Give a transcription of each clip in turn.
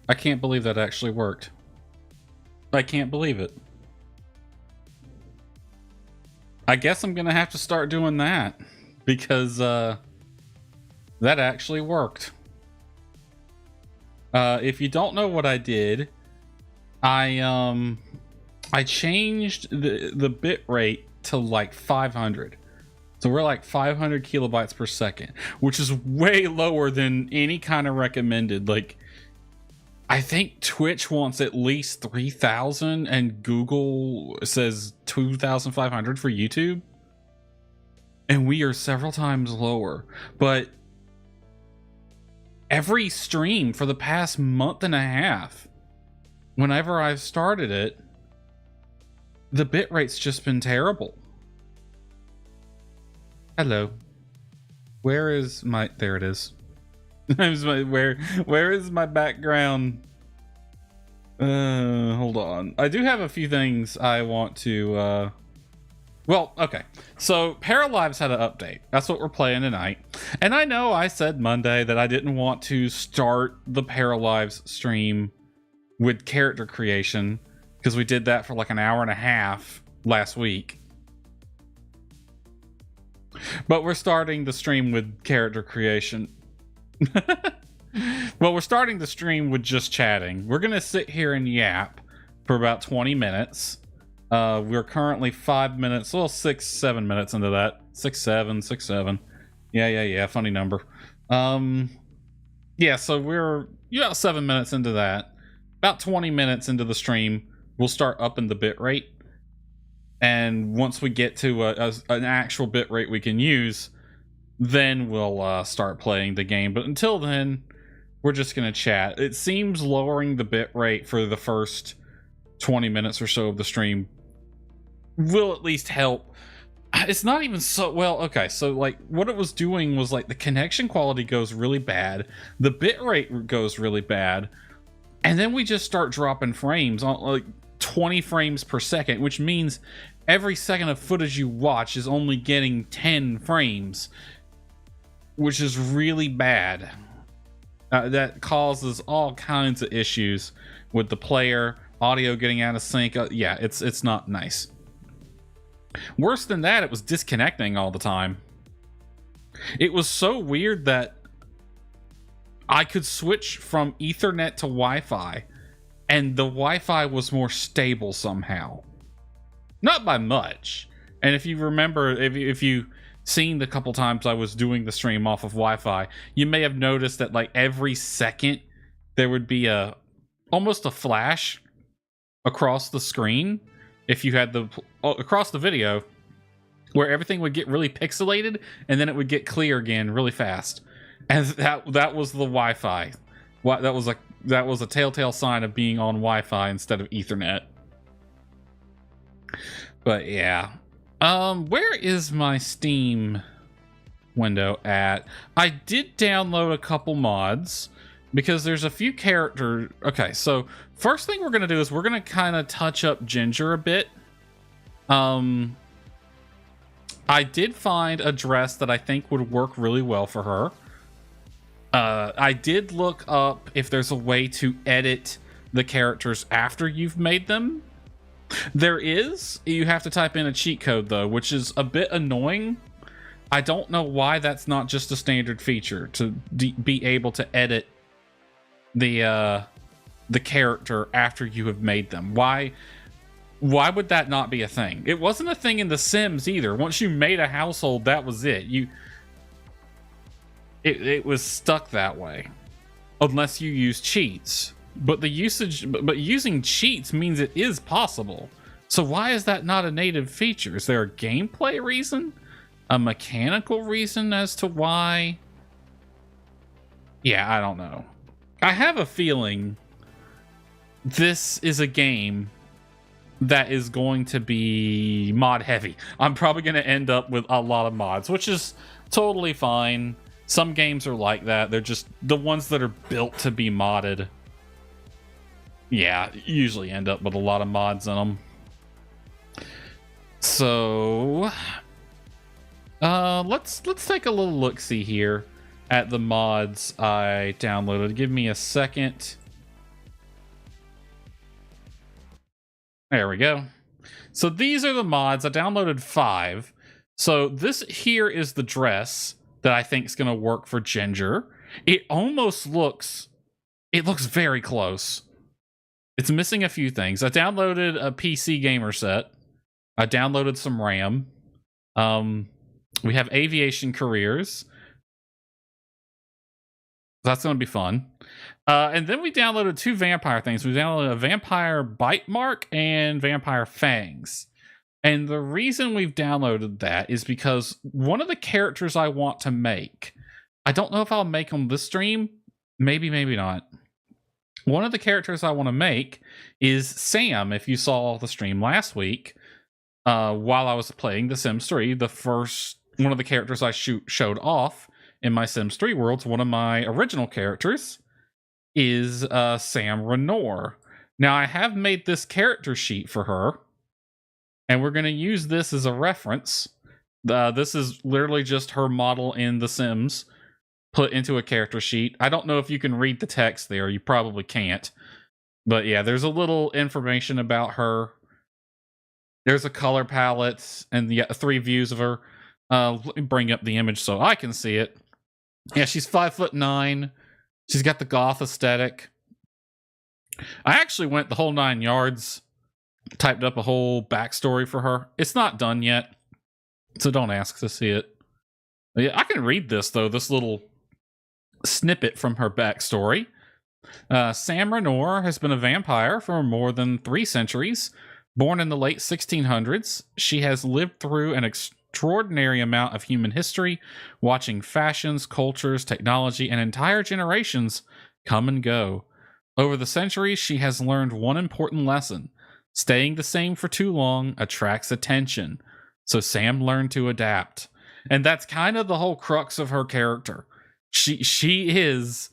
I can't believe that actually worked. I can't believe it. I guess I'm gonna have to start doing that because that actually worked. If you don't know what I did, I changed the bit rate to like 500. So we're like 500 kilobytes per second, which is way lower than any kind of recommended. Like, I think Twitch wants at least 3,000 and Google says 2,500 for YouTube. And we are several times lower. But every stream for the past month and a half, whenever I've started it, the bitrate's just been terrible. Hello. Where is my... There it is. Where is my background? Hold on. I do have a few things I want to... Well, okay. So, Paralives had an update. That's what we're playing tonight. And I know I said Monday that I didn't want to start the Paralives stream with character creation, because we did that for like an hour and a half last week. But we're starting the stream with character creation. Well, we're starting the stream with just chatting. We're going to sit here and yap for about 20 minutes. We're currently 5 minutes, well, 6-7 minutes into that. 6-7. Yeah, funny number. Yeah, so we're about 7 minutes into that. About 20 minutes into the stream, we'll start upping the bit rate. And once we get to an actual bit rate we can use, then we'll start playing the game. But until then, we're just going to chat. It seems lowering the bit rate for the first 20 minutes or so of the stream will at least help. It's not even so well. Okay, so like what it was doing was like the connection quality goes really bad, the bit rate goes really bad, and then we just start dropping frames on like 20 frames per second, which means every second of footage you watch is only getting 10 frames, which is really bad. That causes all kinds of issues with the player, audio getting out of sync. Yeah, it's not nice. Worse than that, it was disconnecting all the time. It was so weird that I could switch from Ethernet to Wi-Fi, and the Wi-Fi was more stable somehow. Not by much. And if you remember, if you seen the couple times I was doing the stream off of Wi-Fi, you may have noticed that like every second there would be almost a flash across the screen. If you had across the video, where everything would get really pixelated and then it would get clear again really fast, and that was the Wi-Fi. That was a telltale sign of being on Wi-Fi instead of Ethernet. But yeah, where is my Steam window at? I did download a couple mods because there's a few characters. Okay, so first thing we're gonna do is we're gonna kind of touch up Ginger a bit. I did find a dress that I think would work really well for her. I did look up if there's a way to edit the characters after you've made them. There is. You have to type in a cheat code though, which is a bit annoying. I don't know why that's not just a standard feature to be able to edit the character after you have made them. Why would that not be a thing? It wasn't a thing in The Sims either. Once you made a household, that was it. It was stuck that way, unless you use cheats. But using cheats means it is possible. So why is that not a native feature? Is there a gameplay reason? A mechanical reason as to why? Yeah, I don't know. I have a feeling this is a game that is going to be mod heavy. I'm probably going to end up with a lot of mods, which is totally fine. Some games are like that. They're just the ones that are built to be modded. Yeah, usually end up with a lot of mods in them. So let's take a little look-see here at the mods I downloaded. Give me a second There we go. So these are the mods. I downloaded 5. So this here is the dress that I think is going to work for Ginger. It almost looks, it looks very close. It's missing a few things. I downloaded a PC gamer set. I downloaded some RAM. We have aviation careers. That's going to be fun. And then we downloaded 2 vampire things. We downloaded a vampire bite mark and vampire fangs. And the reason we've downloaded that is because one of the characters I want to make, I don't know if I'll make them this stream. Maybe, maybe not. One of the characters I want to make is Sam. If you saw the stream last week, while I was playing The Sims 3, the first one of the characters I showed off in my Sims 3 worlds, one of my original characters is Sam Renor. Now, I have made this character sheet for her, and we're going to use this as a reference. This is literally just her model in The Sims put into a character sheet. I don't know if you can read the text there. You probably can't. But yeah, there's a little information about her. There's a color palette and 3 views of her. Let me bring up the image so I can see it. Yeah, she's 5'9". She's got the goth aesthetic. I actually went the whole 9 yards, typed up a whole backstory for her. It's not done yet, so don't ask to see it. But yeah, I can read this, though, this little snippet from her backstory. Sam Renor has been a vampire for more than 3 centuries. Born in the late 1600s, she has lived through an extraordinary amount of human history, watching fashions, cultures, technology, and entire generations come and go. Over the centuries, she has learned one important lesson. Staying the same for too long attracts attention. So Sam learned to adapt. And that's kind of the whole crux of her character. She is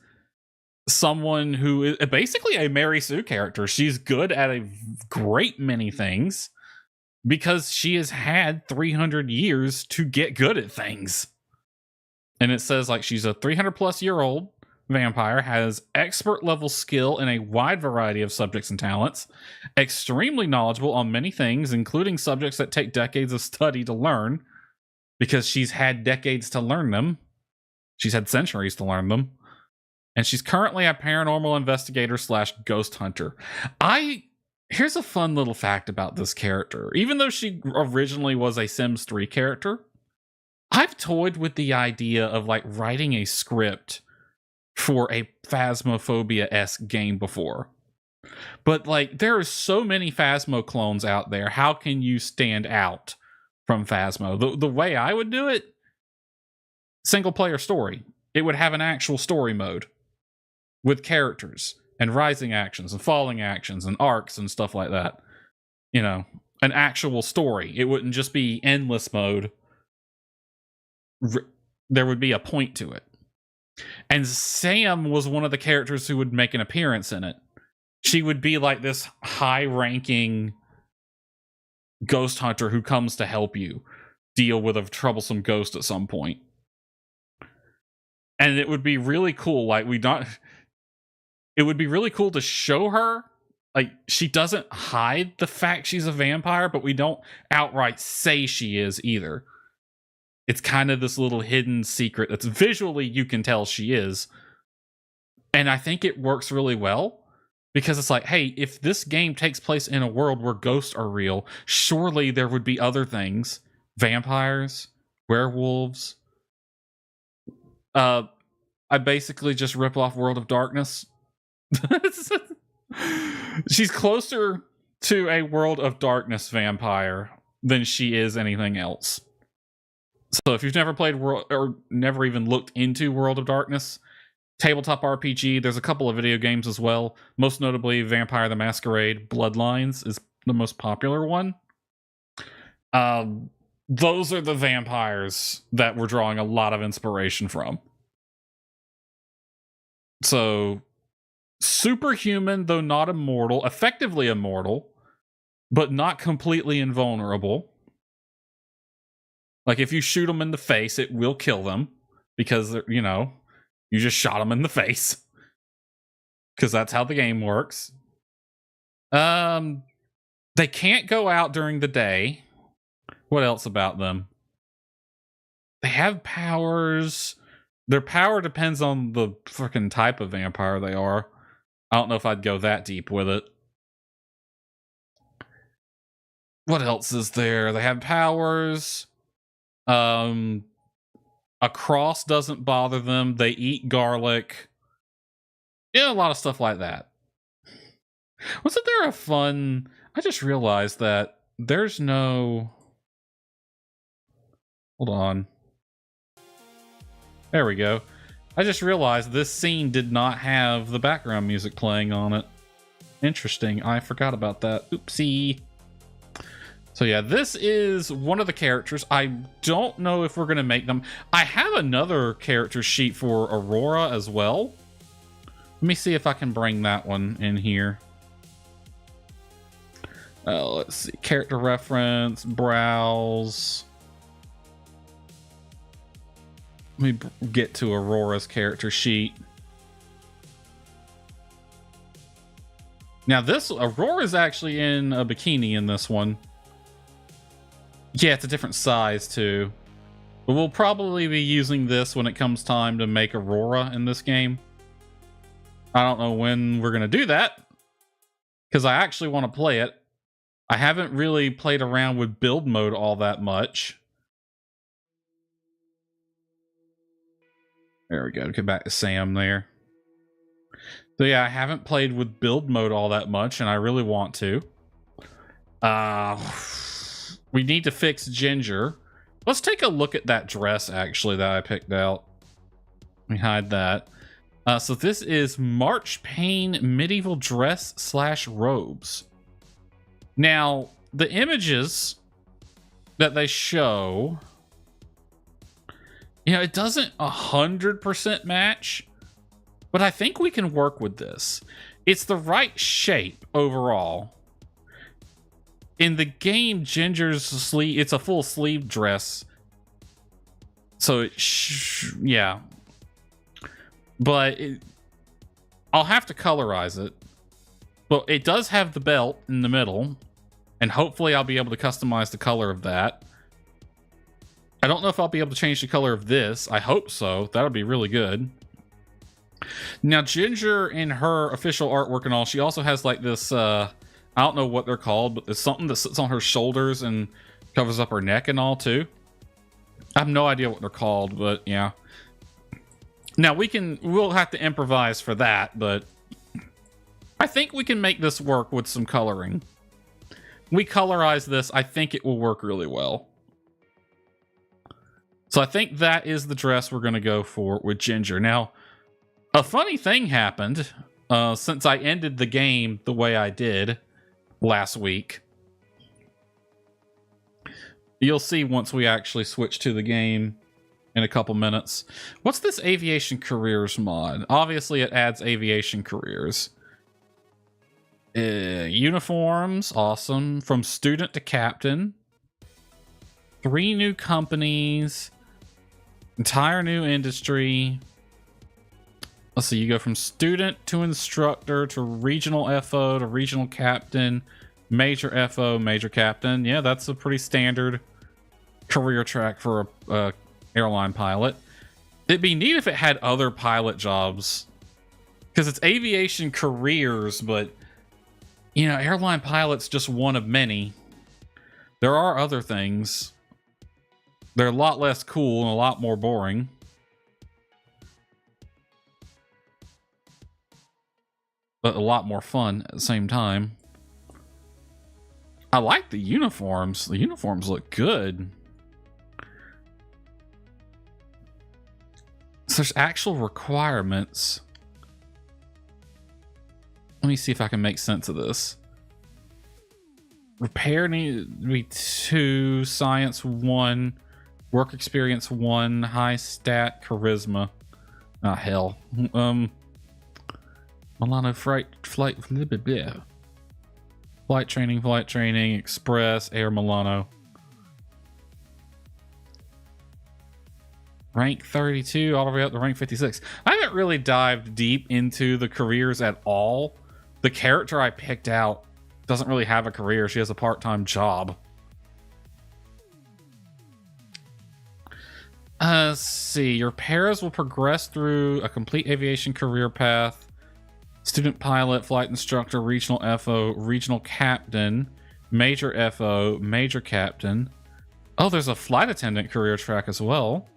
someone who is basically a Mary Sue character. She's good at a great many things because she has had 300 years to get good at things. And it says like she's a 300 plus year old vampire, has expert level skill in a wide variety of subjects and talents, extremely knowledgeable on many things, including subjects that take decades of study to learn, because she's had decades to learn them. She's had centuries to learn them. And she's currently a paranormal investigator / ghost hunter. Here's a fun little fact about this character. Even though she originally was a Sims 3 character, I've toyed with the idea of like writing a script for a Phasmophobia-esque game before. But like there are so many Phasmo clones out there. How can you stand out from Phasmo? The way I would do it, single player story. It would have an actual story mode with characters and rising actions and falling actions and arcs and stuff like that. You know, an actual story. It wouldn't just be endless mode. There would be a point to it. And Sam was one of the characters who would make an appearance in it. She would be like this high-ranking ghost hunter who comes to help you deal with a troublesome ghost at some point. And it would be really cool. Like, it would be really cool to show her. Like, she doesn't hide the fact she's a vampire, but we don't outright say she is either. It's kind of this little hidden secret that's visually you can tell she is. And I think it works really well. Because it's like, hey, if this game takes place in a world where ghosts are real, surely there would be other things. Vampires, werewolves. I basically just rip off World of Darkness. She's closer to a World of Darkness vampire than she is anything else. So if you've never played or never even looked into World of Darkness, tabletop RPG, there's a couple of video games as well. Most notably, Vampire the Masquerade Bloodlines is the most popular one. Those are the vampires that we're drawing a lot of inspiration from. So, superhuman, though not immortal, effectively immortal, but not completely invulnerable. Like, if you shoot them in the face, it will kill them, because, you know, you just shot them in the face. Because that's how the game works. They can't go out during the day. What else about them? They have powers. Their power depends on the freaking type of vampire they are. I don't know if I'd go that deep with it. What else is there? They have powers. A cross doesn't bother them. They eat garlic. Yeah, a lot of stuff like that. Wasn't there a fun... I just realized that there's no... Hold on. There we go. I just realized this scene did not have the background music playing on it. Interesting. I forgot about that. Oopsie. So yeah, this is one of the characters. I don't know if we're going to make them. I have another character sheet for Aurora as well. Let me see if I can bring that one in here. Let's see. Character reference, browse. Let me get to Aurora's character sheet. Now this, Aurora's actually in a bikini in this one. Yeah, it's a different size too. But we'll probably be using this when it comes time to make Aurora in this game. I don't know when we're going to do that, because I actually want to play it. I haven't really played around with build mode all that much. There we go. Get back to Sam there. So yeah, I haven't played with build mode all that much, and I really want to. We need to fix Ginger. Let's take a look at that dress, actually, that I picked out. Let me hide that. So this is March Pain medieval dress / robes. Now, the images that they show... You know, it doesn't 100% match, but I think we can work with this. It's the right shape overall. In the game, Ginger's sleeve, it's a full sleeve dress. So, yeah. But I'll have to colorize it. But it does have the belt in the middle, and hopefully I'll be able to customize the color of that. I don't know if I'll be able to change the color of this. I hope so. That would be really good. Now, Ginger, in her official artwork and all, she also has like this, I don't know what they're called, but there's something that sits on her shoulders and covers up her neck and all, too. I have no idea what they're called, but yeah. Now, we'll have to improvise for that, but I think we can make this work with some coloring. We colorize this, I think it will work really well. So I think that is the dress we're going to go for with Ginger. Now, a funny thing happened since I ended the game the way I did last week. You'll see once we actually switch to the game in a couple minutes. What's this aviation careers mod? Obviously, it adds aviation careers. Uniforms, awesome. From student to captain. 3 new companies. Entire new industry. Let's see, you go from student to instructor to regional FO to regional captain, major FO, major captain. Yeah, that's a pretty standard career track for a airline pilot. It'd be neat if it had other pilot jobs, because it's aviation careers, but you know, airline pilot's just one of many. There are other things. They're a lot less cool and a lot more boring. But a lot more fun at the same time. I like the uniforms. The uniforms look good. So there's actual requirements. Let me see if I can make sense of this. Repair needs to be 2, science 1, work experience 1, high stat, charisma. Ah, hell. Milano flight, blah, blah, blah. Flight training, express, air Milano. Rank 32 all the way up to rank 56. I haven't really dived deep into the careers at all. The character I picked out doesn't really have a career. She has a part-time job. Let's see. Your pairs will progress through a complete aviation career path. Student pilot, flight instructor, regional FO, regional captain, major FO, major captain. Oh, there's a flight attendant career track as well.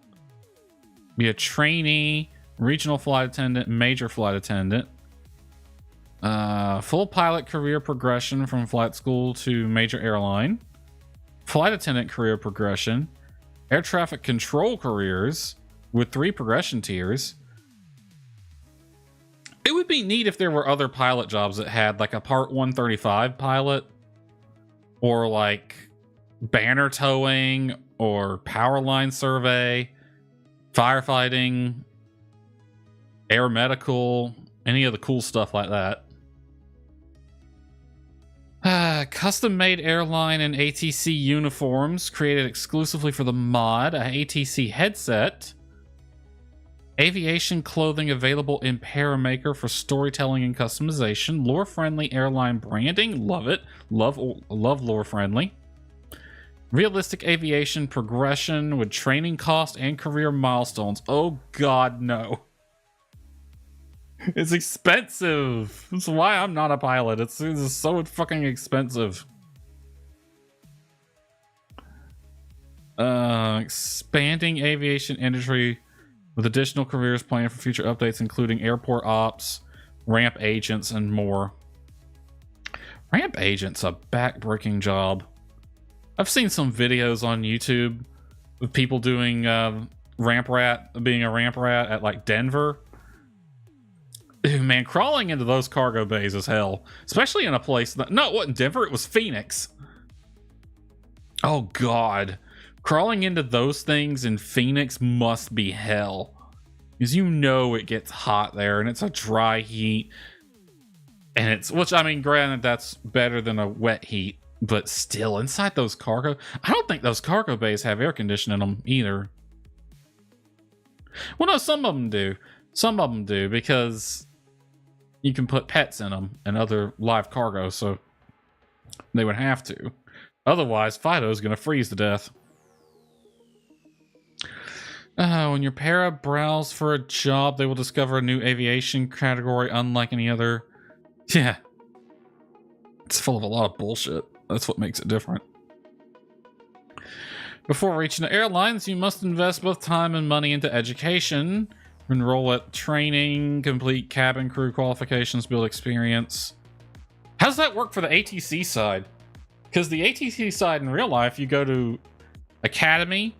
Be a trainee, regional flight attendant, major flight attendant. Full pilot career progression from flight school to major airline. Flight attendant career progression. Air traffic control careers with 3 progression tiers. It would be neat if there were other pilot jobs that had like a Part 135 pilot, or like banner towing, or power line survey, firefighting, air medical, any of the cool stuff like that. Custom-made airline and ATC uniforms created exclusively for the mod. A ATC headset. Aviation clothing available in Paramaker for storytelling and customization. Lore-friendly airline branding. Love it. Love lore-friendly. Realistic aviation progression with training cost and career milestones. Oh god, no. It's expensive. That's why I'm not a pilot. It's so fucking expensive. Expanding aviation industry with additional careers planned for future updates, including airport ops, ramp agents, and more. Ramp agent's a back-breaking job. I've seen some videos on YouTube of people doing being a ramp rat at like Denver. Dude, man, crawling into those cargo bays is hell. Especially in a place that... No, it wasn't Denver, it was Phoenix. Oh, God. Crawling into those things in Phoenix must be hell. Because you know it gets hot there, and it's a dry heat. And it's... Which, I mean, granted, that's better than a wet heat. But still, inside those cargo... I don't think those cargo bays have air conditioning in them either. Well, no, some of them do. Some of them do, because... you can put pets in them and other live cargo, so they would have to. Otherwise, Fido's gonna freeze to death. When your para browse for a job, they will discover a new aviation category unlike any other. Yeah. It's full of a lot of bullshit. That's what makes it different. Before reaching the airlines, you must invest both time and money into education. Enroll at training, complete cabin crew qualifications, build experience. How does that work for the ATC side? Because the ATC side in real life, you go to academy,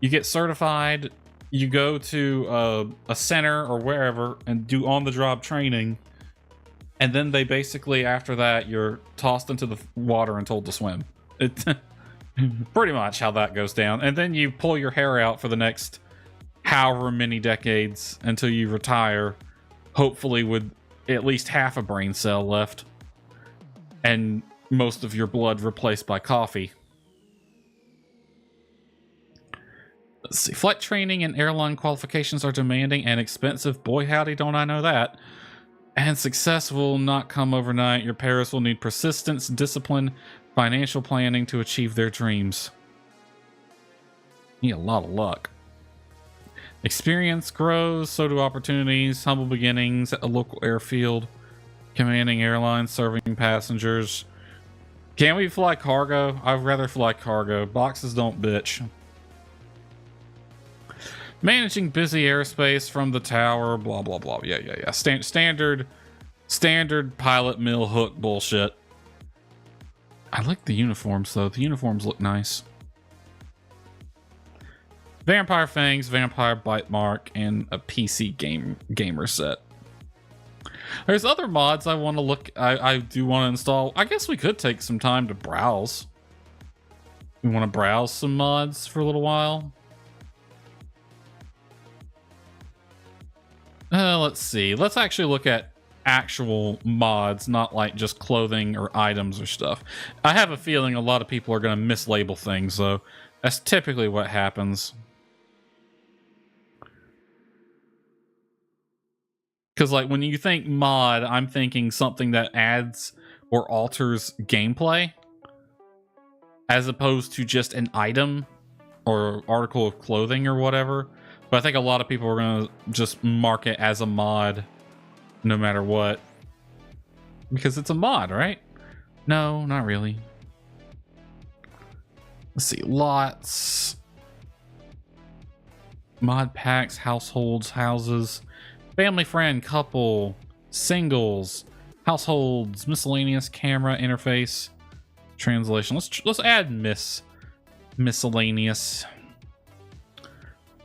you get certified, you go to a center or wherever and do on-the-job training, and then they basically, after that, you're tossed into the water and told to swim. It's pretty much how that goes down. And then you pull your hair out for the next... however many decades until you retire, hopefully with at least half a brain cell left and most of your blood replaced by coffee. Let's see. Flight training and airline qualifications are demanding and expensive. Boy, howdy, don't I know that. And success will not come overnight. Your parents will need persistence, discipline, financial planning to achieve their dreams. Need a lot of luck. Experience grows, so do opportunities. Humble beginnings at a local airfield. Commanding airlines, serving passengers. Can we fly cargo? I'd rather fly cargo. Boxes don't bitch. Managing busy airspace from the tower. Blah, blah, blah. Yeah. Standard pilot mill hook bullshit. I like the uniforms, though. The uniforms look nice. Vampire Fangs, Vampire Bite Mark, and a PC gamer set. There's other mods I want to look... I do want to install. I guess we could take some time to browse. We want to browse some mods for a little while. Let's see. Let's actually look at actual mods, not like just clothing or items or stuff. I have a feeling a lot of people are going to mislabel things, though. That's typically what happens. Because, like, when you think mod, I'm thinking something that adds or alters gameplay as opposed to just an item or article of clothing or whatever. But I think a lot of people are going to just mark it as a mod no matter what. Because it's a mod, right? No, not really. Let's see. Lots. Mod packs, households, houses, family friend, couple, singles, households, miscellaneous, camera, interface, translation. Let's add miscellaneous.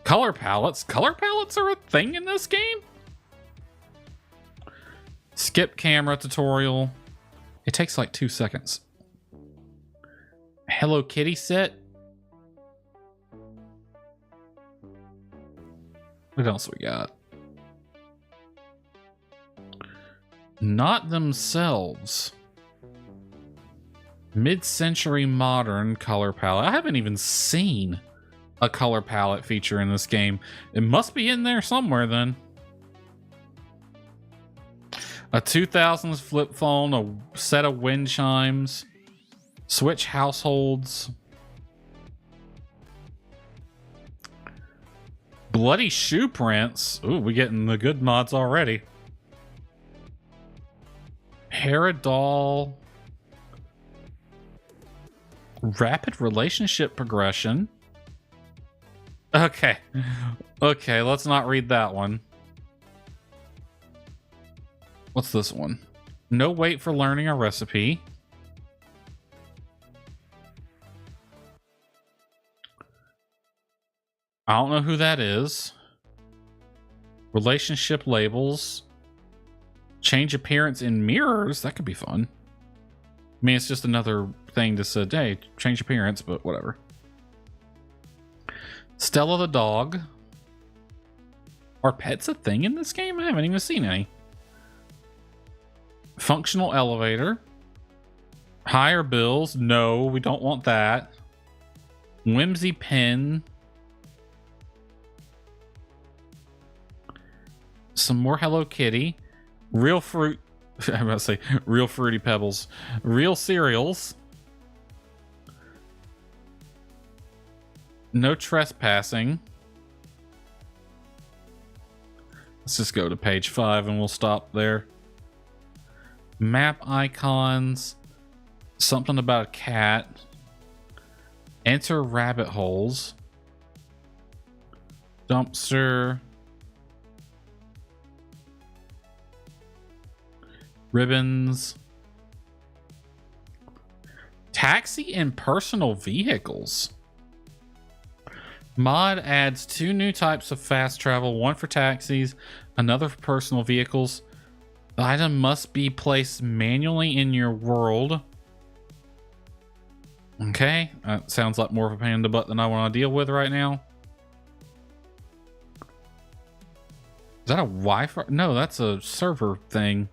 Color palettes. Color palettes are a thing in this game? Skip camera tutorial. It takes like 2 seconds. Hello Kitty set. What else we got? Not themselves. Mid-century modern color palette. I haven't even seen a color palette feature in this game. It must be in there somewhere then. A 2000s flip phone, a set of wind chimes, switch households. Bloody shoe prints. Ooh, we getting the good mods already. Paradoll. Rapid relationship progression. Okay. Okay, let's not read that one. What's this one? No wait for learning a recipe. I don't know who that is. Relationship labels. Change appearance in mirrors. That could be fun. I mean, it's just another thing to say, hey, change appearance, but whatever. Stella the dog. Are pets a thing in this game? I haven't even seen any. Functional elevator. Higher bills. No, we don't want that. Whimsy pen. Some more Hello Kitty. Real fruit. I'm about to say real fruity pebbles. Real cereals. No trespassing. Let's just go to page 5 and we'll stop there. Map icons. Something about a cat. Enter rabbit holes. Dumpster. Ribbons. Taxi and personal vehicles. Mod adds 2 new types of fast travel, one for taxis, another for personal vehicles. The item must be placed manually in your world. Okay, that sounds like more of a pain in the butt than I want to deal with right now. Is that a Wi-Fi? No, that's a server thing.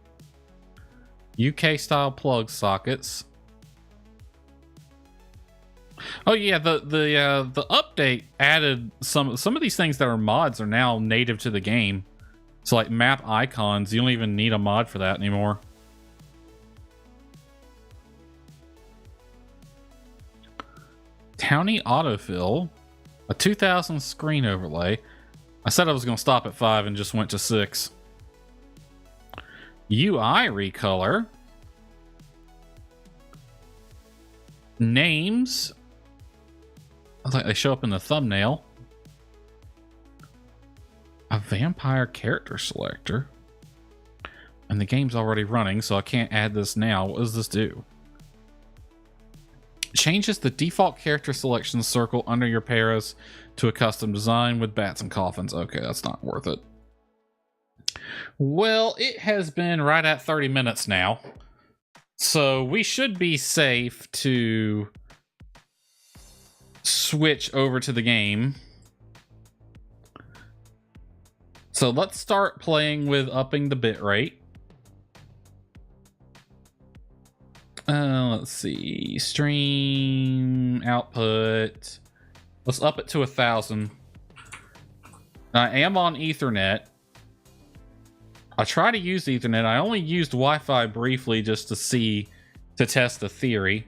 UK style plug sockets. Oh yeah, the update added some of these things that are mods are now native to the game. So like map icons, you don't even need a mod for that anymore. Townie autofill, a 2000 screen overlay. I said I was going to stop at 5 and just went to 6. UI recolor. Names. I think they show up in the thumbnail. A vampire character selector. And the game's already running, so I can't add this now. What does this do? Changes the default character selection circle under your paras to a custom design with bats and coffins. Okay, that's not worth it. Well, it has been right at 30 minutes now. So we should be safe to switch over to the game. So let's start playing with upping the bitrate. Let's see. Stream output. Let's up it to 1,000. I am on Ethernet. I try to use Ethernet. I only used Wi-Fi briefly just to see to test the theory.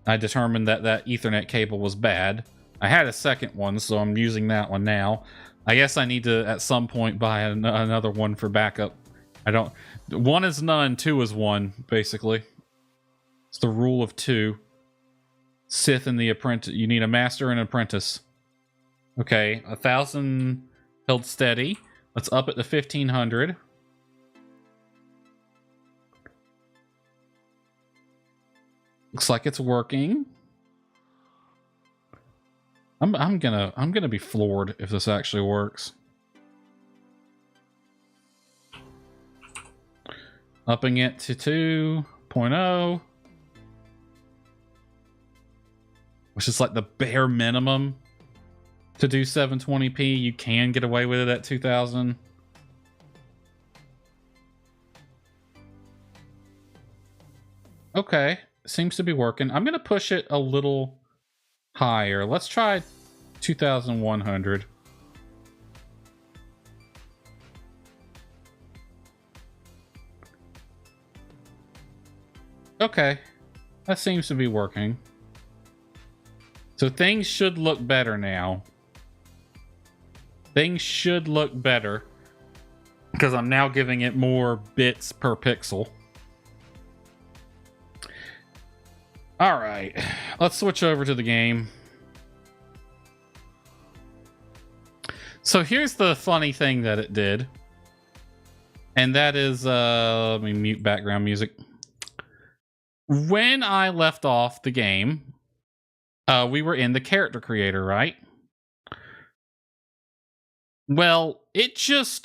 I determined that that Ethernet cable was bad. I had a second one, so I'm using that one now. I guess I need to, at some point, buy another one for backup. I don't... One is none, two is one, basically. It's the rule of two. Sith and the apprentice. You need a master and an apprentice. Okay, 1,000 held steady. Let's up it to 1,500. Looks like it's working. I'm gonna be floored if this actually works. Upping it to 2.0, which is like the bare minimum to do 720p. You can get away with it at 2,000. Okay, seems to be working. I'm gonna push it a little higher. Let's try 2,100. Okay, that seems to be working. So things should look better now. Things should look better because I'm now giving it more bits per pixel. All right, let's switch over to the game. So here's the funny thing that it did. And that is, let me mute background music. When I left off the game, we were in the character creator, right? Well, it just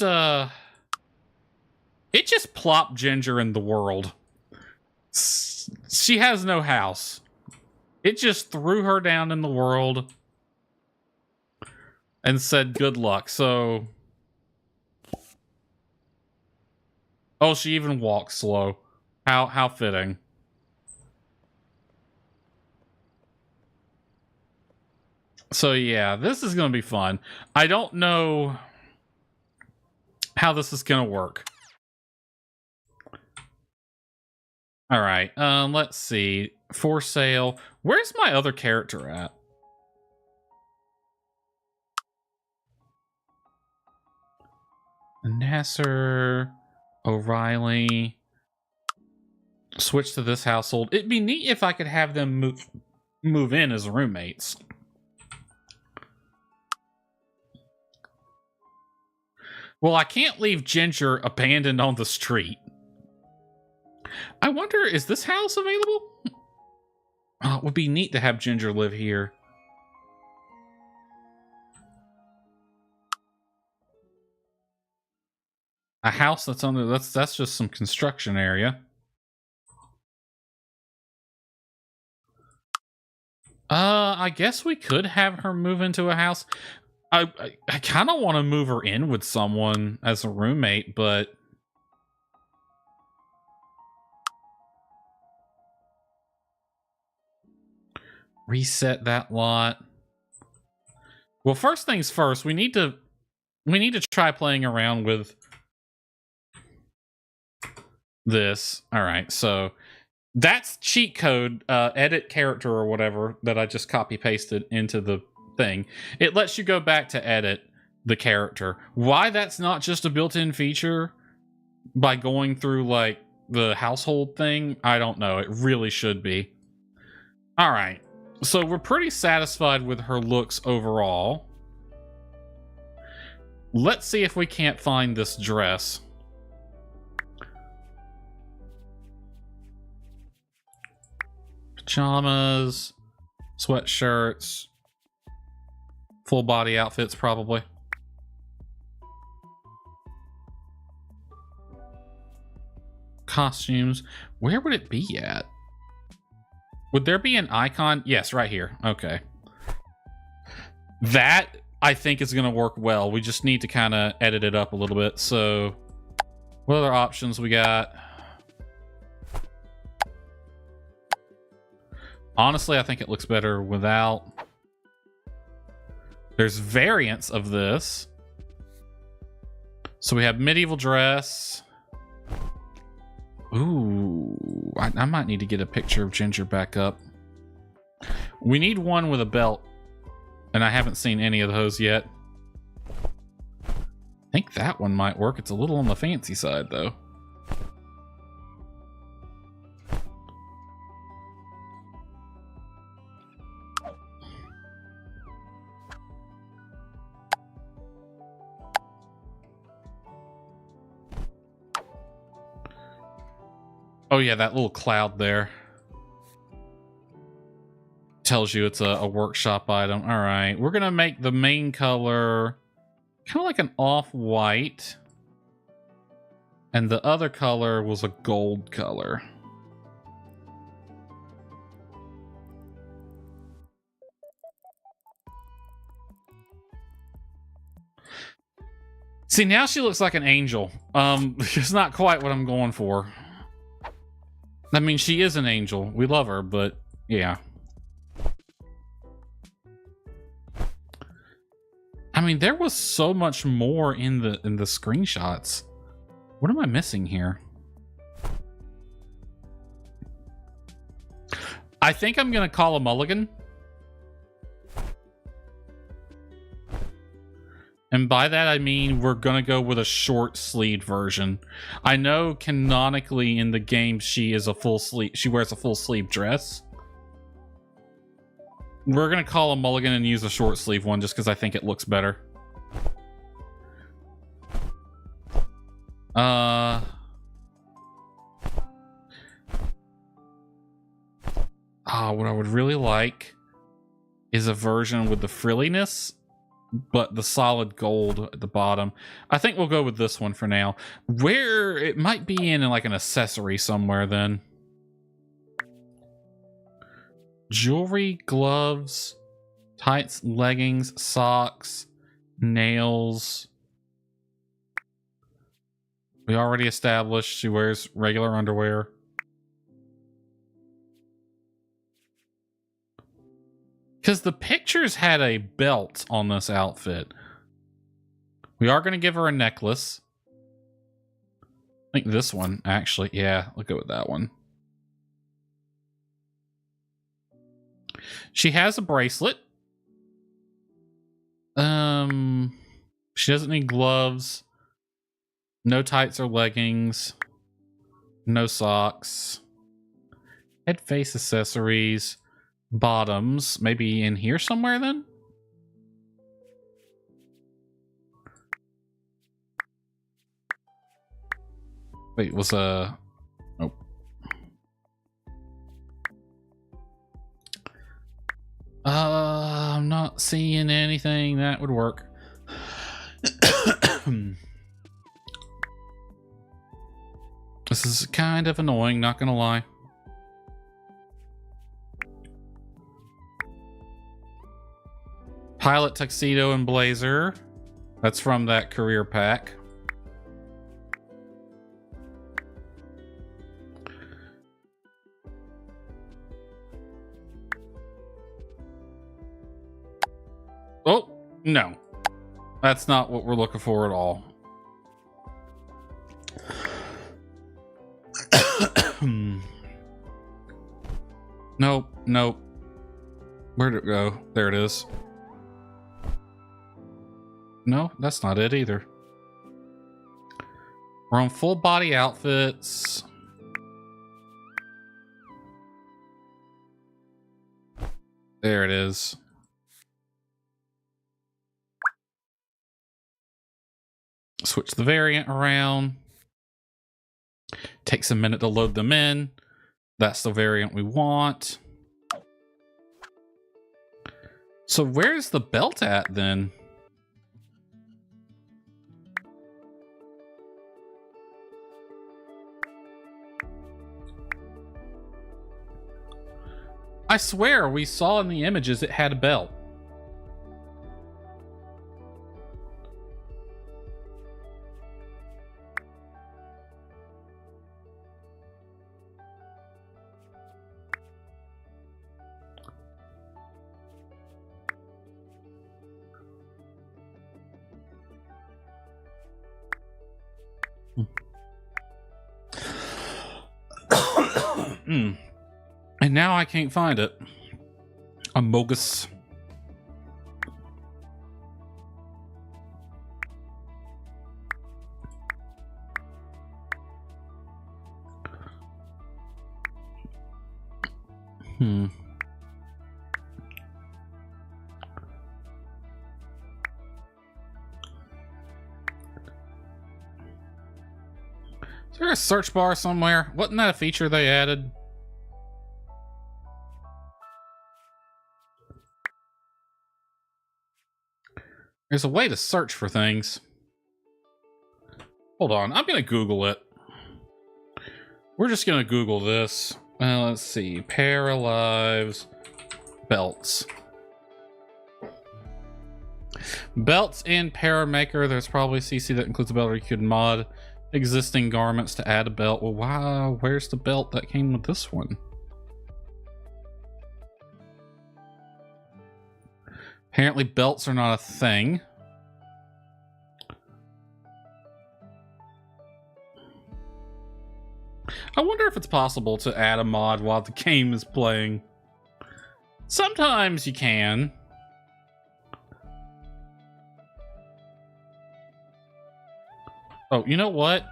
plopped Ginger in the world. She has no house. It just threw her down in the world and said good luck. So, oh, she even walks slow. How fitting. So yeah, this is going to be fun. I don't know how this is going to work. All right, let's see. For sale. Where's my other character at? Nasser, O'Reilly. Switch to this household. It'd be neat if I could have them move in as roommates. Well, I can't leave Ginger abandoned on the street. I wonder, is this house available? Oh, it would be neat to have Ginger live here. A house that's on the... That's just some construction area. I guess we could have her move into a house. I kind of want to move her in with someone as a roommate, but... Reset that lot. Well, first things first, we need to try playing around with this. All right, so that's cheat code, edit character or whatever that I just copy pasted into the thing. It lets you go back to edit the character. Why that's not just a built-in feature by going through like the household thing, I don't know. It really should be. All right. So we're pretty satisfied with her looks overall. Let's see if we can't find this dress. Pajamas, sweatshirts, full body outfits probably. Costumes. Where would it be at? Would there be an icon? Yes, right here. Okay. That, I think, is going to work well. We just need to kind of edit it up a little bit. So, what other options we got? Honestly, I think it looks better without. There's variants of this. So we have medieval dress. Ooh, I might need to get a picture of Ginger back up. We need one with a belt, and I haven't seen any of those yet. I think that one might work. It's a little on the fancy side, though. Oh yeah, that little cloud there tells you it's a workshop item. All right, we're gonna make the main color kind of like an off-white, and the other color was a gold color. See, now she looks like an angel. It's not quite what I'm going for. I mean, she is an angel. We love her, but yeah. I mean, there was so much more in the screenshots. What am I missing here? I think I'm gonna call a mulligan. And by that I mean we're gonna go with a short sleeved version. I know canonically in the game she is a full sleeve. She wears a full sleeve dress. We're gonna call a mulligan and use a short sleeve one just because I think it looks better. What I would really like is a version with the frilliness, but the solid gold at the bottom. I think we'll go with this one for now. Where it might be in like an accessory somewhere then. Jewelry, gloves, tights, leggings, socks, nails. We already established she wears regular underwear. Because the pictures had a belt on this outfit. We are going to give her a necklace. I think this one, actually. Yeah, we'll go with that one. She has a bracelet. She doesn't need gloves. No tights or leggings. No socks. Head face accessories. Bottoms. Maybe in here somewhere then? Wait, was a... Nope. I'm not seeing anything that would work. This is kind of annoying, not gonna lie. Pilot tuxedo and blazer. That's from that career pack. Oh, no. That's not what we're looking for at all. Nope, nope. Where'd it go? There it is. No, that's not it either. We're on full body outfits. There it is. Switch the variant around. Takes a minute to load them in. That's the variant we want. So where's the belt at then? I swear we saw in the images it had a belt. And now I can't find it. Amogus. Is there a search bar somewhere? Wasn't that a feature they added? There's a way to search for things. Hold on, I'm gonna Google it. We're just gonna Google this. Let's see, Paralives belts. Belts in Paramaker. There's probably CC that includes a belt, or you could mod existing garments to add a belt. Well, wow, where's the belt that came with this one? Apparently belts are not a thing. I wonder if it's possible to add a mod while the game is playing. Sometimes you can. Oh, you know what?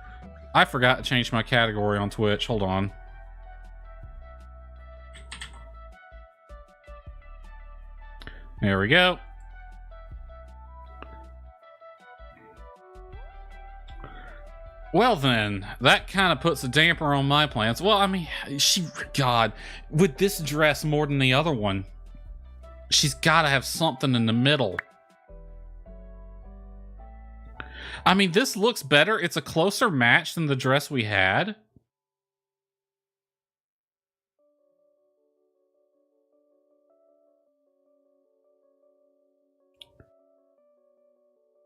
I forgot to change my category on Twitch. Hold on. There we go. Well then, that kind of puts a damper on my plans. Well, I mean, God, with this dress more than the other one, she's got to have something in the middle. I mean, this looks better. It's a closer match than the dress we had.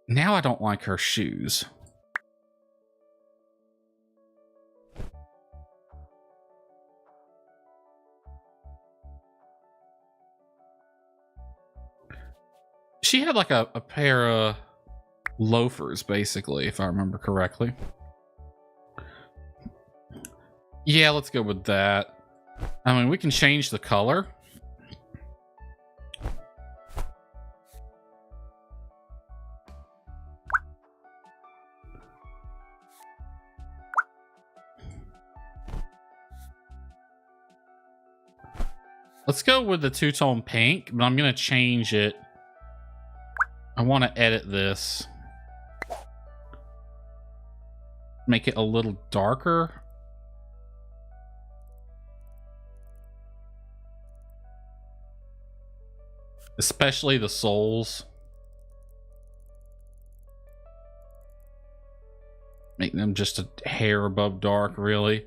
Now I don't like her shoes. She had like a pair of loafers, basically, if I remember correctly. Yeah, let's go with that. I mean, we can change the color. Let's go with the two-tone pink, but I'm going to change it. I want to edit this. Make it a little darker. Especially the soles. Make them just a hair above dark, really.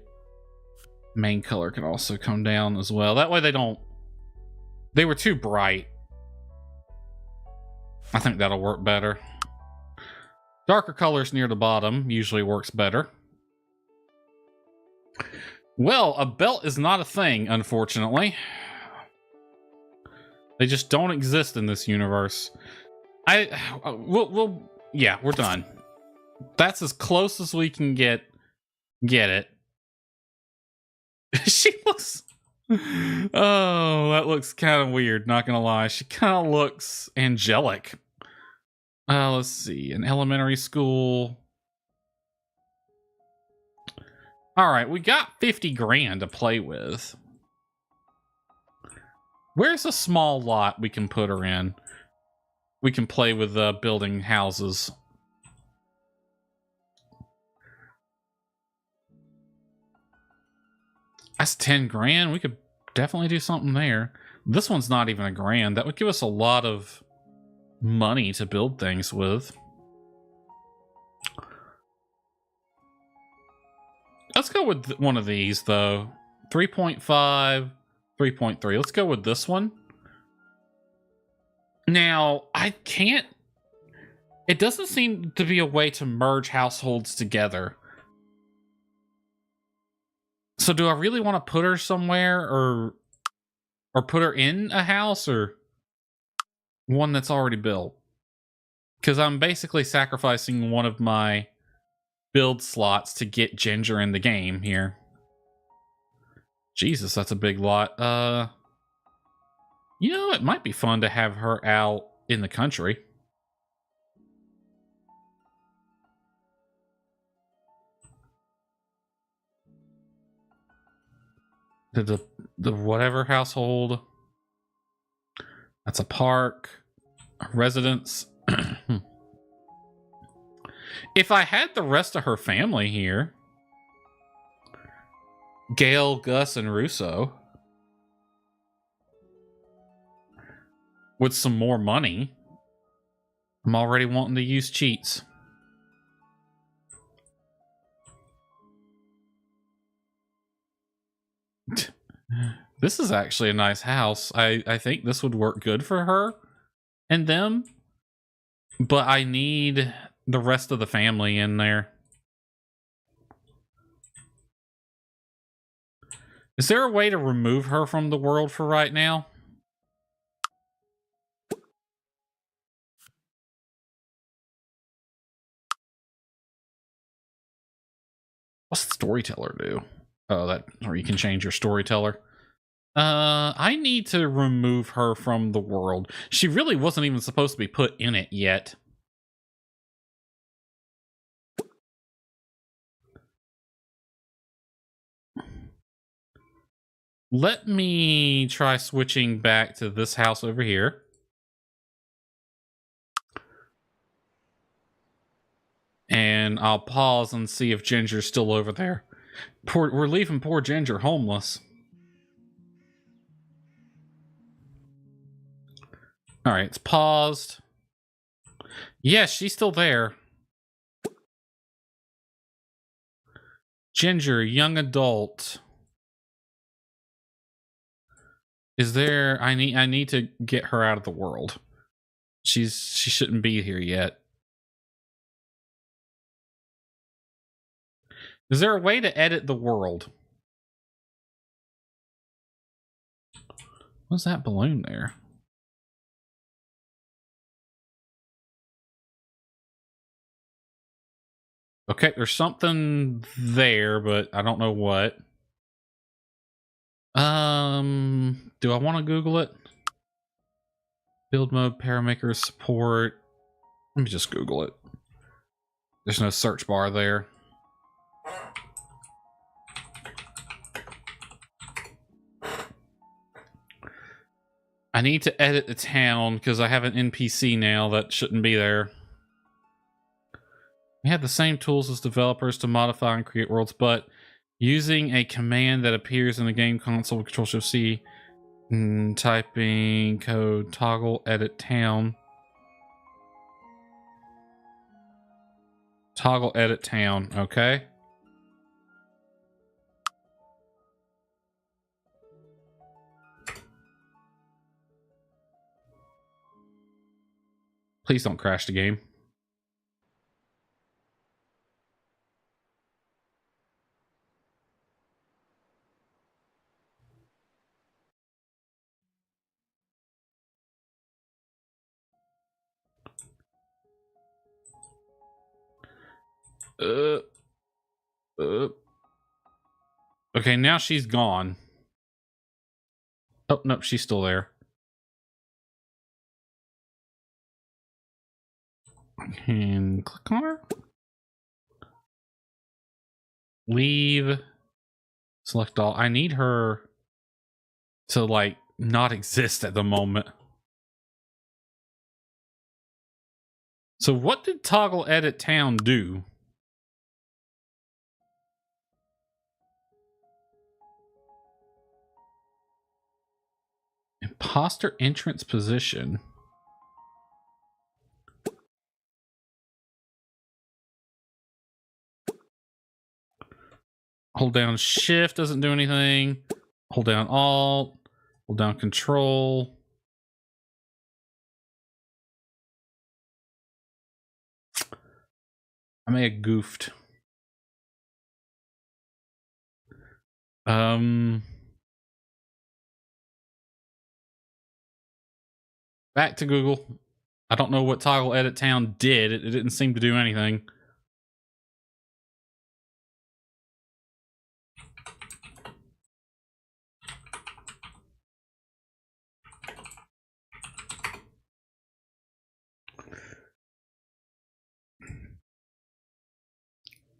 Main color can also come down as well. That way they don't... They were too bright. I think that'll work better. Darker colors near the bottom usually works better. Well, a belt is not a thing, unfortunately. They just don't exist in this universe. Yeah, we're done. That's as close as we can get it. She looks... Oh, that looks kind of weird, not gonna lie. She kind of looks angelic. Let's see. An elementary school. Alright, we got 50 grand to play with. Where's a small lot we can put her in? We can play with building houses. That's 10 grand. We could definitely do something there. This one's not even a grand. That would give us a lot of money to build things with. Let's go with one of these, though. 3.5, 3.3. Let's go with this one. Now, I can't... It doesn't seem to be a way to merge households together. So do I really want to put her somewhere, or put her in a house, or one that's already built? Because I'm basically sacrificing one of my build slots to get Ginger in the game here. Jesus, that's a big lot. You know, it might be fun to have her out in the country. The whatever household. That's a park, a residence. If I had the rest of her family here, Gail, Gus, and Russo, with some more money, I'm already wanting to use cheats. This is actually a nice house. I think this would work good for her and them, but I need the rest of the family in there. Is there a way to remove her from the world for right now? What's the storyteller do? Oh, that, or you can change your storyteller. I need to remove her from the world. She really wasn't even supposed to be put in it yet. Let me try switching back to this house over here. And I'll pause and see if Ginger's still over there. We're leaving poor Ginger homeless. All right, it's paused. Yes, she's still there. Ginger, young adult. Is there? I need to get her out of the world. She shouldn't be here yet. Is there a way to edit the world? What's that balloon there? Okay, there's something there, but I don't know what. Do I want to Google it? Build mode, paramakers, support. Let me just Google it. There's no search bar there. I need to edit the town because I have an NPC now that shouldn't be there. We have the same tools as developers to modify and create worlds, but using a command that appears in the game console with Control Shift C, typing code toggle edit town. Toggle edit town, okay. Please don't crash the game. Okay, now she's gone. Oh, nope, she's still there. And click on her. Leave. Select all. I need her to, like, not exist at the moment. So what did toggle edit town do? Imposter entrance position. Hold down shift, doesn't do anything. Hold down alt. Hold down control. I may have goofed. Back to Google. I don't know what toggle edit town did. It didn't seem to do anything.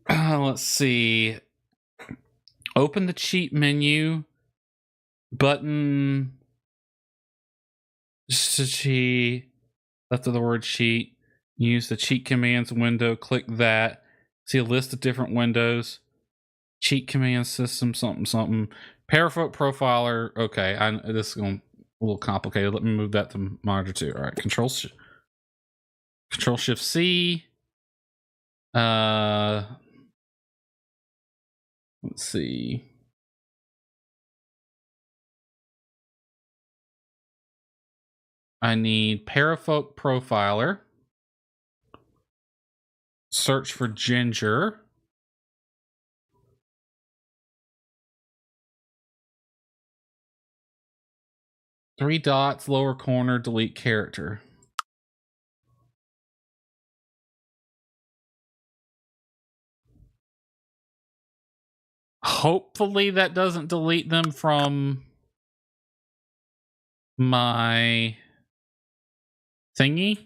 Let's see. Open the cheat menu. Button. Cheat. Left of the word cheat. Use the cheat commands window. Click that. See a list of different windows. Cheat command system, something. Parafolk profiler. Okay, this is going a little complicated. Let me move that to monitor 2. All right, Control Shift C. Let's see. I need Parafolk profiler. Search for Ginger. Three dots, lower corner, delete character. Hopefully that doesn't delete them from my thingy.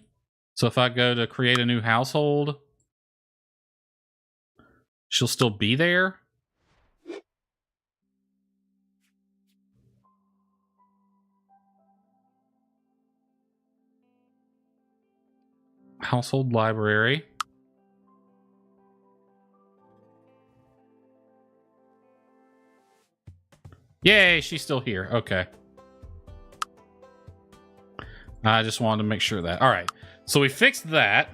So if I go to create a new household, she'll still be there. Household library. Yay, she's still here. Okay. I just wanted to make sure of that. All right. So we fixed that.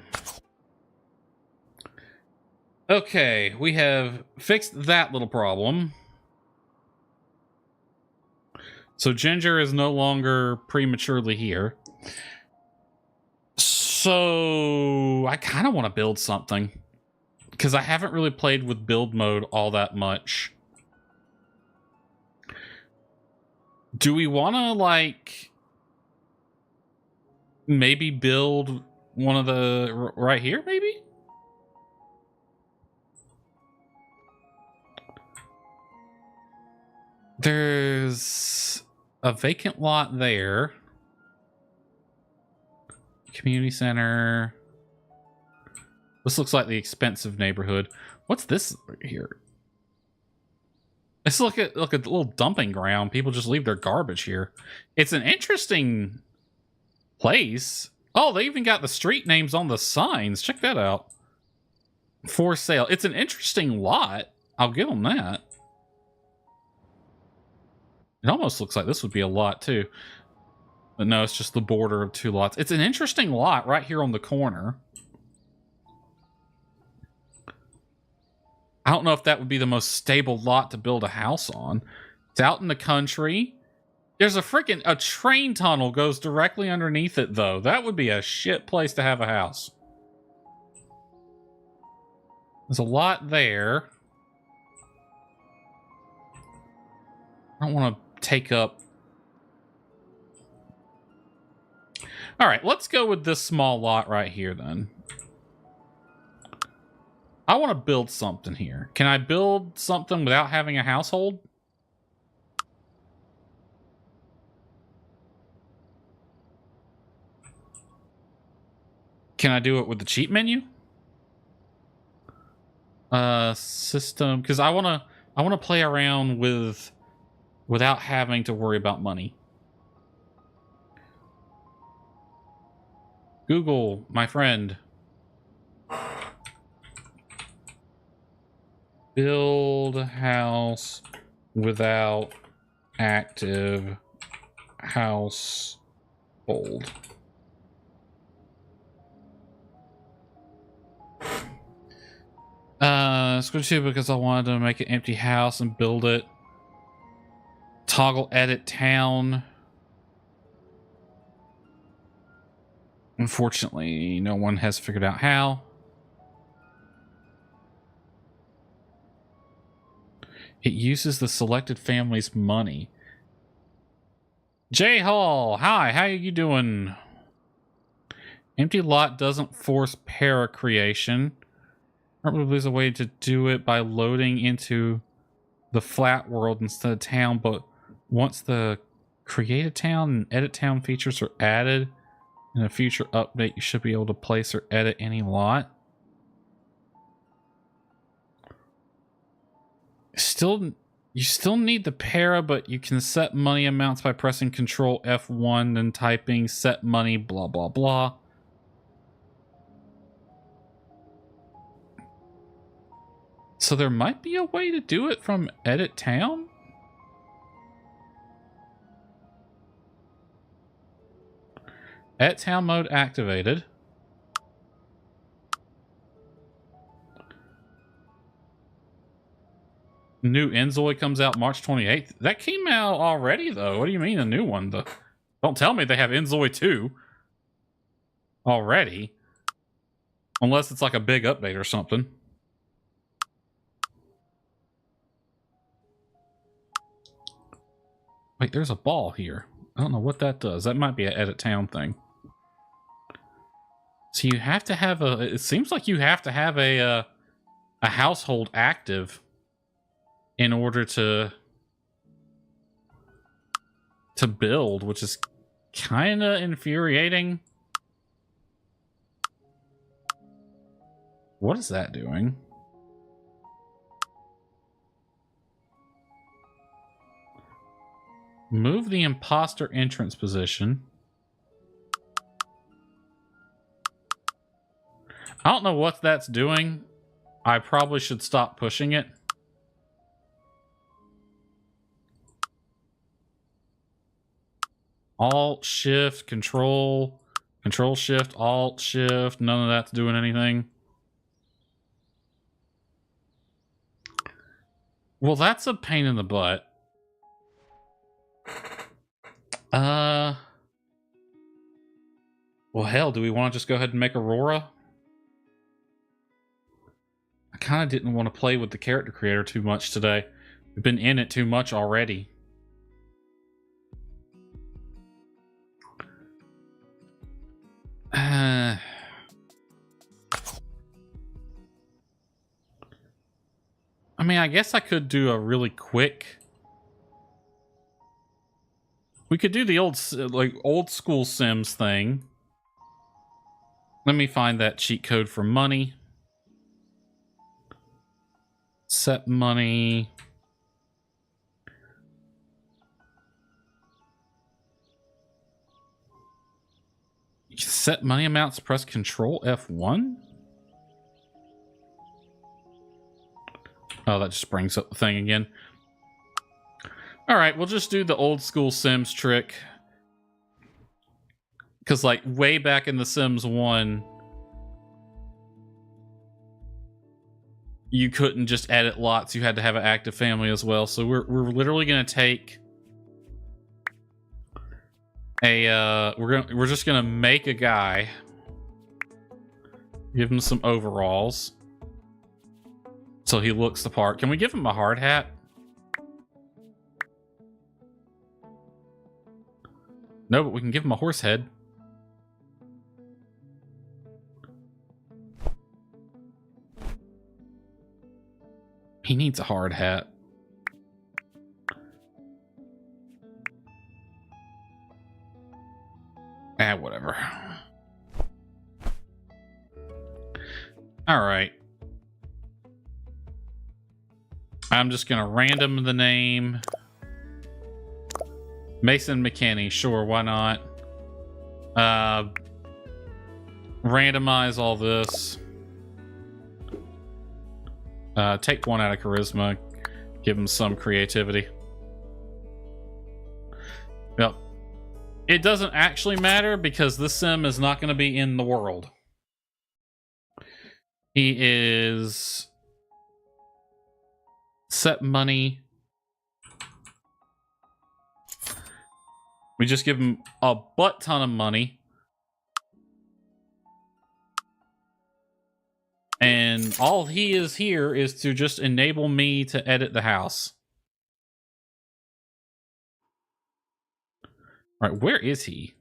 Okay, we have fixed that little problem. So Ginger is no longer prematurely here. So I kind of want to build something because I haven't really played with build mode all that much. Do we want to like maybe build one of the right here maybe? There's a vacant lot there. Community center. This looks like the expensive neighborhood. What's this here? It's like a little dumping ground. People just leave their garbage here. It's an interesting place. Oh, they even got the street names on the signs. Check that out. For sale. It's an interesting lot. I'll give them that. It almost looks like this would be a lot too. But no, it's just the border of two lots. It's an interesting lot right here on the corner. I don't know if that would be the most stable lot to build a house on. It's out in the country. There's a train tunnel goes directly underneath it, though. That would be a shit place to have a house. There's a lot there. I don't want to take up... All right, let's go with this small lot right here, then. I want to build something here. Can I build something without having a household? Can I do it with the cheat menu? System, because I wanna play around without having to worry about money. Google, my friend. Build house without active household. Switch to because I wanted to make an empty house and build it. Toggle edit town. Unfortunately, no one has figured out how. It uses the selected family's money. Jay Hall, hi, how are you doing? Empty lot doesn't force para creation. Probably there's a way to do it by loading into the flat world instead of town, but once the create a town and edit town features are added in a future update, you should be able to place or edit any lot. You still need the para, but you can set money amounts by pressing Control F1 and typing set money, blah, blah, blah. So there might be a way to do it from Edit Town? Edit Town mode activated. New Enzoy comes out March 28th. That came out already, though. What do you mean a new one? Don't tell me they have Enzoy 2 already. Unless it's like a big update or something. Wait, there's a ball here. I don't know what that does. That might be an Edit Town thing. So you have to have a... It seems like you have to have a household active in order to build, which is kind of infuriating. What is that doing? Move the imposter entrance position. I don't know what that's doing. I probably should stop pushing it. Alt, Shift, Control, Control, Shift, Alt, Shift. None of that's doing anything. Well, that's a pain in the butt. Well, hell, do we want to just go ahead and make Aurora? I kind of didn't want to play with the character creator too much today. We've been in it too much already. I mean, I guess I could do a really quick... We could do the old school Sims thing. Let me find that cheat code for money. Set money. You can set money amounts, press Control F1. Oh, that just brings up the thing again. All right, we'll just do the old school Sims trick. Because, like, way back in The Sims 1, you couldn't just edit lots. You had to have an active family as well. So we're literally going to take a... we're just going to make a guy. Give him some overalls. So he looks the part. Can we give him a hard hat? No, but we can give him a horse head. He needs a hard hat. Whatever. All right. I'm just gonna random the name. Mason McKinney, sure, why not? Randomize all this. Take one out of charisma. Give him some creativity. Yep. It doesn't actually matter because this sim is not going to be in the world. He is... Set money. We just give him a butt ton of money. And all he is here is to just enable me to edit the house. All right, where is he?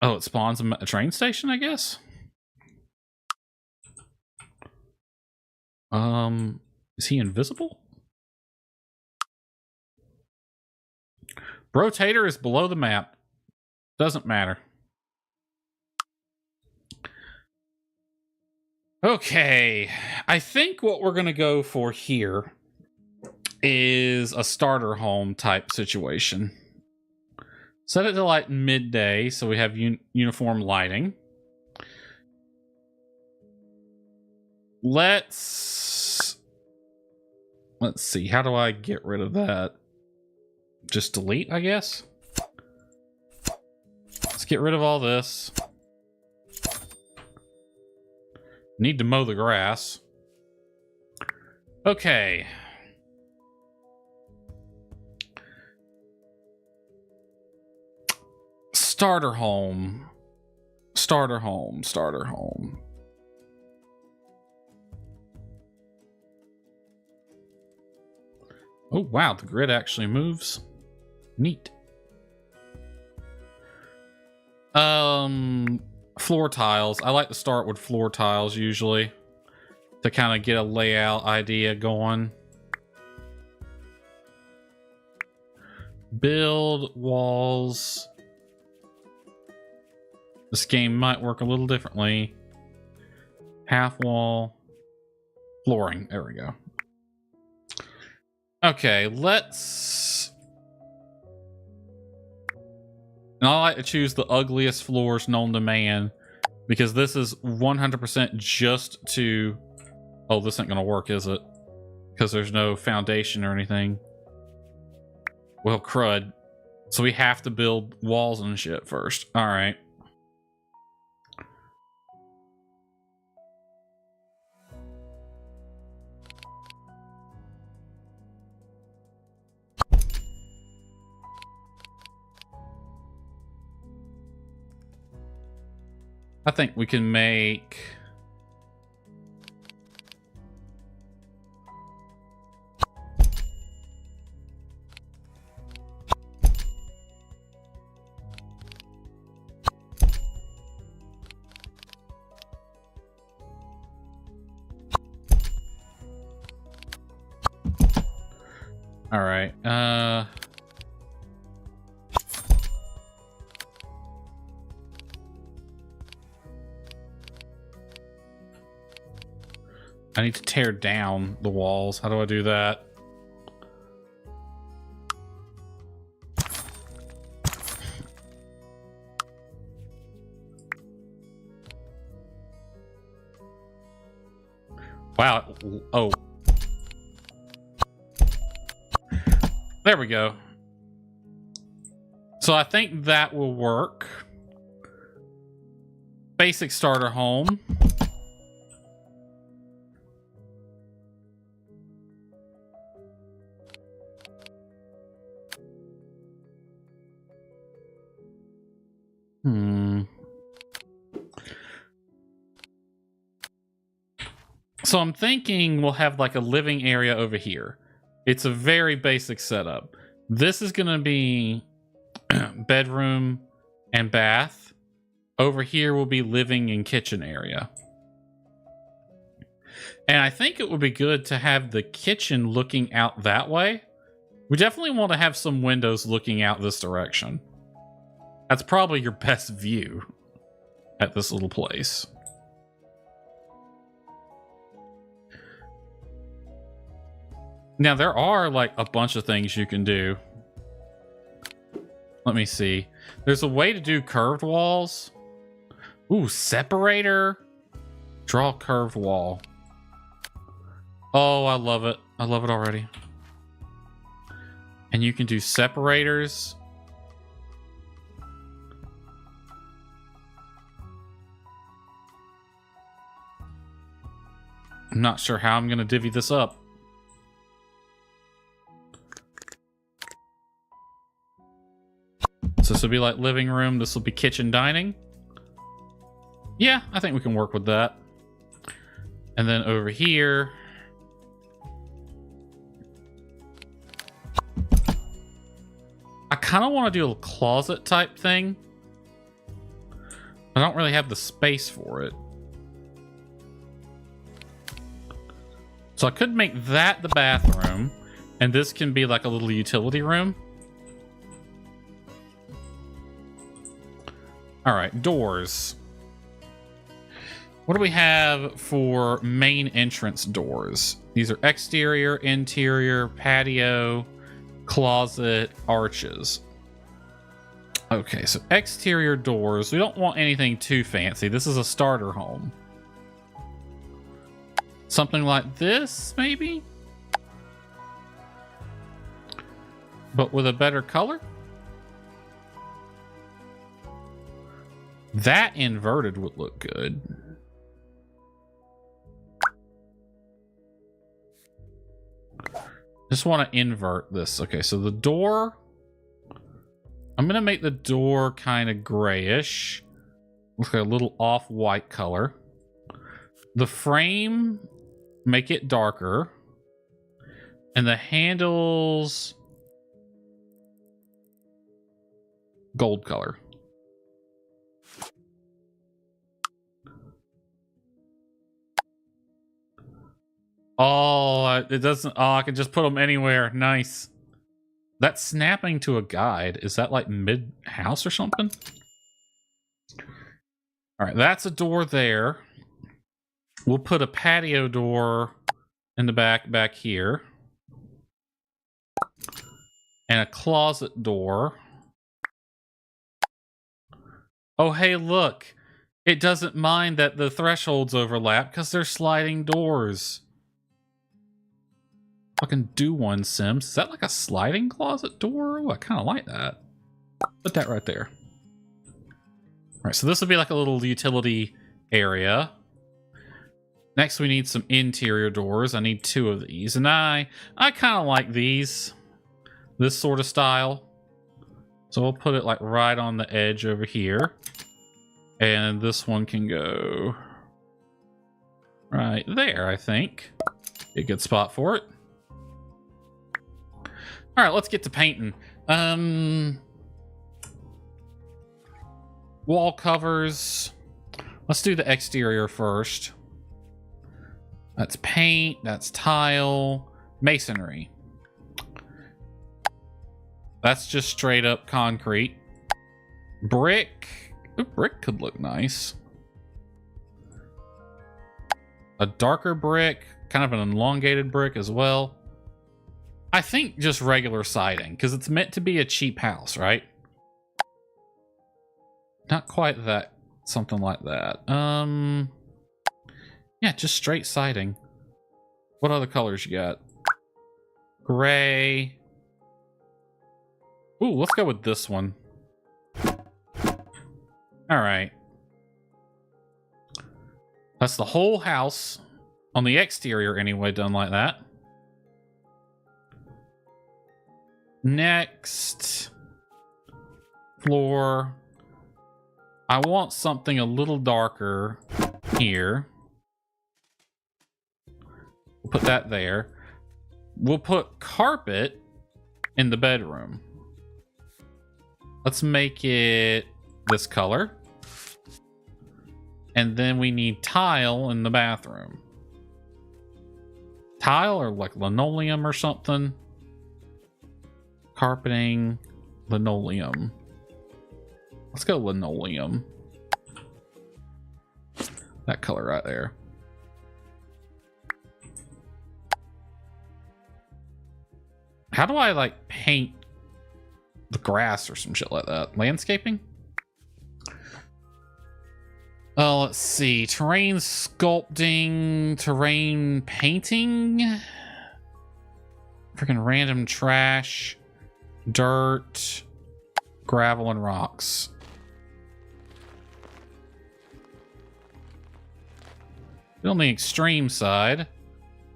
Oh, it spawns him at a train station, I guess? Is he invisible? Rotator is below the map. Doesn't matter. Okay, I think what we're gonna go for here is a starter home type situation. Set it to like midday so we have uniform lighting. Let's see, how do I get rid of that? Just delete, I guess. Let's get rid of all this. Need to mow the grass. Okay. Starter home. Starter home. Starter home. Oh, wow. The grid actually moves. Neat. Floor tiles. I like to start with floor tiles usually to kind of get a layout idea going. Build walls. This game might work a little differently. Half wall. Flooring. There we go. Okay, let's... And I like to choose the ugliest floors known to man because this is 100% just to... Oh, this ain't gonna work, is it? Because there's no foundation or anything. Well, crud. So we have to build walls and shit first. Alright. I think we can make... All right. I need to tear down the walls. How do I do that? Wow. Oh. There we go. So I think that will work. Basic starter home. So I'm thinking we'll have like a living area over here. It's a very basic setup. This is going to be bedroom and bath. Over here will be living and kitchen area. And I think it would be good to have the kitchen looking out that way. We definitely want to have some windows looking out this direction. That's probably your best view at this little place. Now, there are like a bunch of things you can do. Let me see. There's a way to do curved walls. Ooh, separator. Draw a curved wall. Oh, I love it. I love it already. And you can do separators. I'm not sure how I'm going to divvy this up. So this will be like living room. This will be kitchen dining. Yeah, I think we can work with that. And then over here. I kind of want to do a closet type thing. I don't really have the space for it. So I could make that the bathroom. And this can be like a little utility room. All right, doors. What do we have for main entrance doors? These are exterior, interior, patio, closet, arches. Okay, so exterior doors. We don't want anything too fancy. This is a starter home. Something like this, maybe? But with a better color? That inverted would look good. Just want to invert this. Okay, so the door, I'm going to make the door kind of grayish. Looks like a little off-white color. The frame, make it darker. And the handles, gold color. Oh, it doesn't. Oh, I can just put them anywhere. Nice. That's snapping to a guide. Is that like mid-house or something? All right, that's a door there. We'll put a patio door in the back here. And a closet door. Oh, hey, look. It doesn't mind that the thresholds overlap because they're sliding doors. Fucking do one, Sims. Is that like a sliding closet door? Oh, I kind of like that. Put that right there. All right, so this will be like a little utility area. Next, we need some interior doors. I need 2 of these, and I kind of like these, this sort of style. So we'll put it like right on the edge over here, and this one can go right there. I think be a good spot for it. All right, let's get to painting. Wall covers. Let's do the exterior first. That's paint, that's tile, masonry. That's just straight up concrete. Brick. Ooh, brick could look nice. A darker brick, kind of an elongated brick as well. I think just regular siding, because it's meant to be a cheap house, right? Not quite that, something like that. Yeah, just straight siding. What other colors you got? Gray. Ooh, let's go with this one. All right. That's the whole house, on the exterior anyway, done like that. Next floor. I want something a little darker here. We'll put that there. We'll put carpet in the bedroom. Let's make it this color. And then we need tile in the bathroom. Tile or like linoleum or something. Carpeting, linoleum. Let's go linoleum. That color right there. How do I like paint the grass or some shit like that? Landscaping? Oh, let's see. Terrain sculpting, terrain painting. Freaking random trash, dirt, gravel, and rocks. On the extreme side,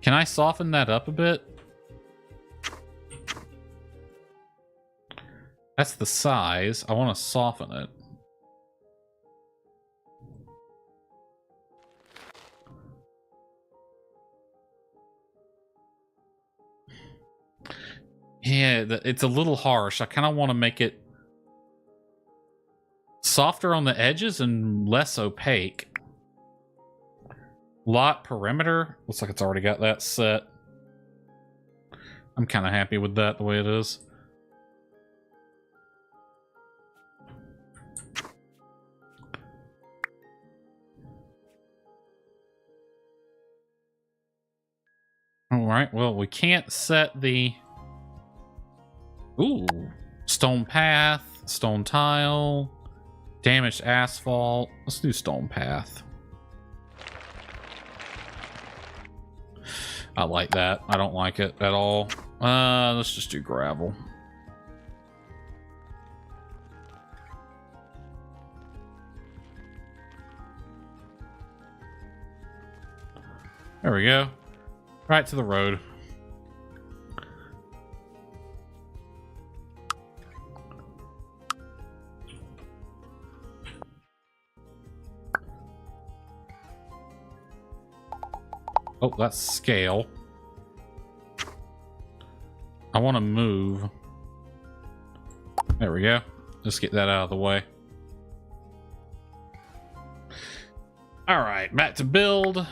can I soften that up a bit? That's the size. I want to soften it. Yeah, it's a little harsh. I kind of want to make it softer on the edges and less opaque. Lot perimeter. Looks like it's already got that set. I'm kind of happy with that the way it is. right, well, we can't set the... Ooh, stone path, stone tile, damaged asphalt. Let's do stone path. I like that. I don't like it at all. Let's just do gravel. There we go. Right to the road. Oh, that's scale. I want to move. There we go. Let's get that out of the way. All right, back to build.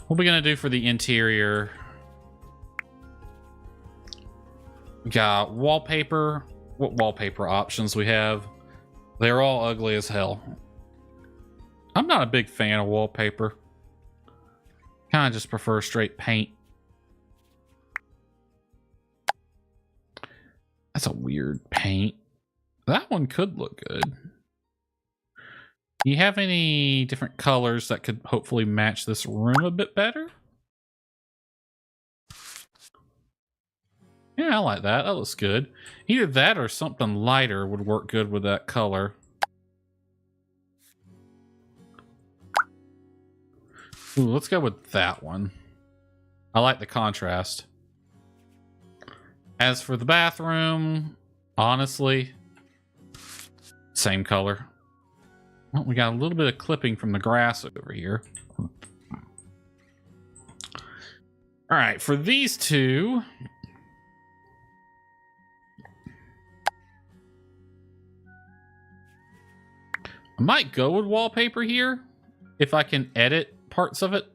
What are we gonna do for the interior? We got wallpaper. What wallpaper options we have? They're all ugly as hell. I'm not a big fan of wallpaper. Kind of just prefer straight paint. That's a weird paint. That one could look good. Do you have any different colors that could hopefully match this room a bit better? Yeah, I like that. That looks good. Either that or something lighter would work good with that color. Ooh, let's go with that one. I like the contrast. As for the bathroom, honestly, same color. Well, we got a little bit of clipping from the grass over here. All right, for these two, I might go with wallpaper here if I can edit parts of it.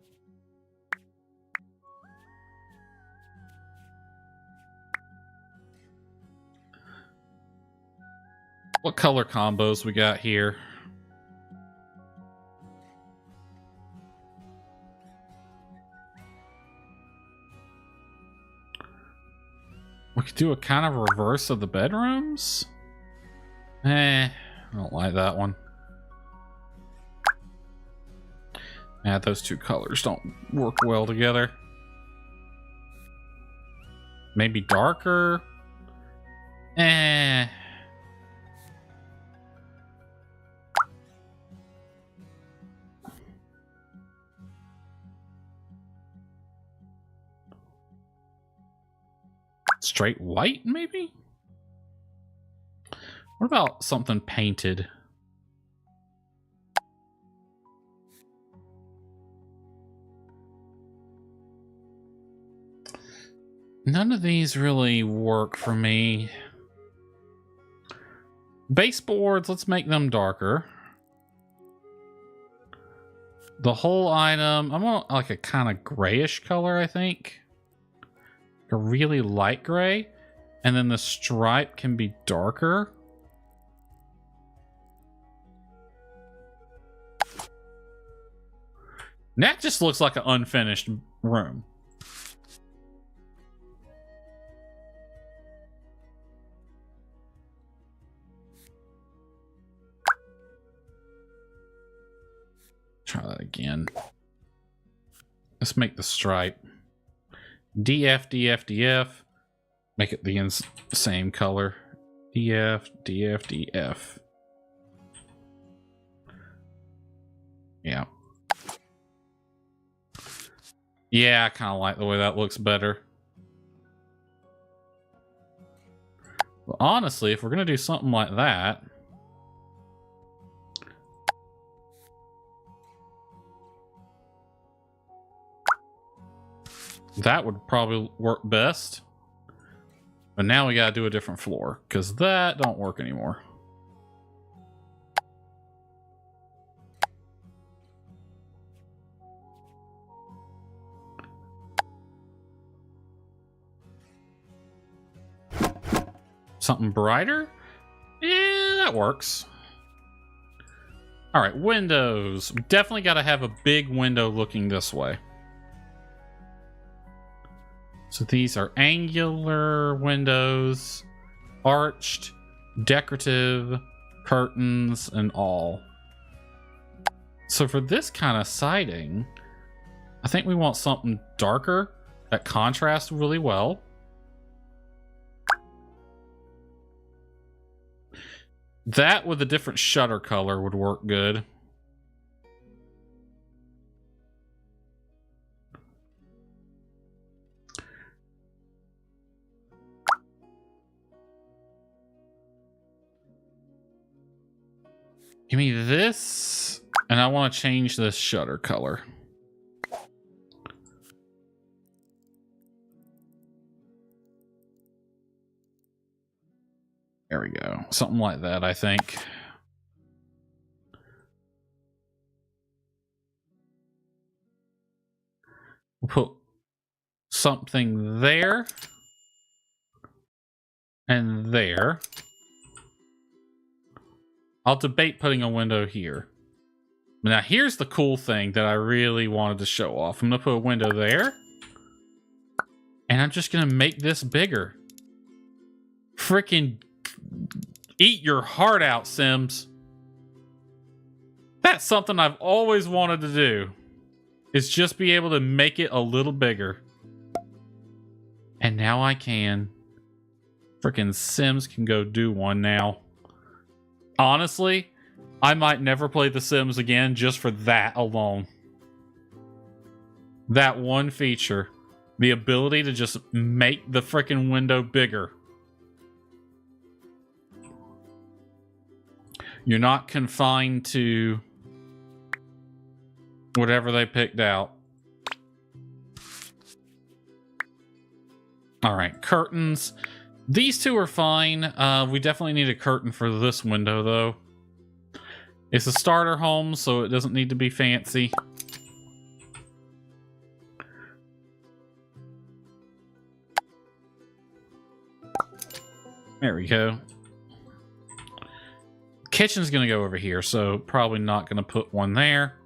What color combos we got here? We could do a kind of reverse of the bedrooms. I don't like that one. Yeah, those two colors don't work well together. Maybe darker. Straight white, maybe? What about something painted? None of these really work for me. Baseboards, let's make them darker. The whole item, I want like a kind of grayish color, I think. A really light gray. And then the stripe can be darker. And that just looks like an unfinished room. Try that again. Let's make the stripe DF, DF, DF. Make it the same color. DF, DF, DF. Yeah. Yeah, I kind of like the way that looks better. Well, honestly, if we're going to do something like that, that would probably work best. But now we gotta do a different floor, because that don't work anymore. Something brighter? Yeah, that works. All right, windows. We definitely gotta have a big window looking this way. So these are angular windows, arched, decorative, curtains, and all. So for this kind of siding, I think we want something darker that contrasts really well. That with a different shutter color would work good. Give me this, and I want to change this shutter color. There we go. Something like that, I think. We'll put something there and there. I'll debate putting a window here. Now, here's the cool thing that I really wanted to show off. I'm going to put a window there. And I'm just going to make this bigger. Freaking eat your heart out, Sims. That's something I've always wanted to do. Is just be able to make it a little bigger. And now I can. Freaking Sims can go do one now. Honestly, I might never play The Sims again just for that alone. That one feature. The ability to just make the freaking window bigger. You're not confined to whatever they picked out. All right, curtains. These two are fine. We definitely need a curtain for this window, though. It's a starter home, so it doesn't need to be fancy. There we go. Kitchen's going to go over here, so probably not going to put one there.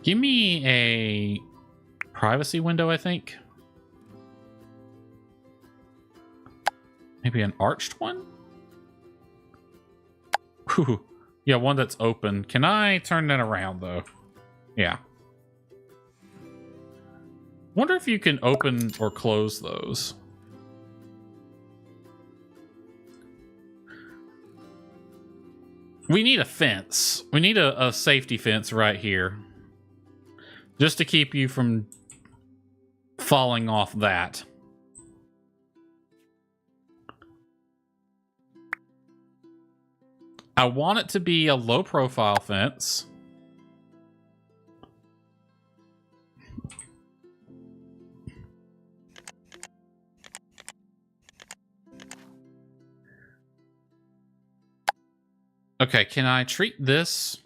Give me a privacy window, I think. Maybe an arched one? Whew. Yeah, one that's open. Can I turn that around, though? Yeah. Wonder if you can open or close those. We need a fence. We need a safety fence right here. Just to keep you from falling off that. I want it to be a low profile fence. Okay, can I treat this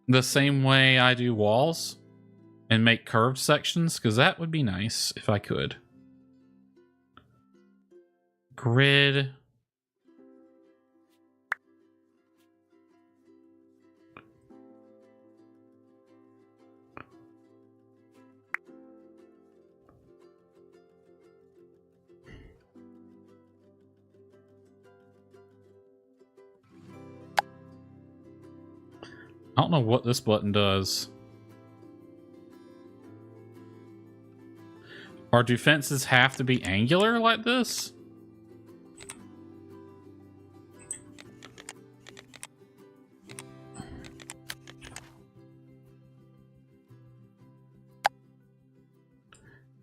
the same way I do walls and make curved sections? Because that would be nice if I could. Grid. I don't know what this button does. Or do fences have to be angular like this?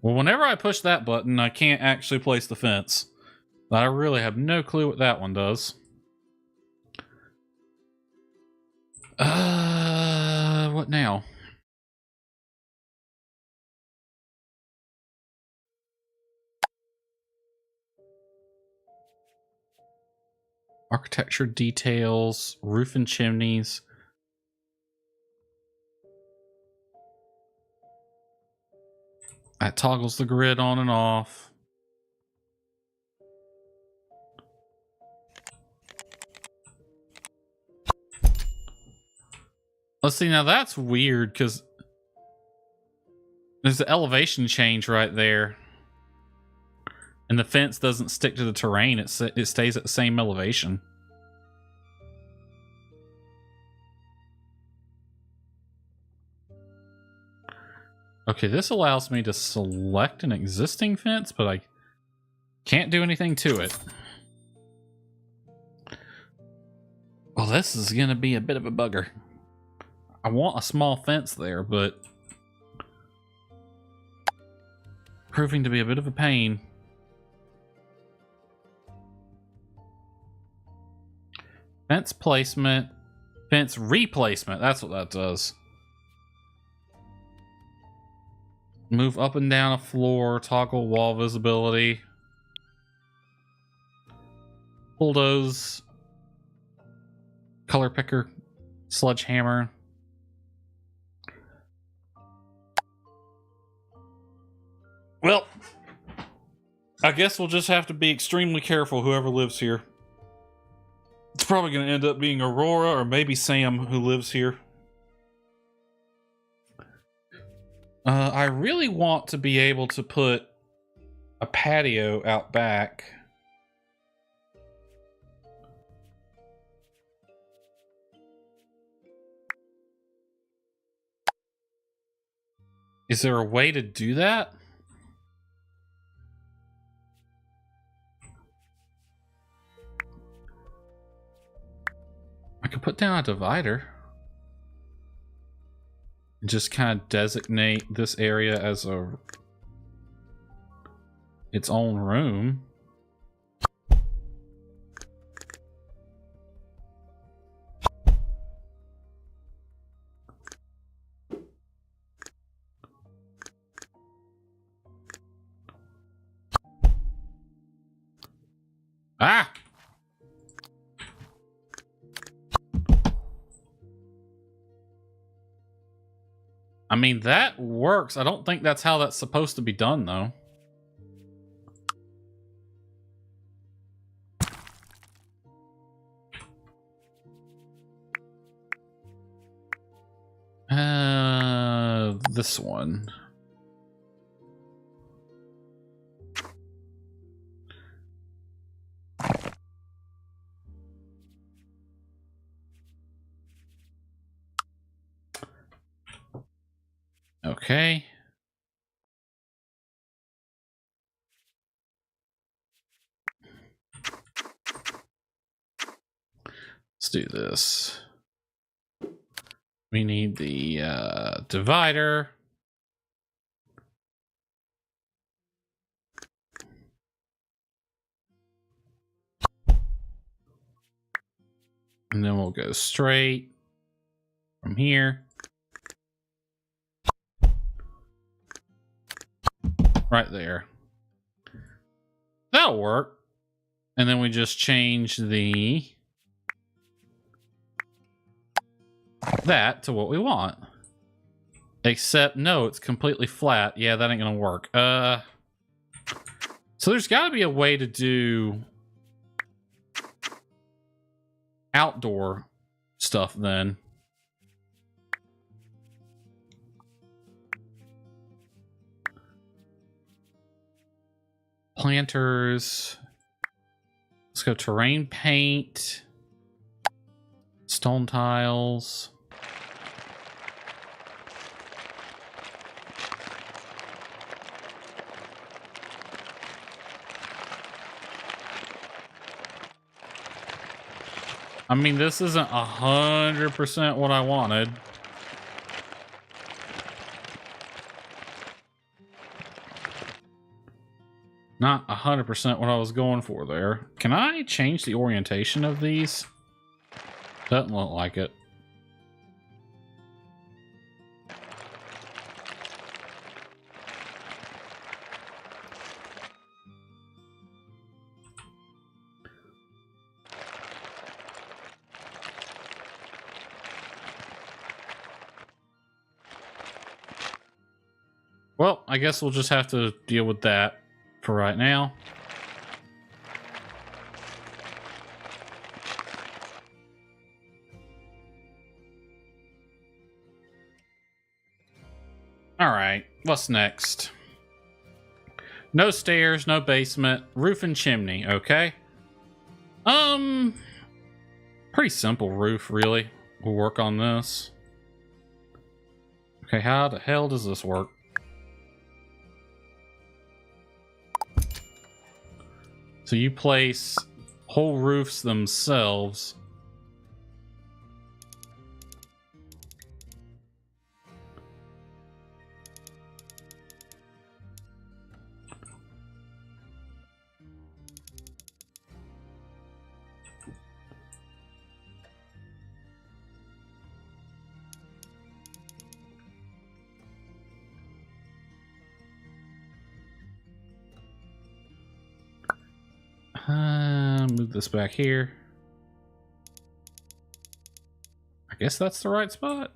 Well, whenever I push that button, I can't actually place the fence. I really have no clue what that one does. What now? Architecture details, roof and chimneys. That toggles the grid on and off. Let's see, now that's weird because There's an elevation change right there. And the fence doesn't stick to the terrain. It stays at the same elevation. Okay, this allows me to select an existing fence, but I can't do anything to it. Well, this is going to be a bit of a bugger. I want a small fence there, but proving to be a bit of a pain. Fence placement, fence replacement. That's what that does. Move up and down a floor, toggle wall visibility. Bulldoze. Color picker. Sledgehammer. Well, I guess we'll just have to be extremely careful, whoever lives here. It's probably going to end up being Aurora or maybe Sam who lives here. I really want to be able to put a patio out back. Is there a way to do that? I could put down a divider. Just kind of designate this area as its own room. Ah! I mean, that works. I don't think that's how that's supposed to be done, though. This one. Okay. Let's do this. We need the divider. And then we'll go straight from here. Right there. That'll work. And then we just change that to what we want. Except, no, it's completely flat. Yeah, that ain't gonna work. So there's gotta be a way to do outdoor stuff then. Planters. Let's go terrain paint. Stone tiles. I mean, this isn't 100% what I wanted. Not 100% what I was going for there. Can I change the orientation of these? Doesn't look like it. Well, I guess we'll just have to deal with that for right now. Alright, what's next? No stairs, no basement, roof and chimney, okay? Pretty simple roof, really. We'll work on this. Okay, how the hell does this work? So you place whole roofs themselves. Move this back here. I guess that's the right spot.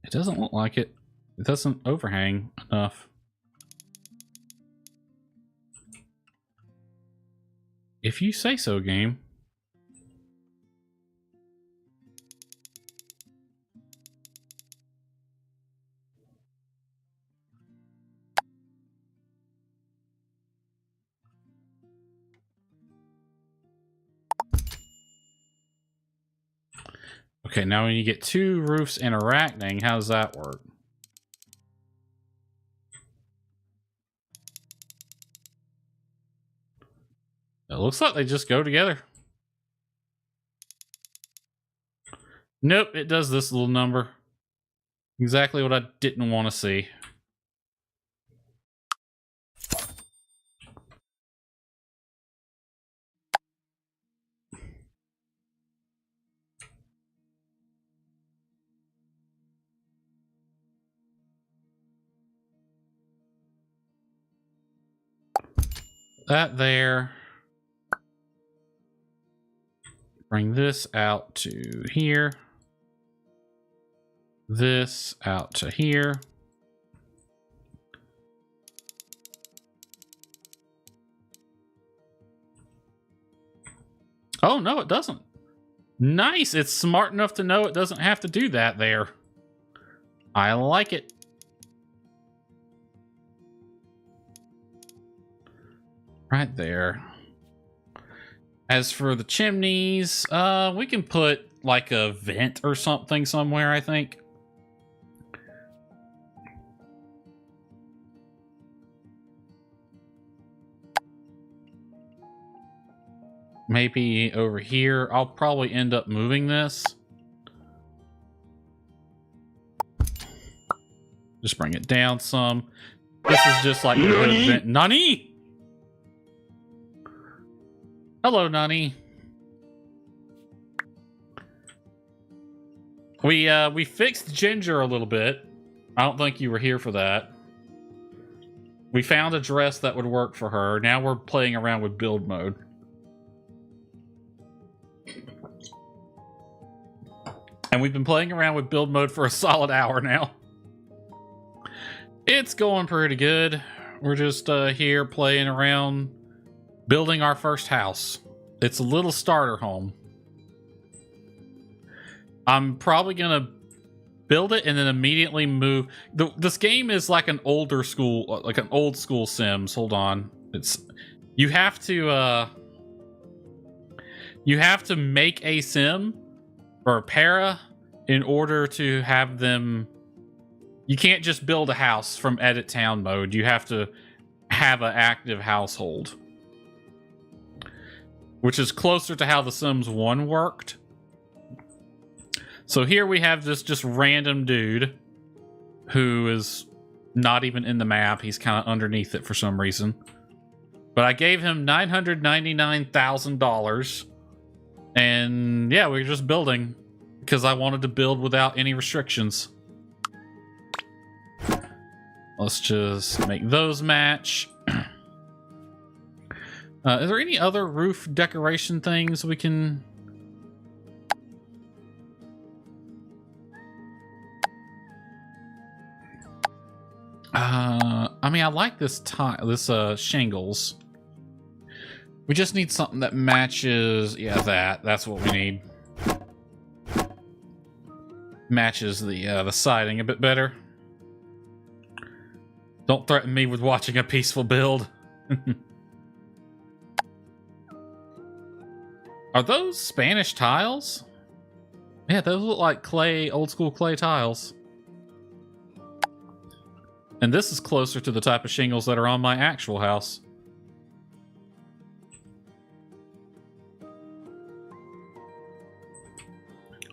It doesn't look like it. It doesn't overhang enough. If you say so, game. Okay, now when you get two roofs interacting, how does that work? It looks like they just go together. Nope, it does this little number. Exactly what I didn't want to see. That there. Bring this out to here. This out to here. Oh, no, it doesn't. Nice. It's smart enough to know it doesn't have to do that there. I like it. Right there. As for the chimneys, we can put like a vent or something somewhere, I think. Maybe over here. I'll probably end up moving this. Just bring it down some. This is just like a vent. Nani? Hello, Nani. We fixed Ginger a little bit. I don't think you were here for that. We found a dress that would work for her. Now we're playing around with build mode. And we've been playing around with build mode for a solid hour now. It's going pretty good. We're just here playing around, building our first house. It's a little starter home. I'm probably gonna build it and then immediately move. This game is like an older school, like an old school Sims. Hold on, you have to make a Sim or a para in order to have them. You can't just build a house from edit town mode. You have to have an active household, which is closer to how the Sims 1 worked. So here we have this just random dude who is not even in the map. He's kind of underneath it for some reason. But I gave him $999,000. And yeah, we're just building because I wanted to build without any restrictions. Let's just make those match. Is there any other roof decoration things we can... I mean, I like this shingles. We just need something that matches... Yeah, that's what we need. Matches the siding a bit better. Don't threaten me with watching a peaceful build. Are those Spanish tiles? Yeah, those look like clay, old school clay tiles. And this is closer to the type of shingles that are on my actual house.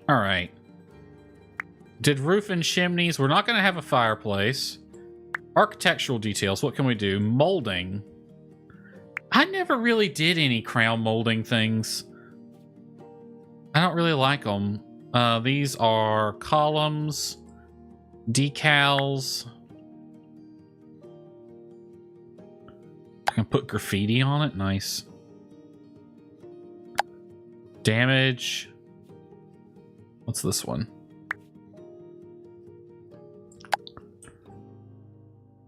All right. Did roof and chimneys? We're not going to have a fireplace. Architectural details. What can we do? Molding. I never really did any crown molding things. I don't really like them. These are columns, decals. I can put graffiti on it. Nice. Damage. What's this one?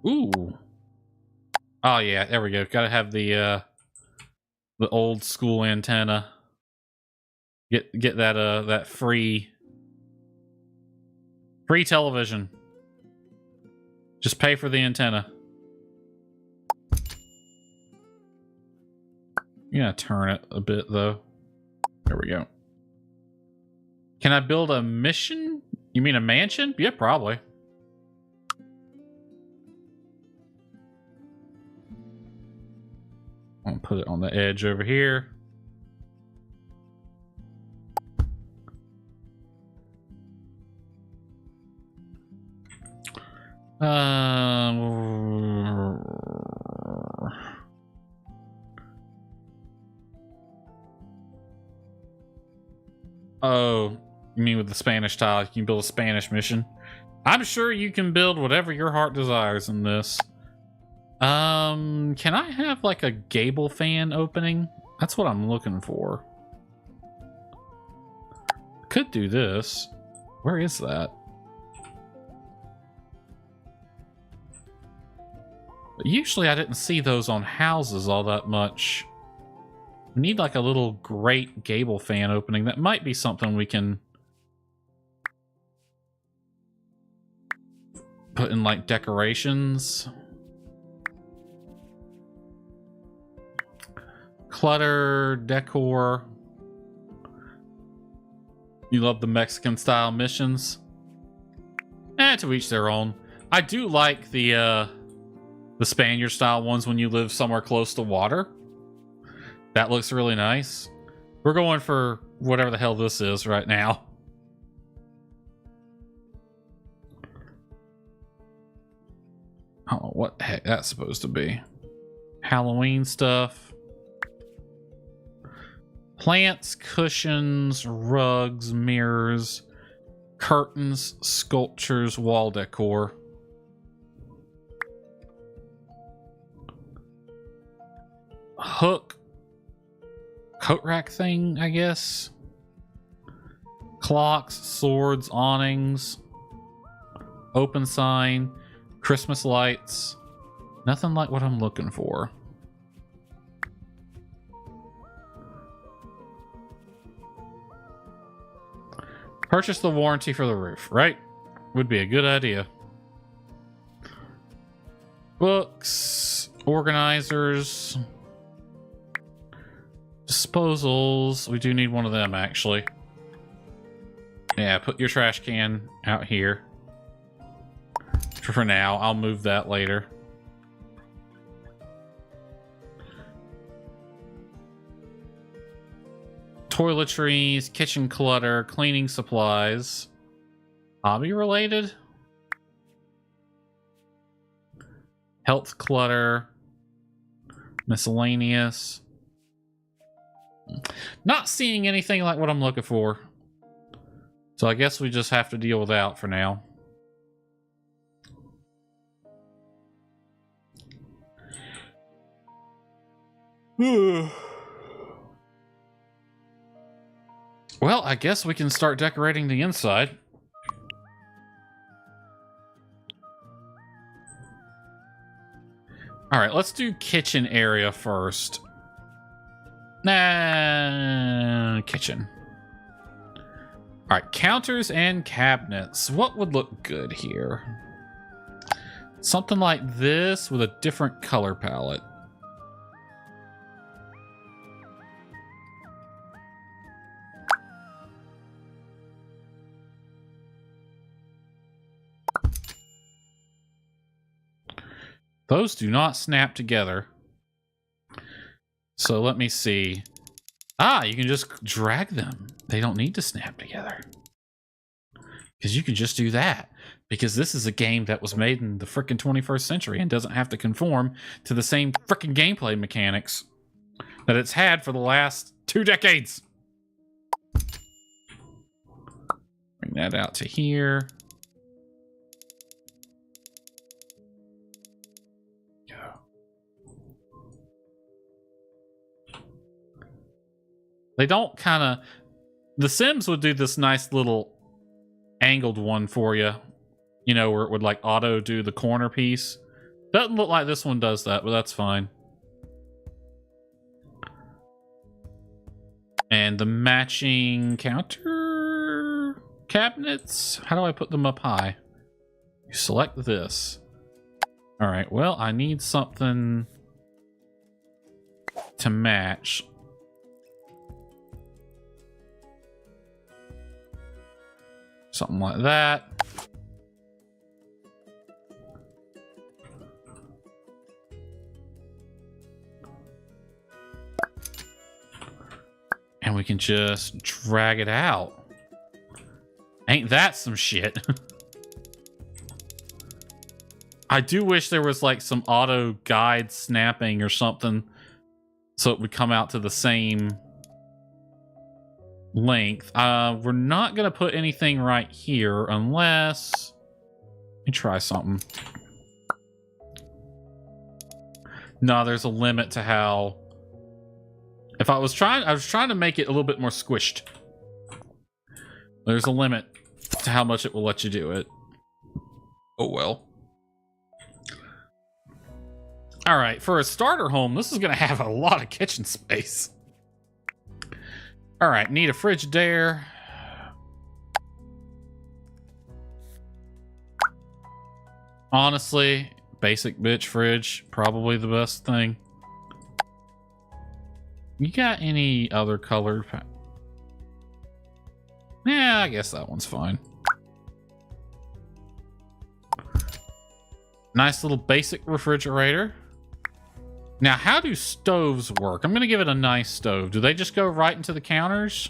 Ooh. Oh yeah, there we go. Gotta have the old school antenna. Get that that free television. Just pay for the antenna. You gotta turn it a bit though. There we go. Can I build a mission? You mean a mansion? Yeah, probably. I'll put it on the edge over here. Oh, you mean with the Spanish tile, you can build a Spanish mission? I'm sure you can build whatever your heart desires in this. Can I have like a gable fan opening? That's what I'm looking for. Could do this. Where is that? But usually I didn't see those on houses all that much. We need like a little great gable fan opening. That might be something we can put in like decorations. Clutter, decor. You love the Mexican style missions? To each their own. I do like the Spaniard style ones when you live somewhere close to water. That looks really nice. We're going for whatever the hell this is right now. I don't know what the heck that's supposed to be. Halloween stuff. Plants, cushions, rugs, mirrors, curtains, sculptures, wall decor. Hook. Coat rack thing, I guess. Clocks, swords, awnings. Open sign. Christmas lights. Nothing like what I'm looking for. Purchase the warranty for the roof, right? Would be a good idea. Books, organizers, disposals. We do need one of them, actually. Yeah, put your trash can out here. For now, I'll move that later. Toiletries, kitchen clutter, cleaning supplies. Hobby related? Health clutter. Miscellaneous. Not seeing anything like what I'm looking for. So I guess we just have to deal with that for now. Well, I guess we can start decorating the inside. All right, let's do kitchen area first. Kitchen. All right, counters and cabinets. What would look good here? Something like this with a different color palette. Those do not snap together. So let me see. Ah, you can just drag them. They don't need to snap together. Because you can just do that. Because this is a game that was made in the frickin' 21st century and doesn't have to conform to the same frickin' gameplay mechanics that it's had for the last 2 decades. Bring that out to here. They don't kind of... The Sims would do this nice little angled one for you. You know, where it would like auto do the corner piece. Doesn't look like this one does that, but that's fine. And the matching counter cabinets. How do I put them up high? You select this. All right, well, I need something to match. Something like that. And we can just drag it out. Ain't that some shit? I do wish there was like some auto guide snapping or something so it would come out to the same length. We're not gonna put anything right here unless... Let me try something. No, there's a limit to how... If I was trying to make it a little bit more squished. There's a limit to how much it will let you do it. Oh well. Alright, for a starter home, this is gonna have a lot of kitchen space. Alright, need a Frigidaire. Honestly, basic bitch fridge, probably the best thing. You got any other colored? Yeah, I guess that one's fine. Nice little basic refrigerator. Now, how do stoves work? I'm going to give it a nice stove. Do they just go right into the counters?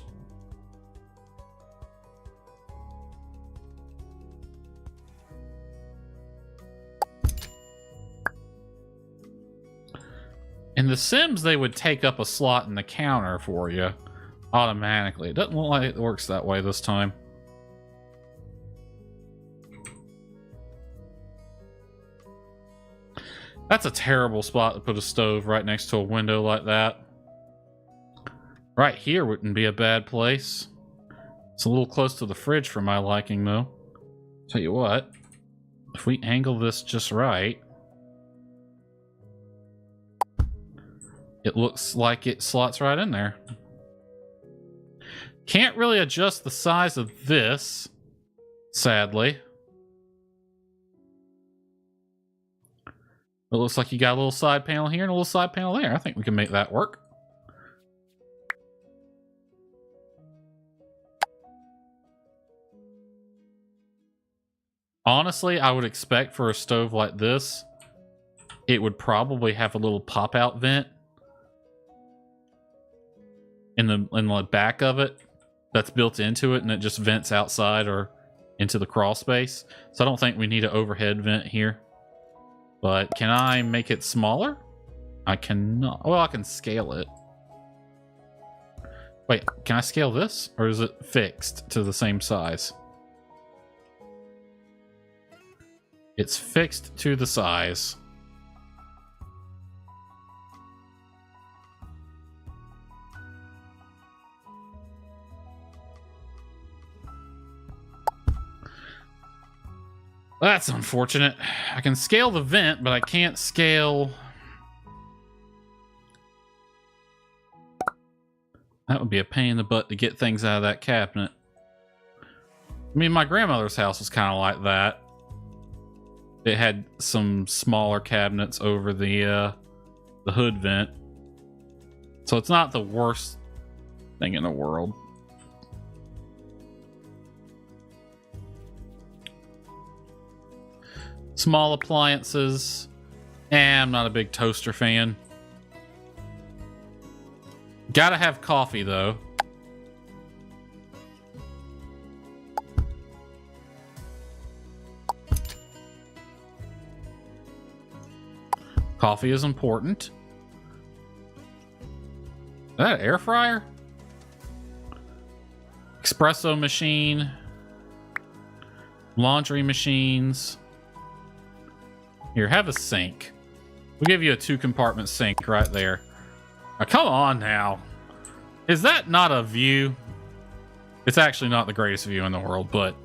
In The Sims, they would take up a slot in the counter for you automatically. It doesn't look like it works that way this time. That's a terrible spot to put a stove right next to a window like that. Right here wouldn't be a bad place. It's a little close to the fridge for my liking, though. Tell you what, if we angle this just right, it looks like it slots right in there. Can't really adjust the size of this, sadly. It looks like you got a little side panel here and a little side panel there. I think we can make that work. Honestly, I would expect for a stove like this, it would probably have a little pop-out vent in the back of it that's built into it, and it just vents outside or into the crawl space. So I don't think we need an overhead vent here. But can I make it smaller? I cannot. Well, I can scale it. Wait, can I scale this? Or is it fixed to the same size? It's fixed to the size. That's unfortunate. I can scale the vent, but I can't scale... That would be a pain in the butt to get things out of that cabinet. I mean, my grandmother's house was kind of like that. it had some smaller cabinets over the hood vent. So it's not the worst thing in the world. Small appliances. I'm not a big toaster fan. Gotta have coffee though. Coffee is important. Is that an air fryer? Espresso machine. Laundry machines. Here, have a sink. We'll give you a 2-compartment sink right there. Now, come on now. Is that not a view? It's actually not the greatest view in the world, but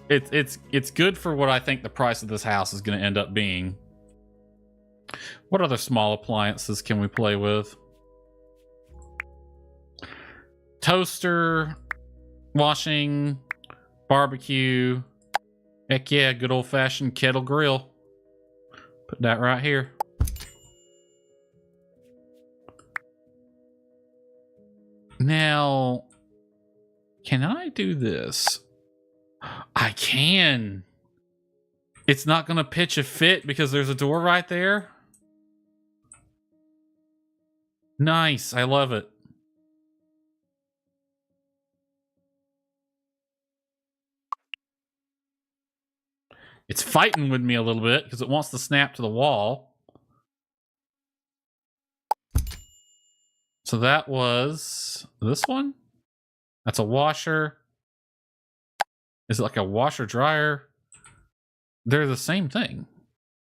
it's good for what I think the price of this house is going to end up being. What other small appliances can we play with? Toaster, washing, barbecue. Heck yeah, good old-fashioned kettle grill. Put that right here. Now, can I do this? I can. It's not going to pitch a fit because there's a door right there. Nice. I love it. It's fighting with me a little bit because it wants to snap to the wall. So that was this one. That's a washer. Is it like a washer dryer? They're the same thing.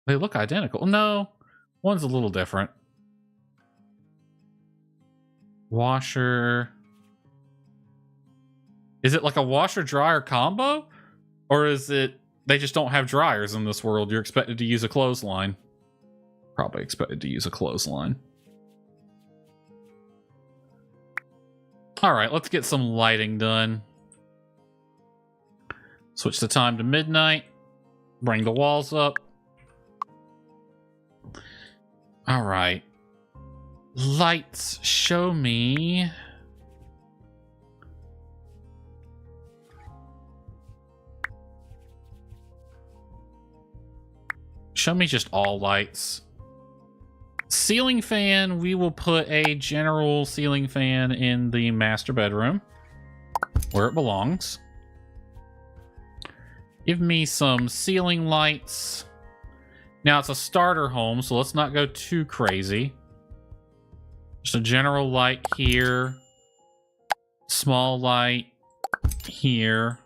They look identical. No, one's a little different. Washer. Is it like a washer dryer combo? Or is it they just don't have dryers in this world? You're expected to use a clothesline. Probably expected to use a clothesline. Alright, let's get some lighting done. Switch the time to midnight. Bring the walls up. Alright. Lights, show me. Show me just all lights. Ceiling fan, we will put a general ceiling fan in the master bedroom where it belongs. Give me some ceiling lights. Now it's a starter home, so let's not go too crazy. Just a general light here. Small light here.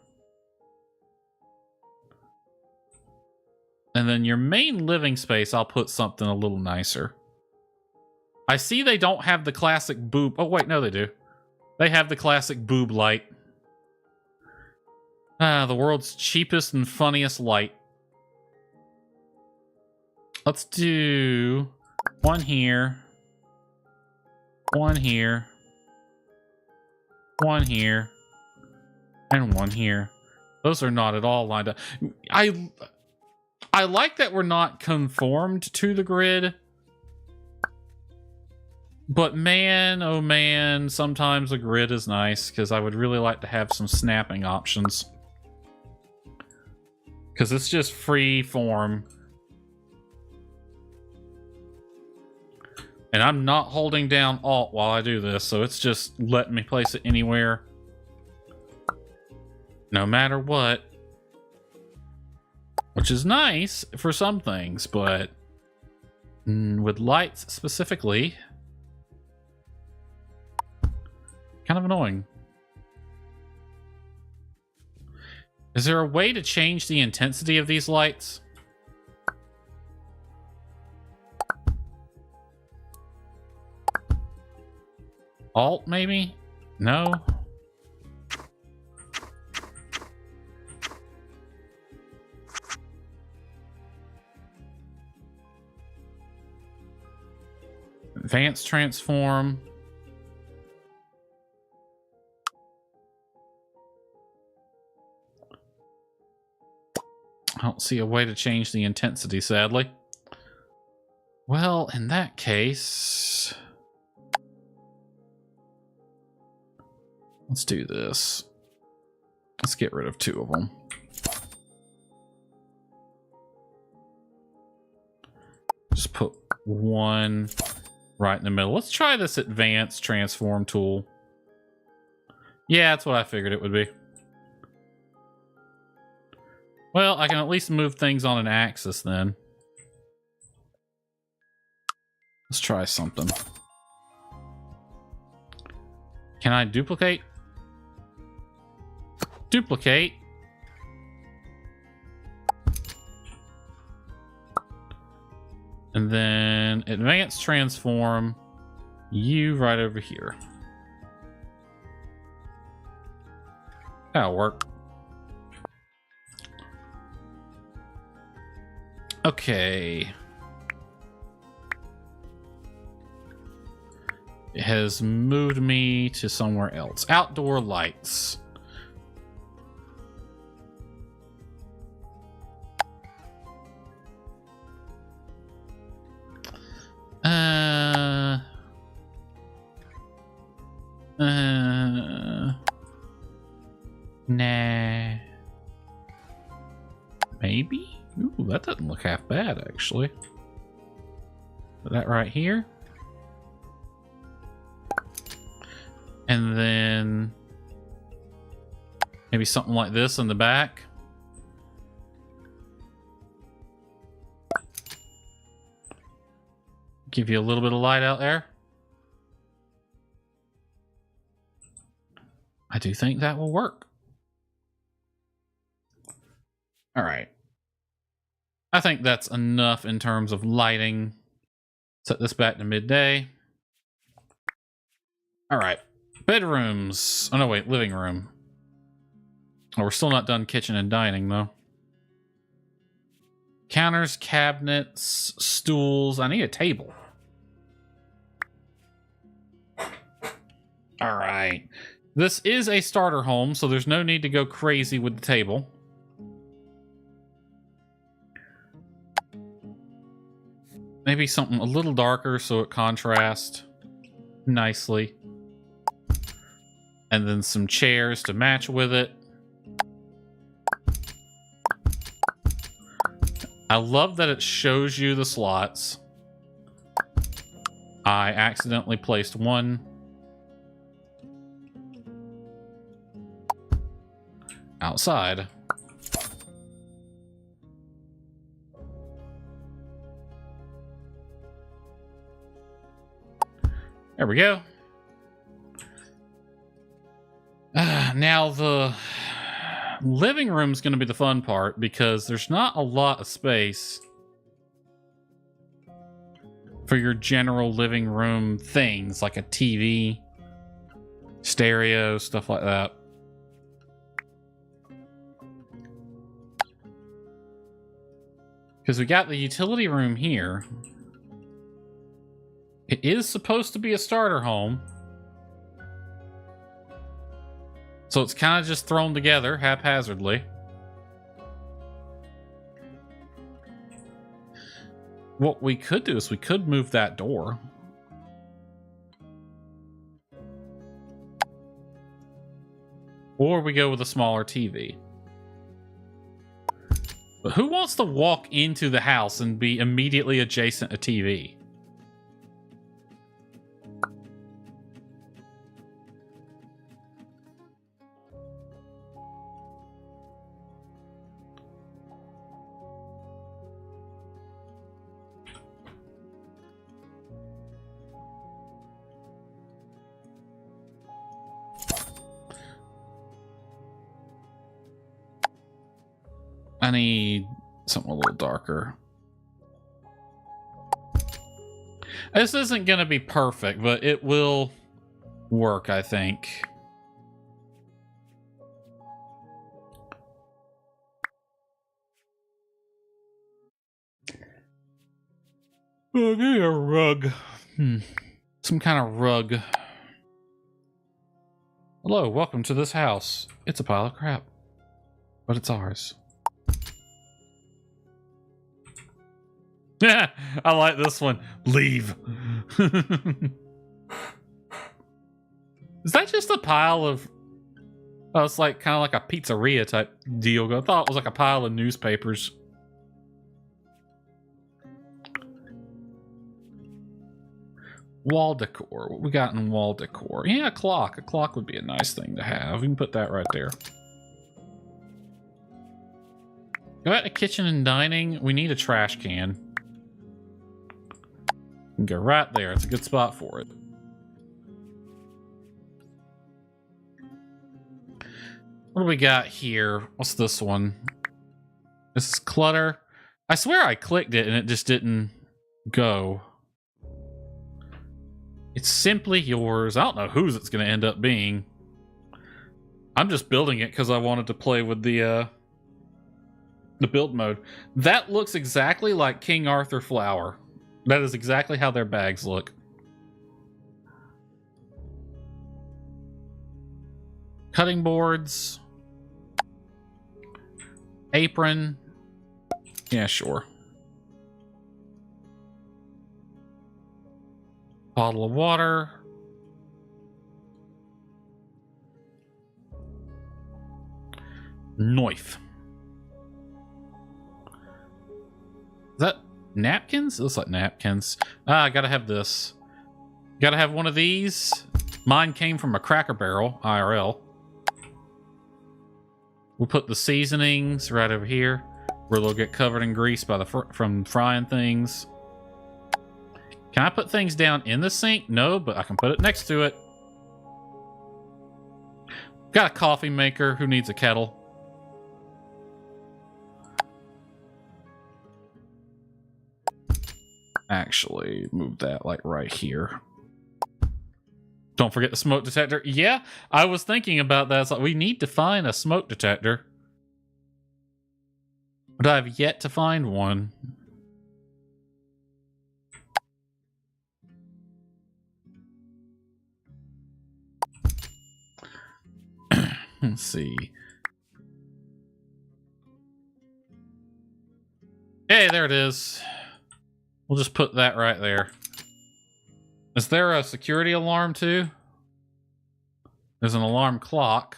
And then your main living space, I'll put something a little nicer. I see they don't have the classic boob. Oh, wait, no, they do. They have the classic boob light. The world's cheapest and funniest light. Let's do one here. One here. One here. And one here. Those are not at all lined up. I like that we're not conformed to the grid. But man, oh man, sometimes a grid is nice because I would really like to have some snapping options. Because it's just free form. And I'm not holding down Alt while I do this, so it's just letting me place it anywhere. No matter what. Which is nice for some things, but with lights specifically, kind of annoying. Is there a way to change the intensity of these lights? Alt, maybe? No? Advanced transform. I don't see a way to change the intensity, sadly. Well, in that case, let's do this. Let's get rid of 2 of them. Just put 1 right in the middle. Let's try this advanced transform tool. Yeah, that's what I figured it would be. Well, I can at least move things on an axis then. Let's try something. Can I duplicate? Duplicate. And then advanced transform you right over here. That'll work. Okay. It has moved me to somewhere else. Outdoor lights. Nah. Maybe? Ooh, that doesn't look half bad, actually. Put that right here. And then maybe something like this in the back. Give you a little bit of light out there. I do think that will work. All right. I think that's enough in terms of lighting. Set this back to midday. All right. Bedrooms. Oh, no, wait. Living room. Oh, we're still not done kitchen and dining, though. Counters, cabinets, stools. I need a table. All right. This is a starter home, so there's no need to go crazy with the table. Maybe something a little darker so it contrasts nicely. And then some chairs to match with it. I love that it shows you the slots. I accidentally placed one outside. There we go. Now the living room is going to be the fun part because there's not a lot of space for your general living room things like a TV, stereo, stuff like that. Because we got the utility room here. It is supposed to be a starter home. So it's kind of just thrown together haphazardly. What we could do is we could move that door. Or we go with a smaller TV. But who wants to walk into the house and be immediately adjacent to TV? I need something a little darker. This isn't going to be perfect, but it will work, I think. Oh, I need a rug. Some kind of rug. Hello, welcome to this house. It's a pile of crap, but it's ours. Yeah, I like this one. Leave. Is that just a pile of... Oh, it's like kind of like a pizzeria type deal. I thought it was like a pile of newspapers. Wall decor. What we got in wall decor? Yeah, a clock. A clock would be a nice thing to have. We can put that right there. Go back to kitchen and dining. We need a trash can. We can go right there. It's a good spot for it. What do we got here? What's this one? This is clutter. I swear I clicked it and it just didn't go. It's simply yours. I don't know whose it's going to end up being. I'm just building it because I wanted to play with the build mode. That looks exactly like King Arthur flour. That is exactly how their bags look. Cutting boards. Apron. Yeah, sure. Bottle of water. Knife. Is that napkins? It looks like napkins. Ah, I gotta have this. Gotta have one of these. Mine came from a Cracker Barrel, IRL. We'll put the seasonings right over here, where they'll get covered in grease by the from frying things. Can I put things down in the sink? No, but I can put it next to it. Got a coffee maker. Who needs a kettle? Actually, move that like right here. Don't forget the smoke detector. Yeah, I was thinking about that. It's like we need to find a smoke detector. But I have yet to find one. Let's see. Hey, there it is. We'll just put that right there. Is there a security alarm too? There's an alarm clock.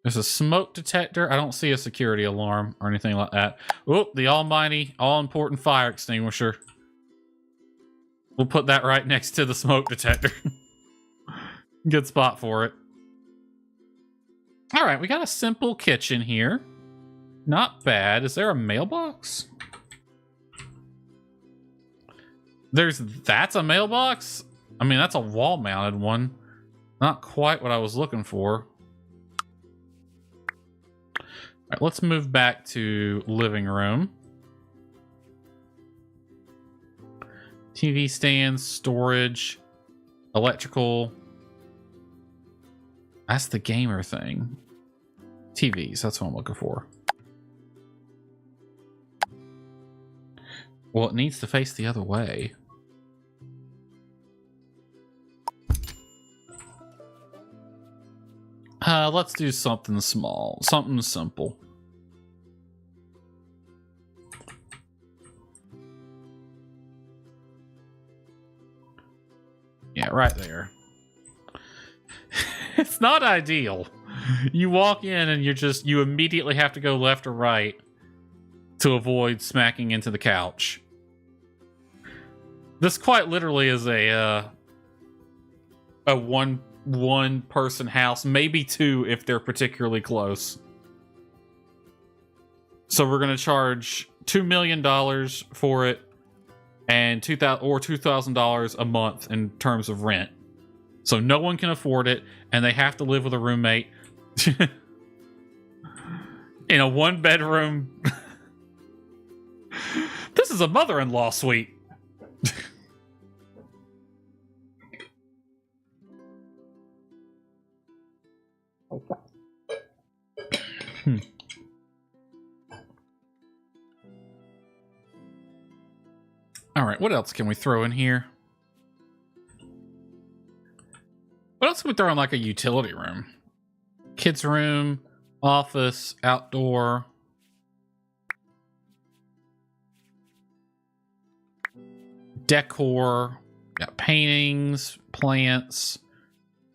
There's a smoke detector. I don't see a security alarm or anything like that. Oh, the almighty, all-important fire extinguisher. We'll put that right next to the smoke detector. Good spot for it. All right, we got a simple kitchen here. Not bad. Is there a mailbox? That's a mailbox? I mean, that's a wall-mounted one. Not quite what I was looking for. All right, let's move back to living room. TV stands, storage, electrical. That's the gamer thing. TVs, that's what I'm looking for. Well, it needs to face the other way. Let's do something small, something simple. Yeah, right there. It's not ideal. You walk in and you immediately have to go left or right to avoid smacking into the couch. This quite literally is a one person house, maybe two if they're particularly close. So we're going to charge $2 million for it and $2,000 a month in terms of rent. So no one can afford it, and they have to live with a roommate in a one-bedroom. This is a mother-in-law suite. All right, what else can we throw in here? What else can we throw in like a utility room? Kids room, Office, outdoor. Decor. Got paintings, plants,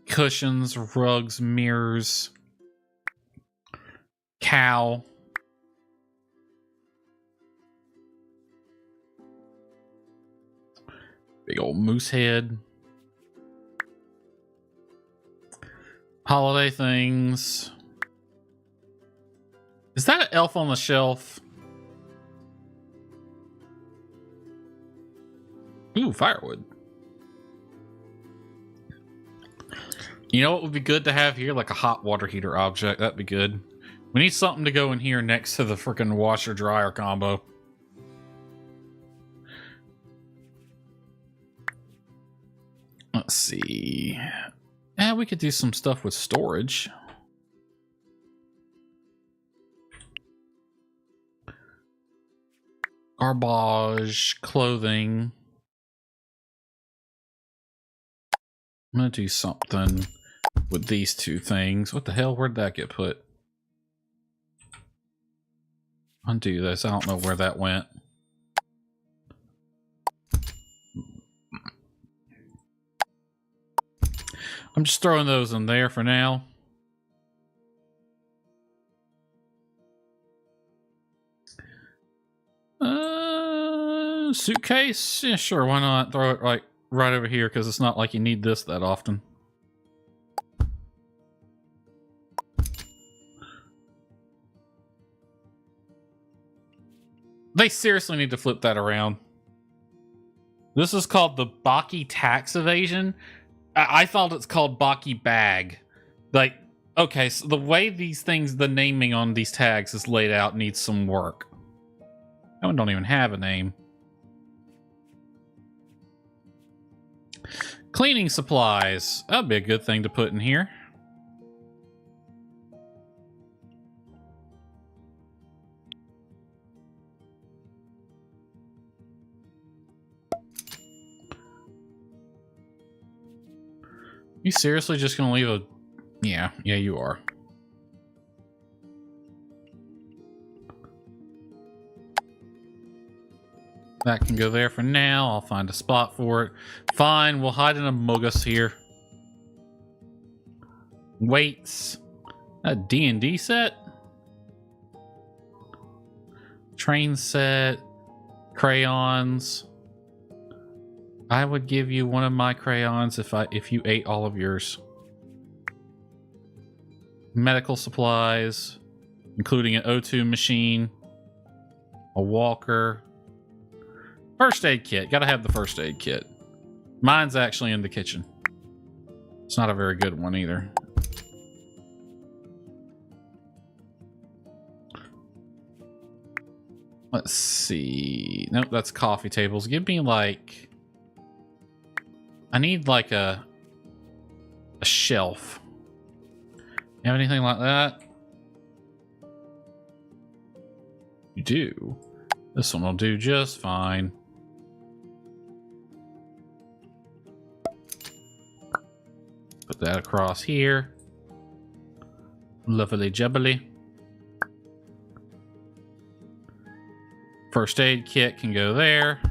cushions, rugs, mirrors. Cow. Big old moose head. Holiday things. Is that an elf on the shelf? Ooh, firewood. You know what would be good to have here? Like a hot water heater object. That'd be good. We need something to go in here next to the freaking washer dryer combo. Let's see. Yeah, we could do some stuff with storage. Garbage, clothing. I'm gonna do something with these two things. What the hell? Where'd that get put? Undo this. I don't know where that went. I'm just throwing those in there for now. Suitcase? Yeah, sure. Why not throw it like right over here? Because it's not like you need this that often. They seriously need to flip that around. This is called the Baki tax evasion. I thought it's called Baki bag. Like, okay, so the way these things, the naming on these tags is laid out needs some work. That one don't even have a name. Cleaning supplies. That'd be a good thing to put in here. You seriously just gonna leave a... Yeah, you are. That can go there for now. I'll find a spot for it. Fine, we'll hide in a Mogus here. Weights. A D&D set? Train set. Crayons. I would give you one of my crayons if you ate all of yours. Medical supplies, including an O2 machine, a walker, first aid kit. Gotta have the first aid kit. Mine's actually in the kitchen. It's not a very good one either. Let's see. Nope, that's coffee tables. Give me like... I need like a shelf. You have anything like that? You do. This one will do just fine. Put that across here. Lovely jubbly. First aid kit can go there,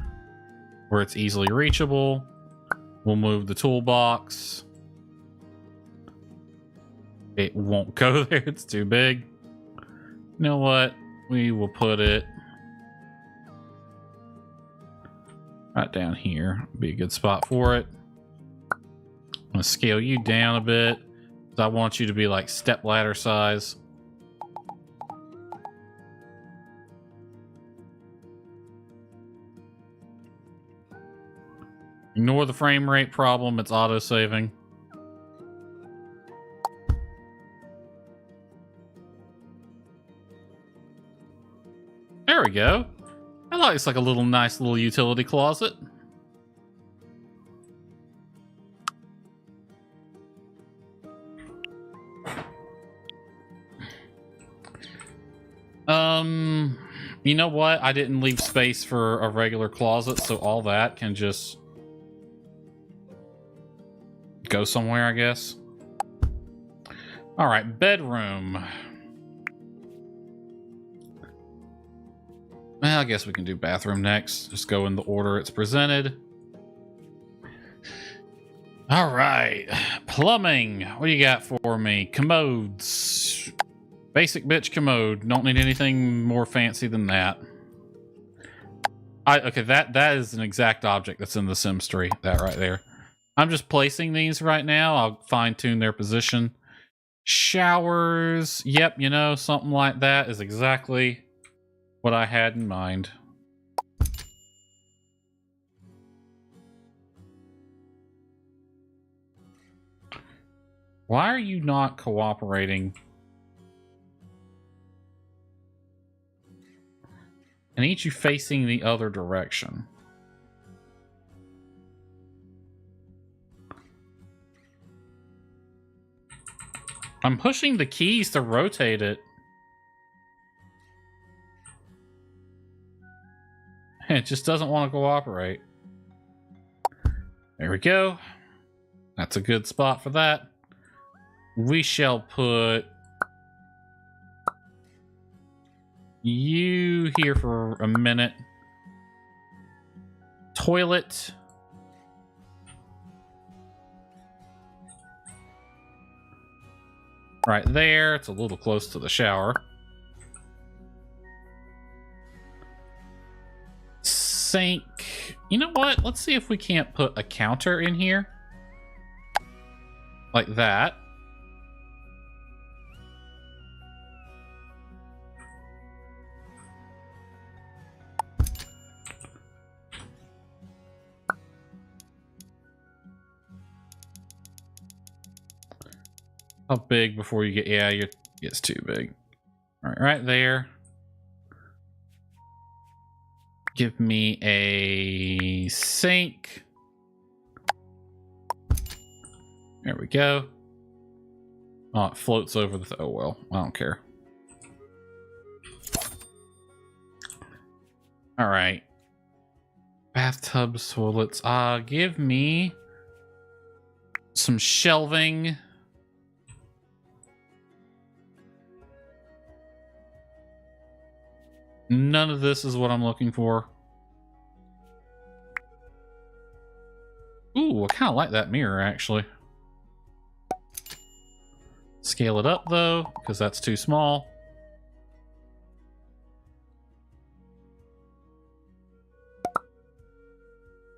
where it's easily reachable. We'll move the toolbox. It won't go there, it's too big. You know what? We will put it right down here. Be a good spot for it. I'm gonna scale you down a bit. I want you to be like step ladder size. Ignore the frame rate problem, it's auto-saving. There we go. That looks like a little nice little utility closet. You know what? I didn't leave space for a regular closet, so all that can just go somewhere, I guess. All right, bedroom. Well, I guess we can do bathroom next. Just go in the order it's presented. All right. Plumbing. What do you got for me? Commodes. Basic bitch commode. Don't need anything more fancy than that. Okay, that is an exact object that's in the Sims 3. That right there. I'm just placing these right now. I'll fine-tune their position. Showers. Yep, you know, something like that is exactly what I had in mind. Why are you not cooperating? I need you facing the other direction. I'm pushing the keys to rotate it. It just doesn't want to cooperate. There we go. That's a good spot for that. We shall put you here for a minute. Toilet. Right there. It's a little close to the shower. Sink. You know what? Let's see if we can't put a counter in here. Like that. How big before you get... Yeah, it's too big. All right, right there. Give me a sink. There we go. Oh, it floats over the... Oh, well. I don't care. All right. Bathtubs, toilets. Give me some shelving. None of this is what I'm looking for. Ooh, I kind of like that mirror, actually. Scale it up, though, because that's too small.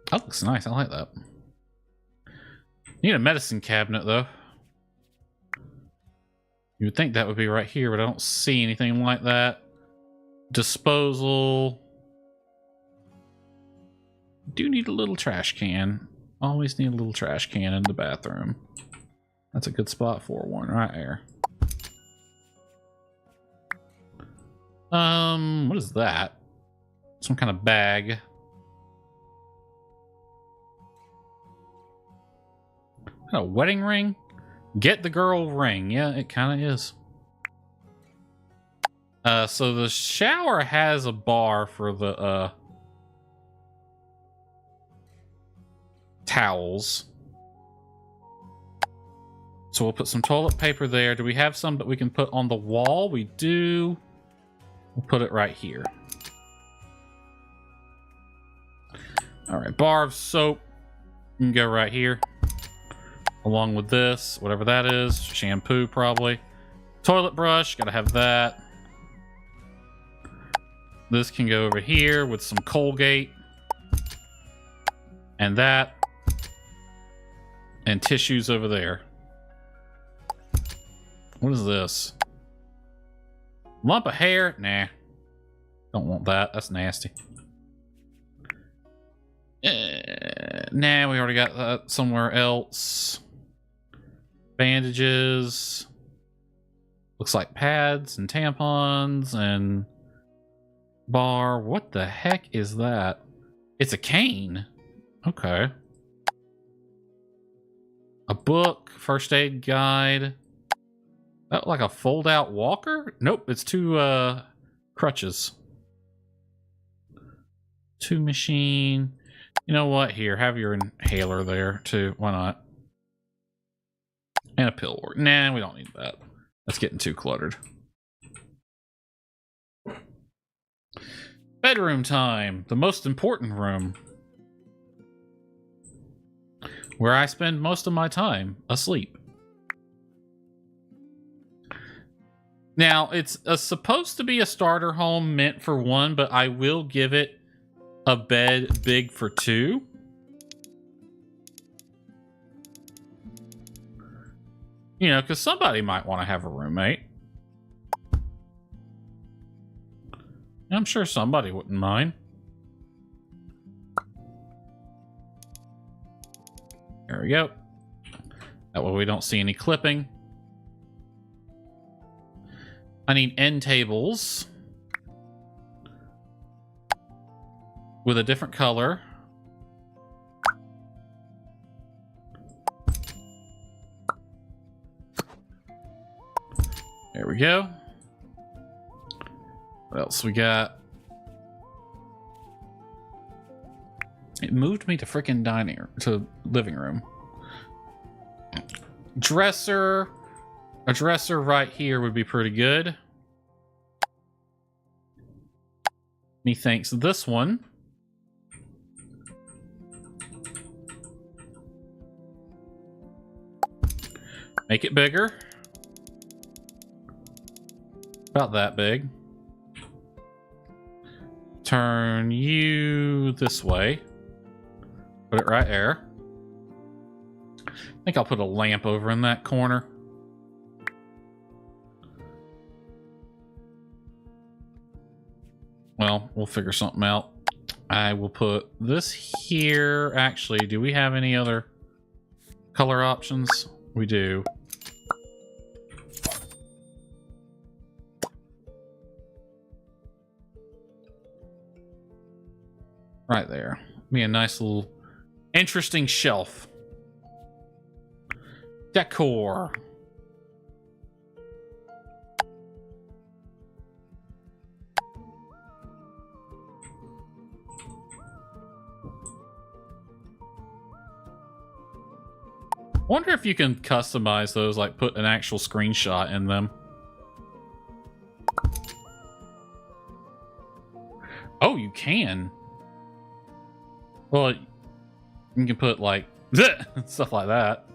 That looks nice. I like that. Need a medicine cabinet, though. You would think that would be right here, but I don't see anything like that. Disposal. Do need a little trash can. Always need a little trash can in the bathroom. That's a good spot for one right there. What is that? Some kind of bag. A wedding ring? Get the girl ring. Yeah, it kind of is. So the shower has a bar for the towels. So we'll put some toilet paper there. Do we have some that we can put on the wall? We do. We'll put it right here. All right, bar of soap. You can go right here. Along with this, whatever that is. Shampoo, probably. Toilet brush, gotta have that. This can go over here with some Colgate. And that. And tissues over there. What is this? Lump of hair? Nah. Don't want that. That's nasty. Nah, we already got that somewhere else. Bandages. Looks like pads and tampons and bar. What the heck is that? It's a cane. Okay. A book, first aid guide. That like a fold-out walker? Nope, it's two crutches. Two machine. You know what? Here, have your inhaler there too. Why not? And a pill. Nah, we don't need that. That's getting too cluttered. Bedroom time, the most important room. Where I spend most of my time asleep. Now, it's supposed to be a starter home meant for one, but I will give it a bed big for two. You know, because somebody might want to have a roommate. I'm sure somebody wouldn't mind. There we go. That way we don't see any clipping. I need end tables with a different color. There we go. What else we got? It moved me to freaking to living room. Dresser. A dresser right here would be pretty good. Methinks this one. Make it bigger. About that big. Turn you this way. Put it right there. I think I'll put a lamp over in that corner. Well, we'll figure something out. I will put this here. Actually, do we have any other color options? We do. Right there. Be a nice little interesting shelf. Decor. Wonder if you can customize those, like put an actual screenshot in them. Oh, you can. Well, you can put like stuff like that.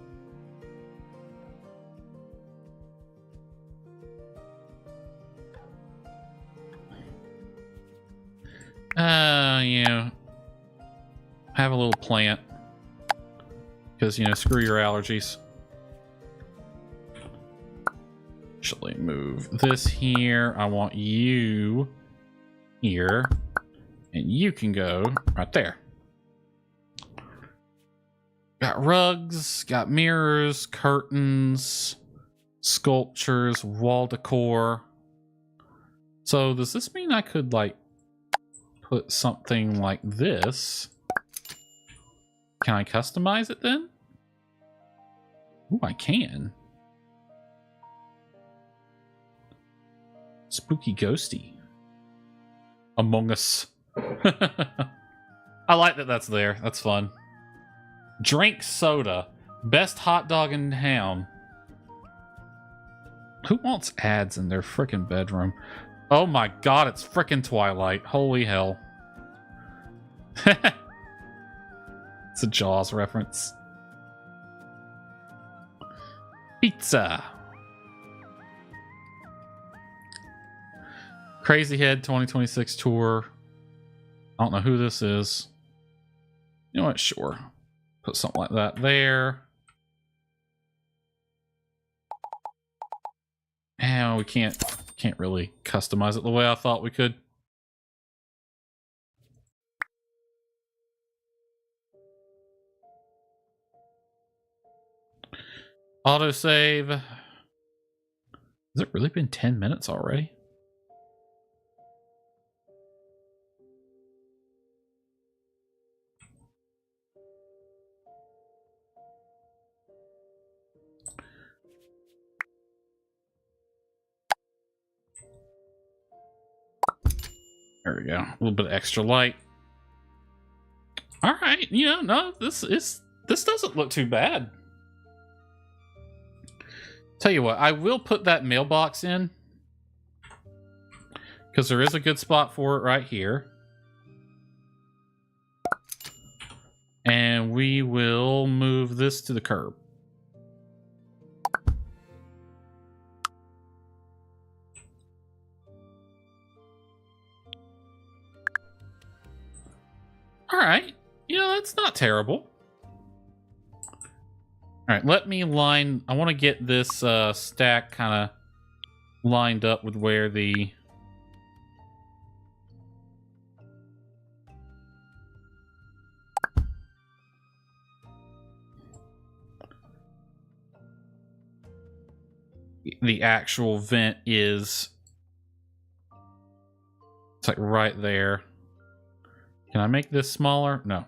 Yeah. Have a little plant. Because, you know, screw your allergies. Actually, move this here. I want you here. And you can go right there. Got rugs, got mirrors, curtains, sculptures, wall decor. So does this mean I could, like, put something like this? Can I customize it then? Ooh, I can. Spooky ghosty. Among Us. I like that that's there. That's fun. Drink soda. Best hot dog in town. Who wants ads in their frickin' bedroom? Oh my god, it's frickin' Twilight. Holy hell. It's a Jaws reference. Pizza. Crazy Head 2026 tour. I don't know who this is. You know what? Sure. Put something like that there. And we can't really customize it the way I thought we could. Autosave. Has it really been 10 minutes already? There we go. A little bit of extra light. All right, you know, no, this doesn't look too bad. Tell you what, I will put that mailbox in because there is a good spot for it right here. we will move this to the curb. All right. You know, that's not terrible. All right, let me line... I want to get this stack kind of lined up with where the... the actual vent is. It's like right there. Can I make this smaller? No.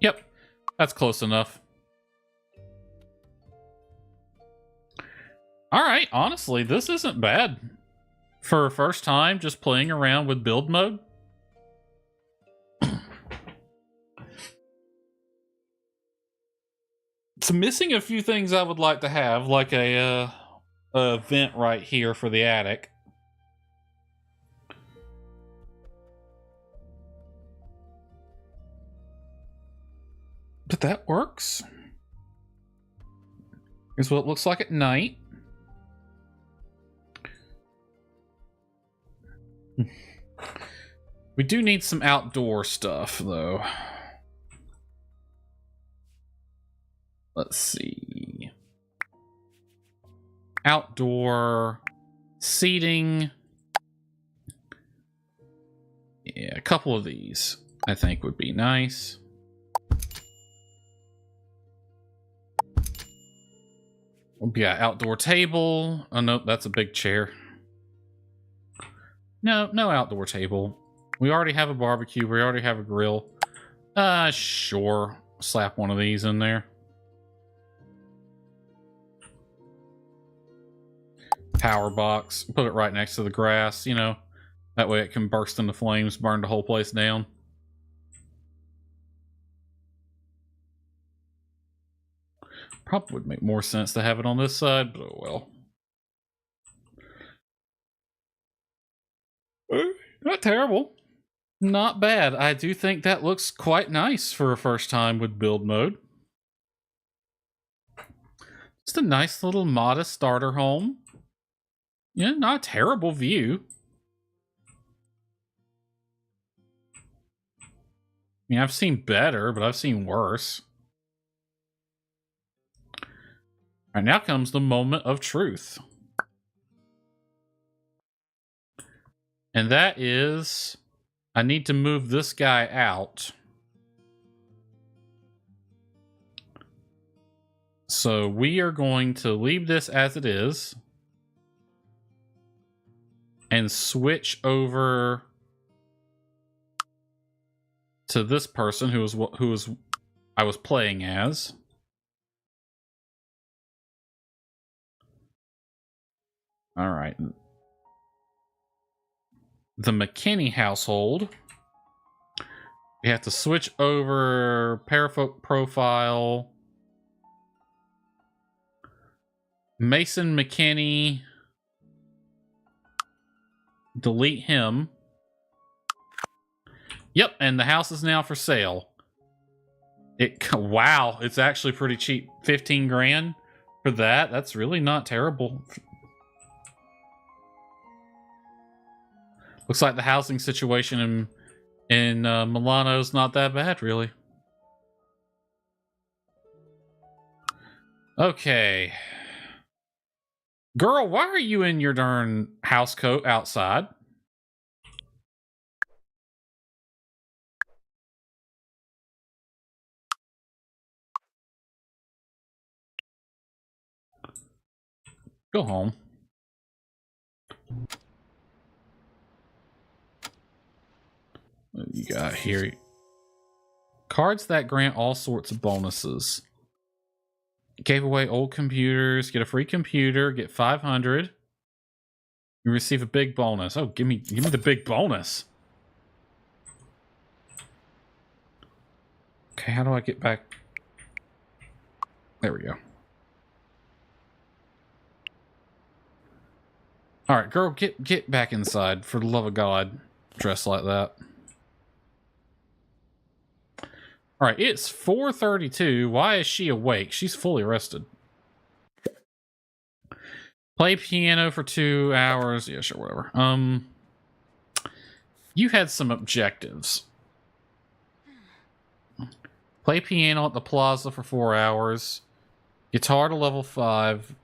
Yep, that's close enough. All right, honestly, this isn't bad for a first time just playing around with build mode. It's missing a few things I would like to have, like a vent right here for the attic. But that works. Here's what it looks like at night. We do need some outdoor stuff, though. Let's see. Outdoor seating. Yeah, a couple of these I think would be nice. Yeah, outdoor table. Oh, no, that's a big chair. No outdoor table. We already have a barbecue. We already have a grill. Sure. Slap one of these in there. Power box. Put it right next to the grass, you know. That way it can burst into flames, burn the whole place down. Probably would make more sense to have it on this side, but oh well. Not terrible. Not bad. I do think that looks quite nice for a first time with build mode. Just a nice little modest starter home. Yeah, not a terrible view. I mean, I've seen better, but I've seen worse. All right, now comes the moment of truth. And that is, I need to move this guy out. So we are going to leave this as it is and switch over to this person who was I was playing as. All right. The McKinney household. We have to switch over profile. Mason McKinney. Delete him. Yep, and the house is now for sale. Wow, it's actually pretty cheap. 15 grand for that. That's really not terrible. Looks like the housing situation in Milano's not that bad, really. Okay. Girl, why are you in your darn house coat outside? Go home. What you got here? Cards that grant all sorts of bonuses. Gave away old computers. Get a free computer. Get 500. You receive a big bonus. Oh, give me the big bonus. Okay, how do I get back? There we go. All right, girl, get back inside for the love of God. Dressed like that. All right, it's 4:32. Why is she awake? She's fully rested. Play piano for 2 hours. Yeah, sure, whatever. You had some objectives. Play piano at the plaza for 4 hours. Guitar to level 5.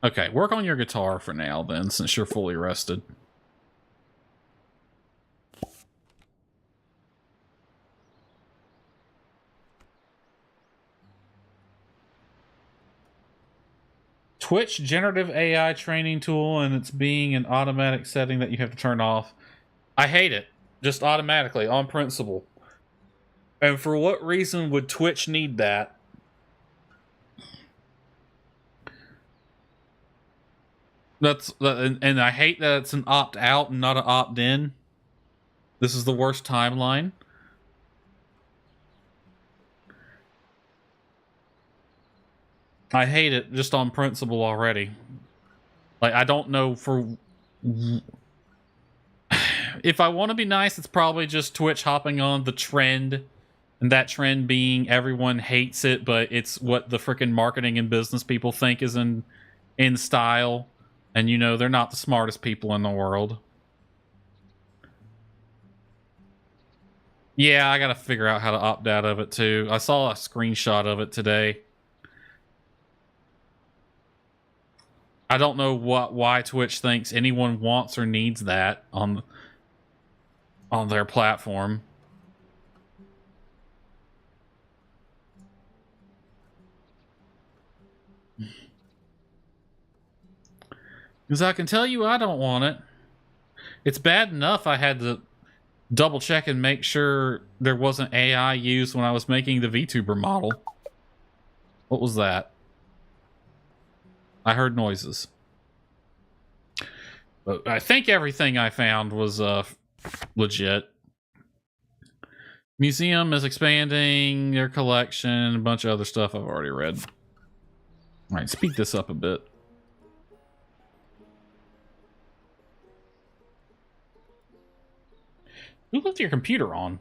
Okay, work on your guitar for now then, since you're fully rested. Twitch generative AI training tool, and it's being an automatic setting that you have to turn off. I hate it. Just automatically, on principle. And for what reason would Twitch need that? And I hate that it's an opt-out and not an opt-in. This is the worst timeline. I hate it just on principle already. Like, I don't know for... If I want to be nice, it's probably just Twitch hopping on the trend, and that trend being everyone hates it, but it's what the freaking marketing and business people think is in style. And, you know, they're not the smartest people in the world. Yeah, I gotta figure out how to opt out of it, too. I saw a screenshot of it today. I don't know why Twitch thinks anyone wants or needs that on their platform. Because I can tell you I don't want it. It's bad enough I had to double check and make sure there wasn't AI used when I was making the VTuber model. What was that? I heard noises. But I think everything I found was legit. Museum is expanding their collection, a bunch of other stuff I've already read. All right, speed this up a bit. Who left your computer on?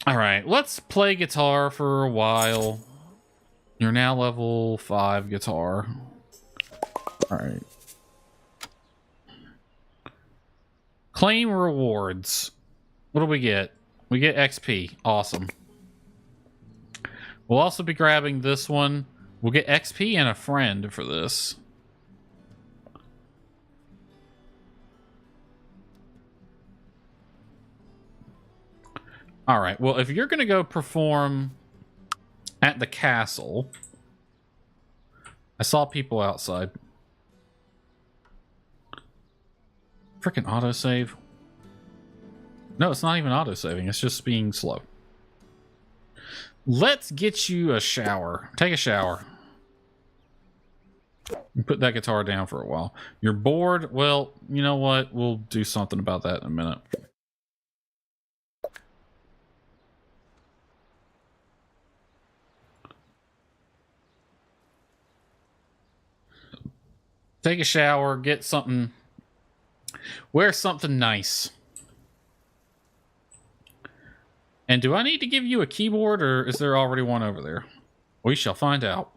All right, let's play guitar for a while. You're now level 5 guitar. All right. Claim rewards. What do we get? We get XP. Awesome. We'll also be grabbing this one. We'll get XP and a friend for this. All right. Well, if you're going to go perform at the castle, I saw people outside. Freaking autosave. No, it's not even autosaving. It's just being slow. Let's get you a shower. Take a shower. And put that guitar down for a while. You're bored? Well, you know what? We'll do something about that in a minute. Take a shower, get something, wear something nice. And do I need to give you a keyboard, or is there already one over there? We shall find out.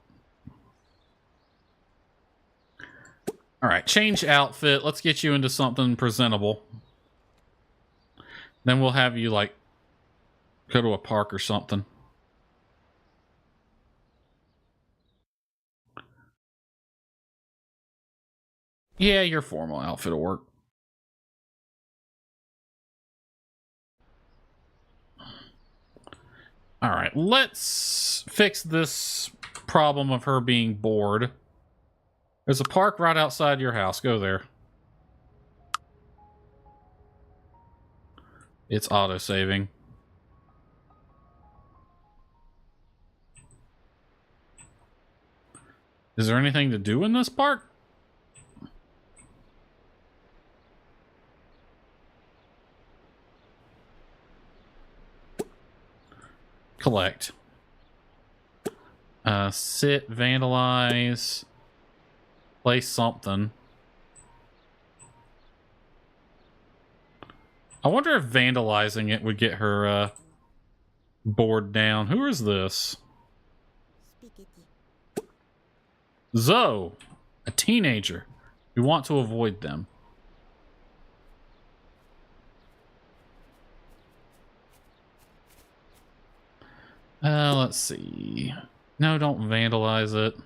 All right, change outfit. Let's get you into something presentable. Then we'll have you, like, go to a park or something. Yeah, your formal outfit will work. All right, let's fix this problem of her being bored. There's a park right outside your house. Go there. It's auto-saving. Is there anything to do in this park? Collect. Sit, vandalize, place something. I wonder if vandalizing it would get her bored down. Who is this? Zoe, a teenager. We want to avoid them. Let's see. No, don't vandalize it.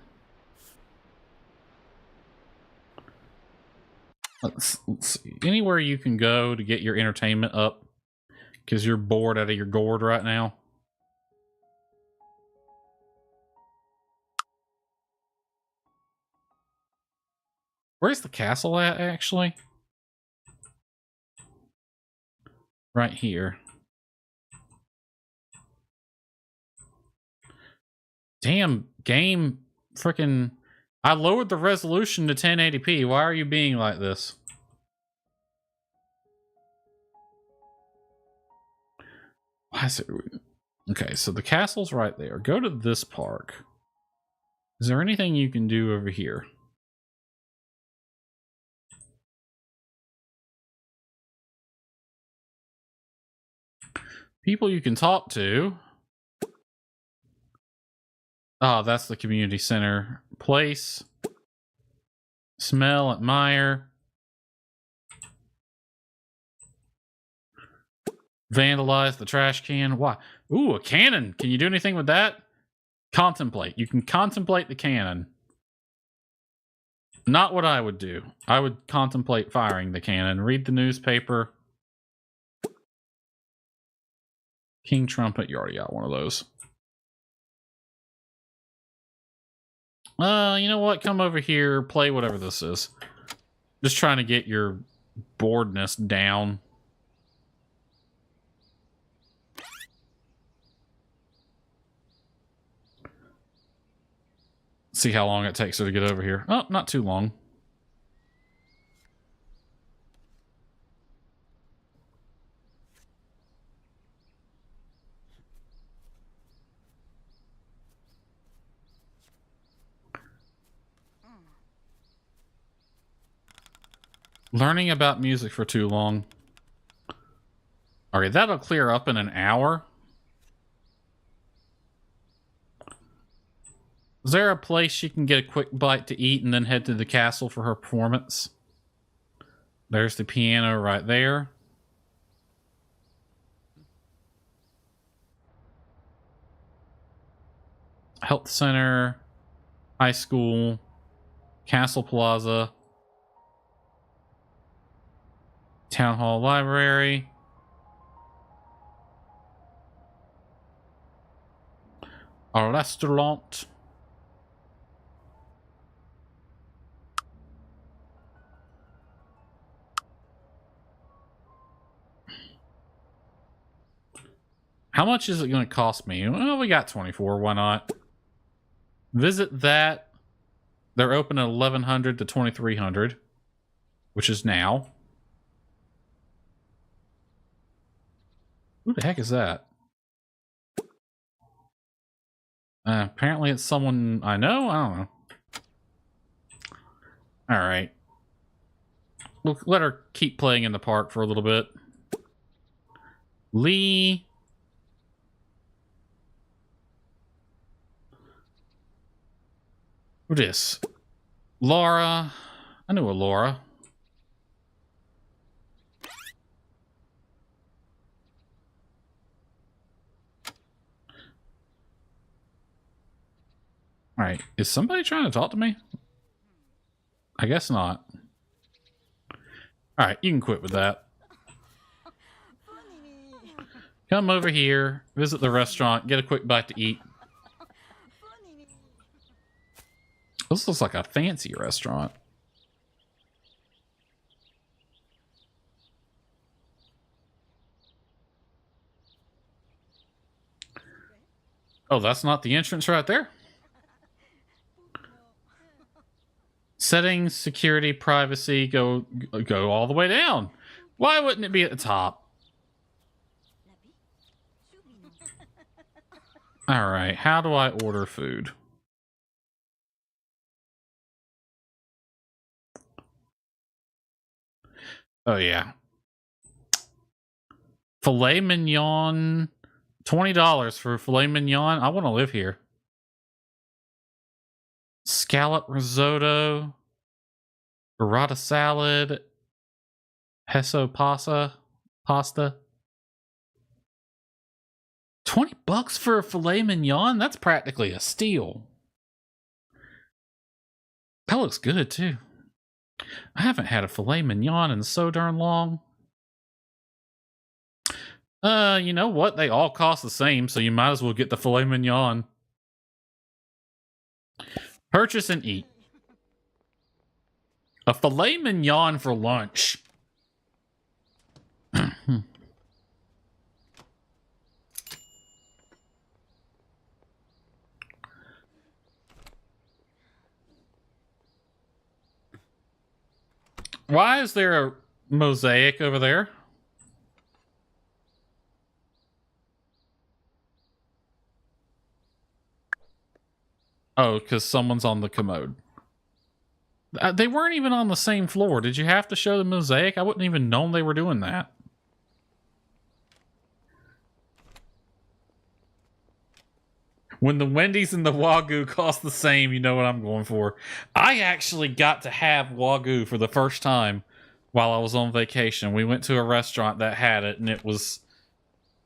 Let's see. Anywhere you can go to get your entertainment up because you're bored out of your gourd right now. Where's the castle at, actually? Right here. Damn, game freaking... I lowered the resolution to 1080p. Why are you being like this? Why is it... Okay, so the castle's right there. Go to this park. Is there anything you can do over here? People you can talk to. Oh, that's the community center. Place. Smell, admire. Vandalize the trash can. Why? Ooh, a cannon. Can you do anything with that? Contemplate. You can contemplate the cannon. Not what I would do. I would contemplate firing the cannon. Read the newspaper. King Trumpet. You already got one of those. You know what? Come over here. Play whatever this is. Just trying to get your boredness down. See how long it takes her to get over here. Oh, not too long. Learning about music for too long. Okay, that'll clear up in an hour. Is there a place she can get a quick bite to eat and then head to the castle for her performance? There's the piano right there. Health center, high school, Castle Plaza, Town Hall Library. A restaurant. How much is it going to cost me? Well, we got 24. Why not? Visit that. They're open at 1100 to 2300, which is now. Who the heck is that? Apparently it's someone I know? I don't know. Alright. We'll let her keep playing in the park for a little bit. Lee. Who this? Laura. I knew a Laura. Alright, is somebody trying to talk to me? I guess not. Alright, you can quit with that. Come over here, visit the restaurant, get a quick bite to eat. This looks like a fancy restaurant. Oh, that's not the entrance right there? Settings, security, privacy, go all the way down. Why wouldn't it be at the top? Alright, how do I order food? Oh, yeah. Filet mignon. $20 for filet mignon. I want to live here. Scallop risotto. Burrata salad. Pesto pasta. $20 for a filet mignon? That's practically a steal. That looks good, too. I haven't had a filet mignon in so darn long. You know what? They all cost the same, so you might as well get the filet mignon. Purchase and eat. A filet mignon for lunch. Why is there a mosaic over there? Oh, because someone's on the commode. They weren't even on the same floor. Did you have to show the mosaic? I wouldn't even known they were doing that. When the Wendy's and the Wagyu cost the same, you know what I'm going for. I actually got to have Wagyu for the first time while I was on vacation. We went to a restaurant that had it, and it was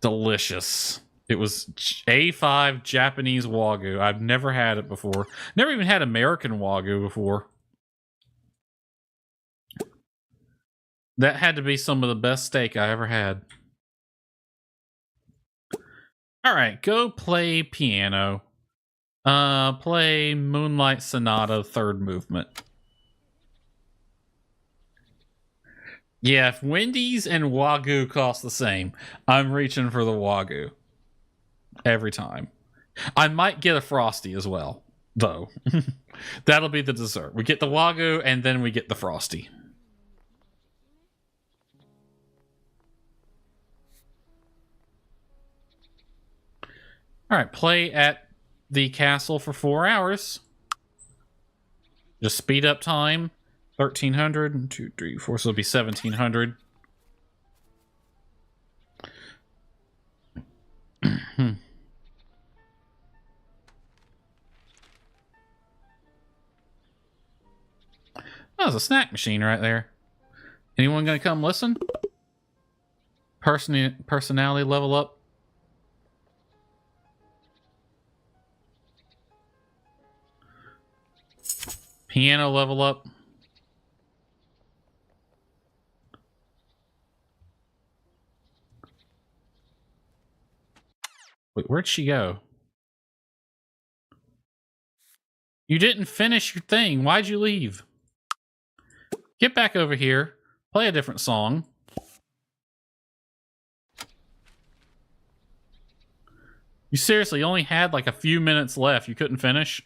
delicious. It was A5 Japanese Wagyu. I've never had it before. Never even had American Wagyu before. That had to be some of the best steak I ever had. All right, go play piano. Play Moonlight Sonata, third movement. Yeah, if Wendy's and Wagyu cost the same, I'm reaching for the Wagyu. Every time. I might get a Frosty as well, though. That'll be the dessert. We get the Wagyu, and then we get the Frosty. All right, play at the castle for 4 hours. Just speed up time. 1,300. 2, 3, 4. So it'll be 1,700. Oh, there's a snack machine right there. Anyone gonna come listen? Personality level up. Piano level up. Wait, where'd she go? You didn't finish your thing. Why'd you leave? Get back over here. Play a different song. You seriously only had like a few minutes left. You couldn't finish?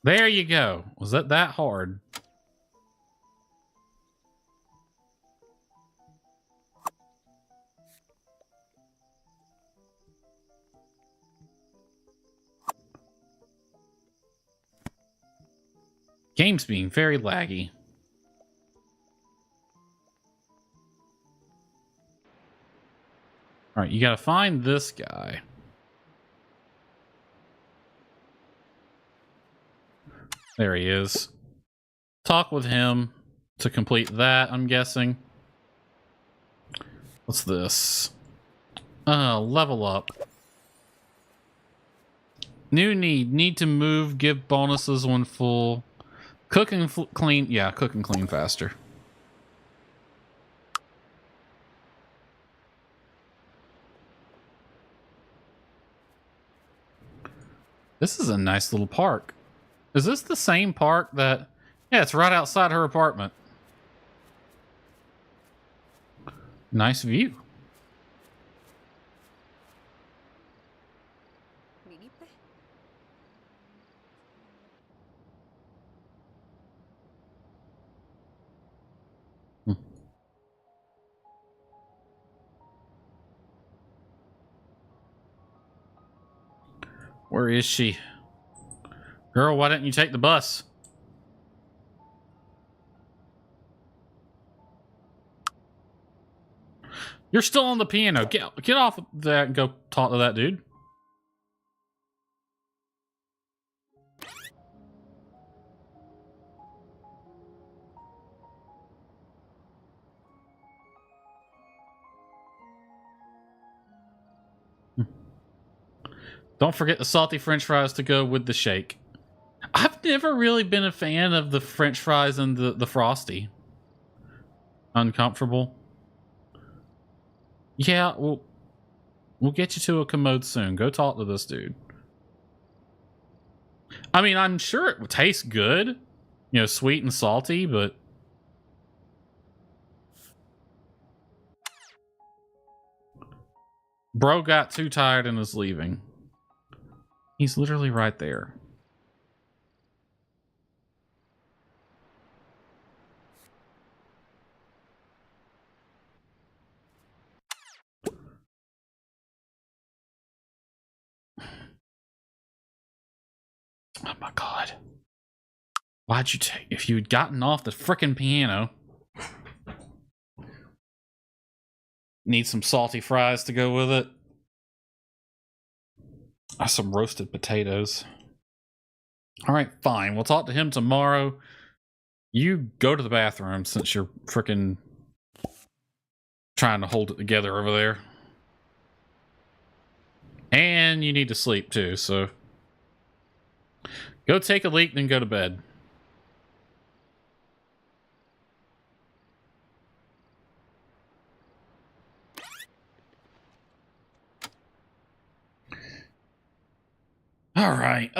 There you go. Was that hard? Game's being very laggy. Alright, you gotta find this guy. There he is. Talk with him to complete that, I'm guessing. What's this? Level up. New need to move, give bonuses when full. Cook and clean. Yeah, cook and clean faster. This is a nice little park. Is this the same park that... Yeah, it's right outside her apartment. Nice view. Where is she? Girl, why didn't you take the bus? You're still on the piano. Get off of that and go talk to that dude. Don't forget the salty french fries to go with the shake. I've never really been a fan of the french fries and the frosty. Uncomfortable. Yeah, we'll get you to a commode soon. Go talk to this dude. I mean, I'm sure it would taste good. You know, sweet and salty, but... Bro got too tired and is leaving. He's literally right there. Oh my god. Why'd you take... If you'd gotten off the frickin' piano... Need some salty fries to go with it. Some roasted potatoes. Alright, fine. We'll talk to him tomorrow. You go to the bathroom since you're frickin' trying to hold it together over there. And you need to sleep too, so... Go take a leak, then go to bed. Alright,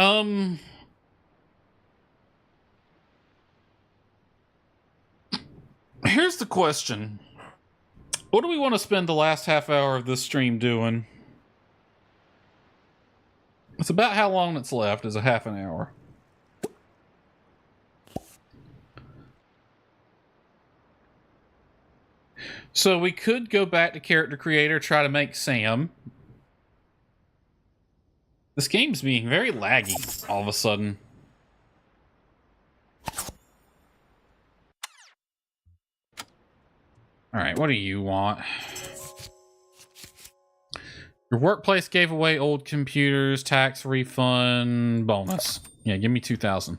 here's the question. What do we want to spend the last half hour of this stream doing? It's about how long it's left, is a half an hour. So we could go back to character creator, try to make Sam. This game's being very laggy all of a sudden. Alright, what do you want? Your workplace gave away old computers, tax refund, bonus. Yeah, give me 2,000.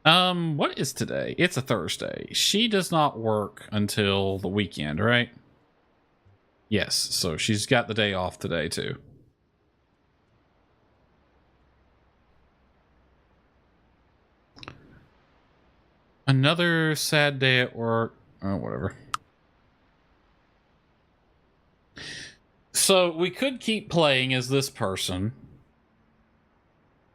What is today? It's a Thursday. She does not work until the weekend, right? Yes, so she's got the day off today too. Another sad day at work. Oh, whatever. So we could keep playing as this person.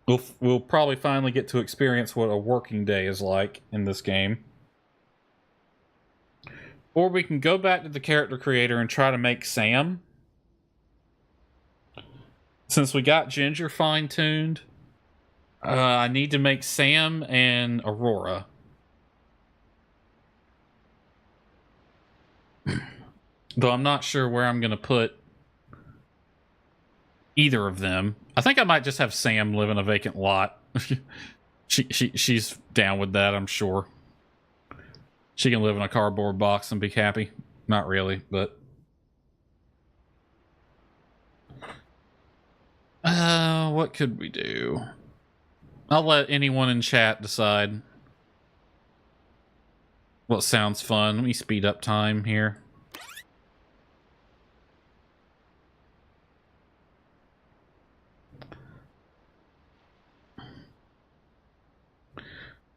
We'll probably finally get to experience what a working day is like in this game. Or we can go back to the character creator and try to make Sam. Since we got Ginger fine-tuned, I need to make Sam and Aurora. Though I'm not sure where I'm going to put either of them. I think I might just have Sam live in a vacant lot. She's down with that, I'm sure. She can live in a cardboard box and be happy. Not really, but... what could we do? I'll let anyone in chat decide what sounds fun. Let me speed up time here.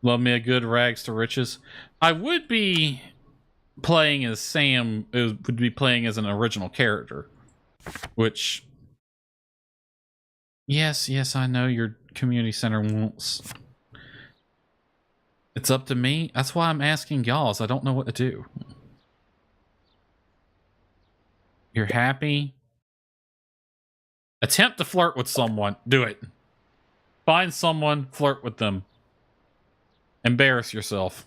Love me a good rags to riches. I would be playing as Sam, would be playing as an original character. Which... Yes, I know your community center wants... It's up to me. That's why I'm asking y'all, I don't know what to do. You're happy? Attempt to flirt with someone. Do it. Find someone, flirt with them. Embarrass yourself.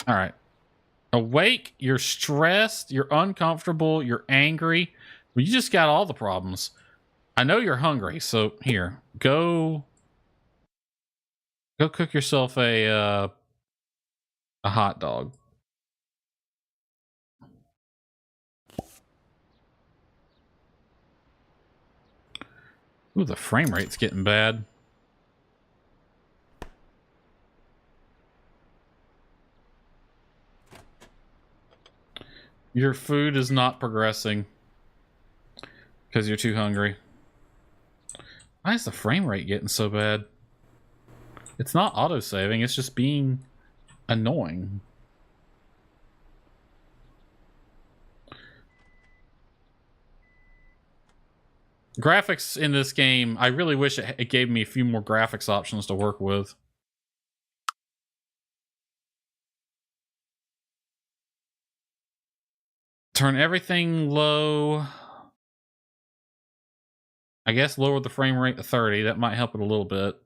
All right. Awake, you're stressed, you're uncomfortable, you're angry. Well, you just got all the problems. I know you're hungry, so here, go cook yourself a hot dog. Ooh, the frame rate's getting bad. Your food is not progressing because you're too hungry. Why is the frame rate getting so bad? It's not auto-saving, it's just being annoying. Graphics in this game, I really wish it gave me a few more graphics options to work with. Turn everything low. I guess lower the frame rate to 30. That might help it a little bit.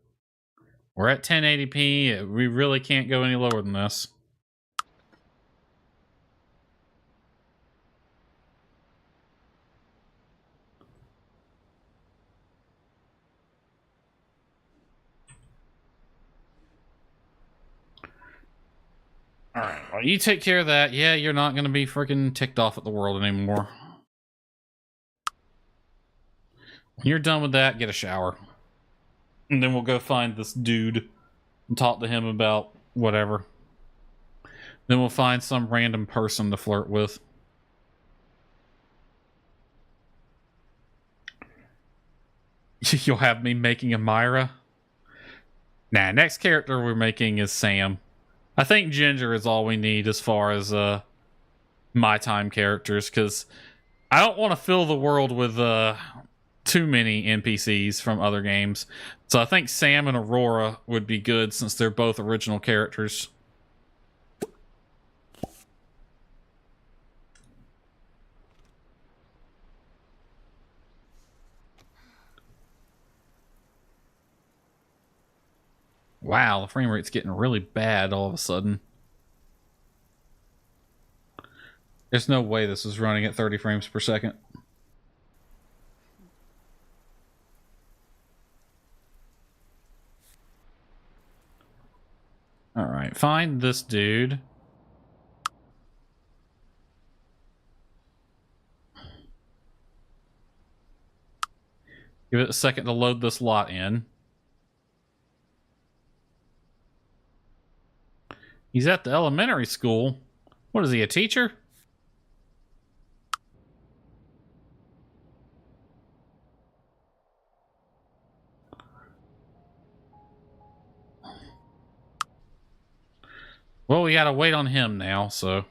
We're at 1080p. We really can't go any lower than this. Alright, well, you take care of that. Yeah, you're not going to be freaking ticked off at the world anymore. When you're done with that, get a shower. And then we'll go find this dude and talk to him about whatever. Then we'll find some random person to flirt with. You'll have me making a Myra? Nah, next character we're making is Sam. I think Ginger is all we need as far as my time characters, because I don't want to fill the world with too many NPCs from other games. So I think Sam and Aurora would be good since they're both original characters. Wow, the frame rate's getting really bad all of a sudden. There's no way this is running at 30 frames per second. Alright, find this dude. Give it a second to load this lot in. He's at the elementary school. What is he, a teacher? Well, we gotta wait on him now, so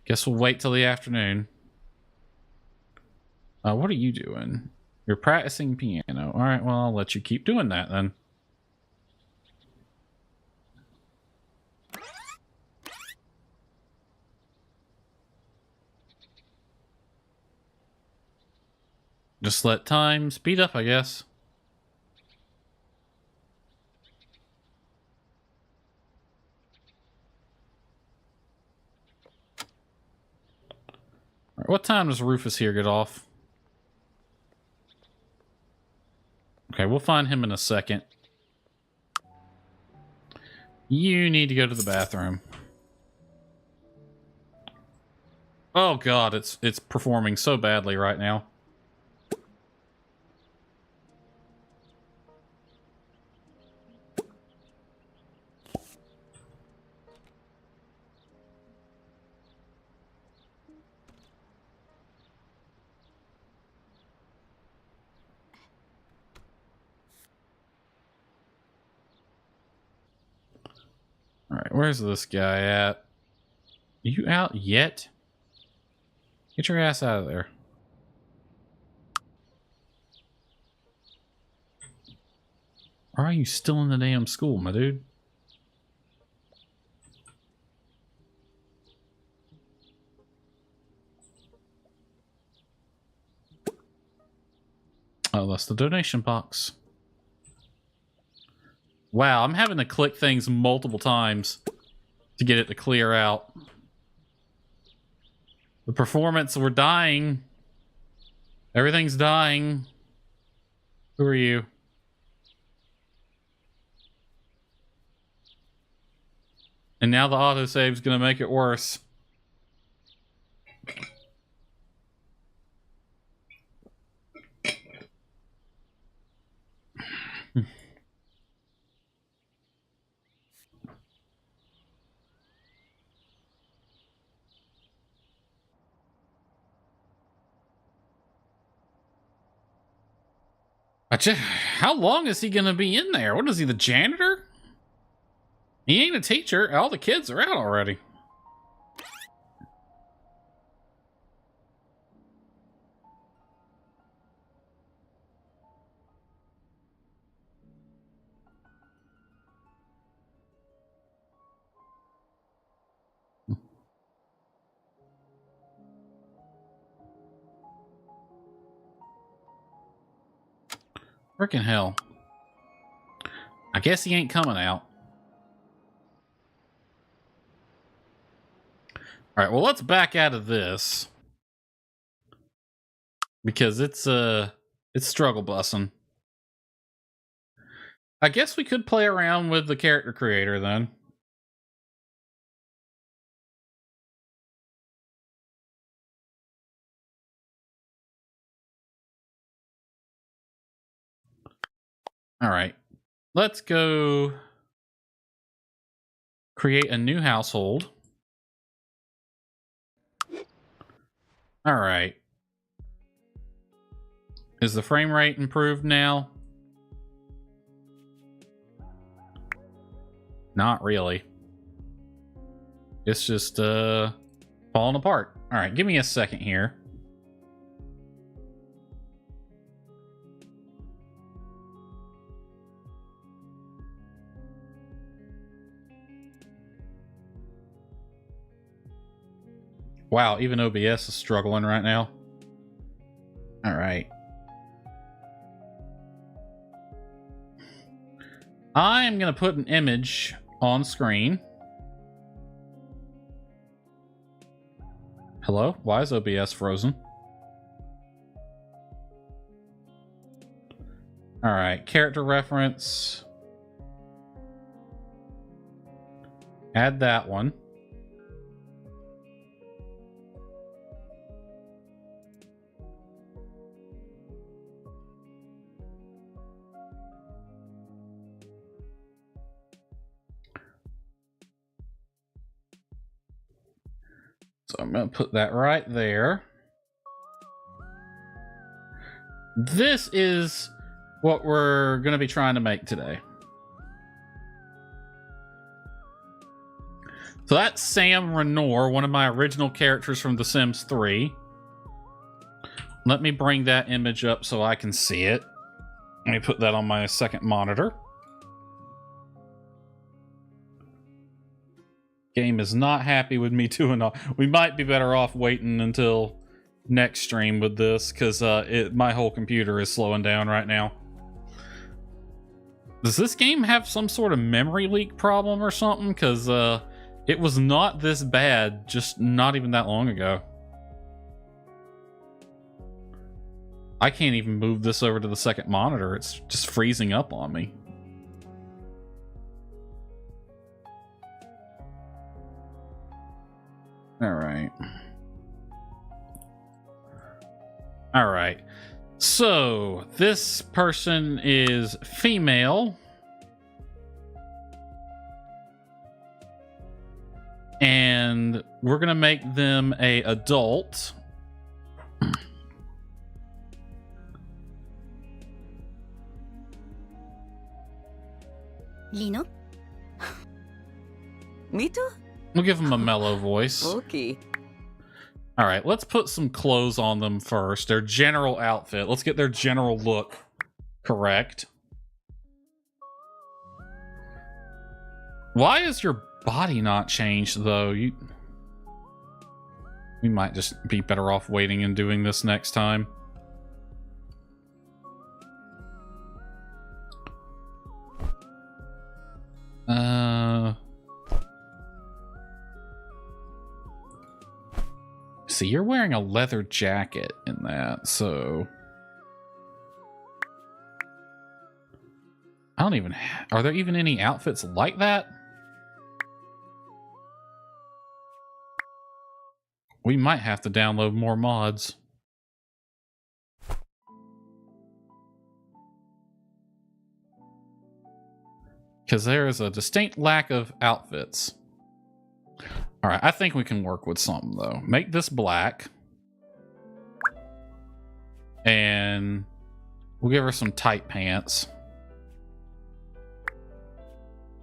guess we'll wait till the afternoon. What are you doing? You're practicing piano. All right, well, I'll let you keep doing that then. Just let time speed up, I guess. All right, what time does Rufus here get off? Okay, we'll find him in a second. You need to go to the bathroom. Oh god, it's performing so badly right now. Alright, where's this guy at? You out yet? Get your ass out of there. Or are you still in the damn school, my dude? Oh, that's the donation box. Wow, I'm having to click things multiple times to get it to clear out. The performance, we're dying. Everything's dying. Who are you? And now the autosave's gonna make it worse. How long is he gonna be in there? What is he, the janitor? He ain't a teacher. All the kids are out already. Freaking hell. I guess he ain't coming out. Alright, well, let's back out of this. Because it's struggle bussing. I guess we could play around with the character creator then. Alright. Let's go create a new household. Alright. Is the frame rate improved now? Not really. It's just falling apart. Alright, give me a second here. Wow, even OBS is struggling right now. Alright. I am going to put an image on screen. Hello? Why is OBS frozen? Alright, character reference. Add that one. So I'm going to put that right there. This is what we're going to be trying to make today. So that's Sam Renor, one of my original characters from The Sims 3. Let me bring that image up so I can see it. Let me put that on my second monitor. Game is not happy with me doing all. We might be better off waiting until next stream with this, because my whole computer is slowing down right now. Does this game have some sort of memory leak problem or something? Because it was not this bad just not even that long ago. I can't even move this over to the second monitor. It's just freezing up on me. Alright. Alright. So, this person is female. And we're gonna make them a adult. Lino? Mito? We'll give them a mellow voice. Okay. All right, let's put some clothes on them first. Their general outfit. Let's get their general look correct. Why is your body not changed, though? We might just be better off waiting and doing this next time. see, you're wearing a leather jacket in that, so I don't even... Are there even any outfits like that? We might have to download more mods. Because there is a distinct lack of outfits. Alright, I think we can work with something, though. Make this black. And we'll give her some tight pants.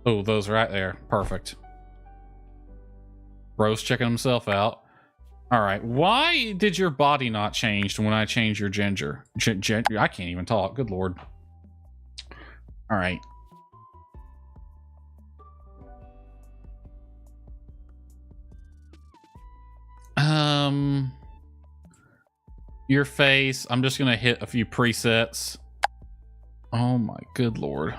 Oh, those right there. Perfect. Bro's checking himself out. Alright, why did your body not change when I changed your ginger? I can't even talk. Good lord. Alright. Your face, I'm just gonna hit a few presets. Oh my good lord.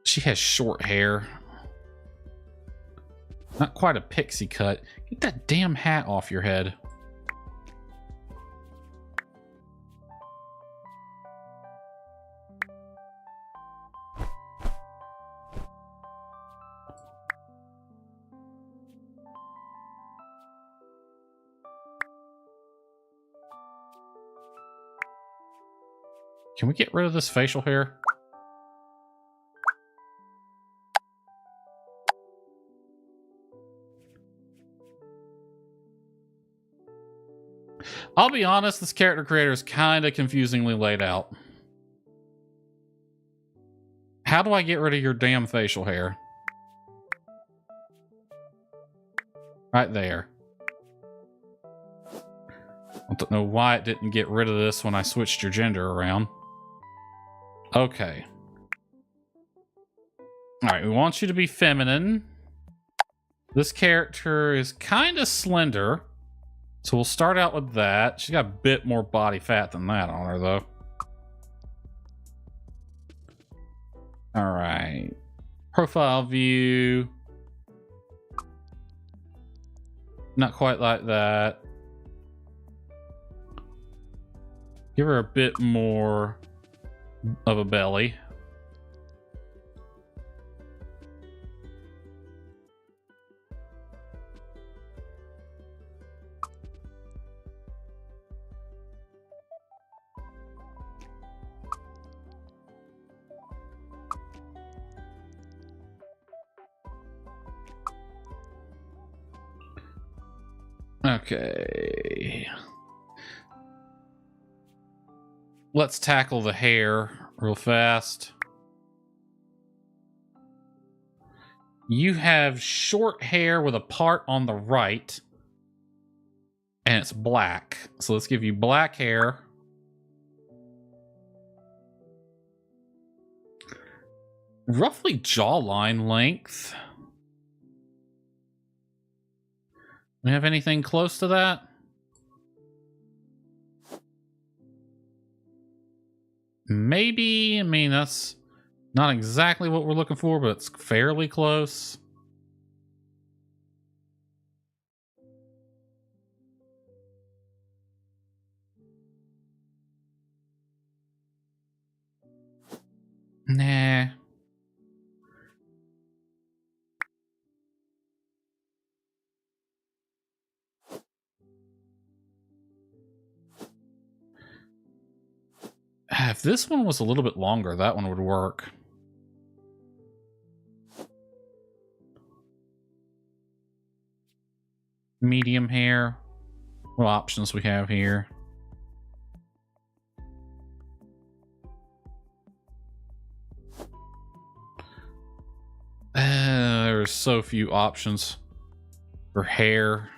She has short hair. Not quite a pixie cut. Get that damn hat off your head. Can we get rid of this facial hair? I'll be honest, this character creator is kind of confusingly laid out. How do I get rid of your damn facial hair? Right there. I don't know why it didn't get rid of this when I switched your gender around. Okay. Alright, we want you to be feminine. This character is kind of slender. So we'll start out with that. She's got a bit more body fat than that on her, though. Alright. Profile view. Not quite like that. Give her a bit more of a belly. Okay. Let's tackle the hair real fast. You have short hair with a part on the right. And it's black. So let's give you black hair. Roughly jawline length. Do we have anything close to that? Maybe. I mean, that's not exactly what we're looking for, but it's fairly close. Nah. If this one was a little bit longer, that one would work. Medium hair. What options we have here? There are so few options for hair.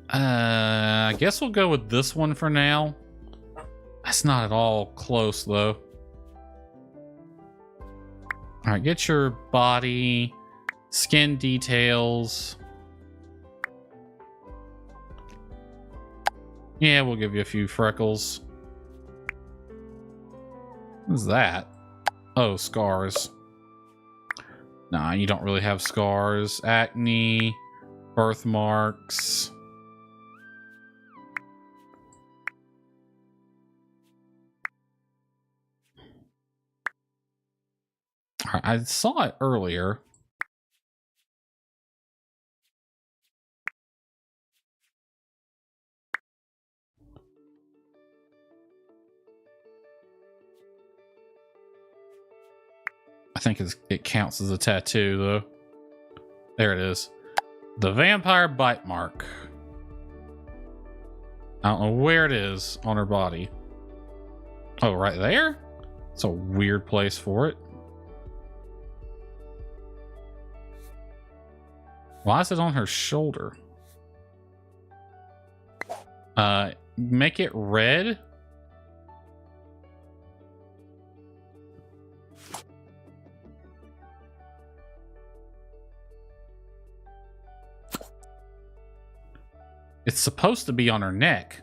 I guess we'll go with this one for now. That's not at all close, though. Alright, get your body, skin details. Yeah, we'll give you a few freckles. What's that? Oh, scars. Nah, you don't really have scars. Acne, birthmarks. I saw it earlier. I think it counts as a tattoo, though. There it is. The vampire bite mark. I don't know where it is on her body. Oh, right there? It's a weird place for it. Why is it on her shoulder? Make it red. It's supposed to be on her neck.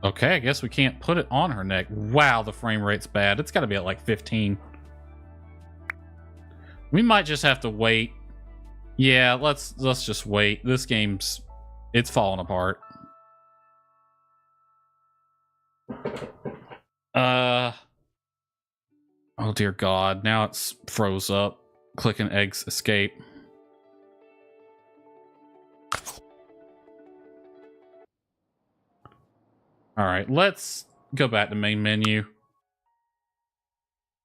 Okay, I guess we can't put it on her neck. Wow, the frame rate's bad. It's got to be at like 15. We might just have to wait. Yeah, let's just wait. This game's it's falling apart. Oh dear God, now it's froze up. Clicking X escape. All right, let's go back to main menu.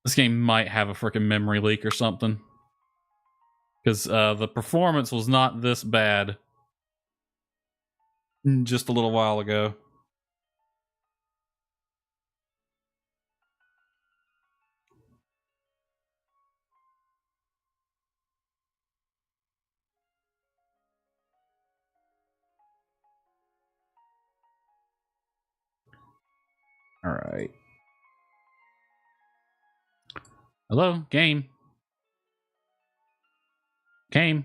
This game might have a freaking memory leak or something. Because the performance was not this bad just a little while ago. All right. Hello, game. Game.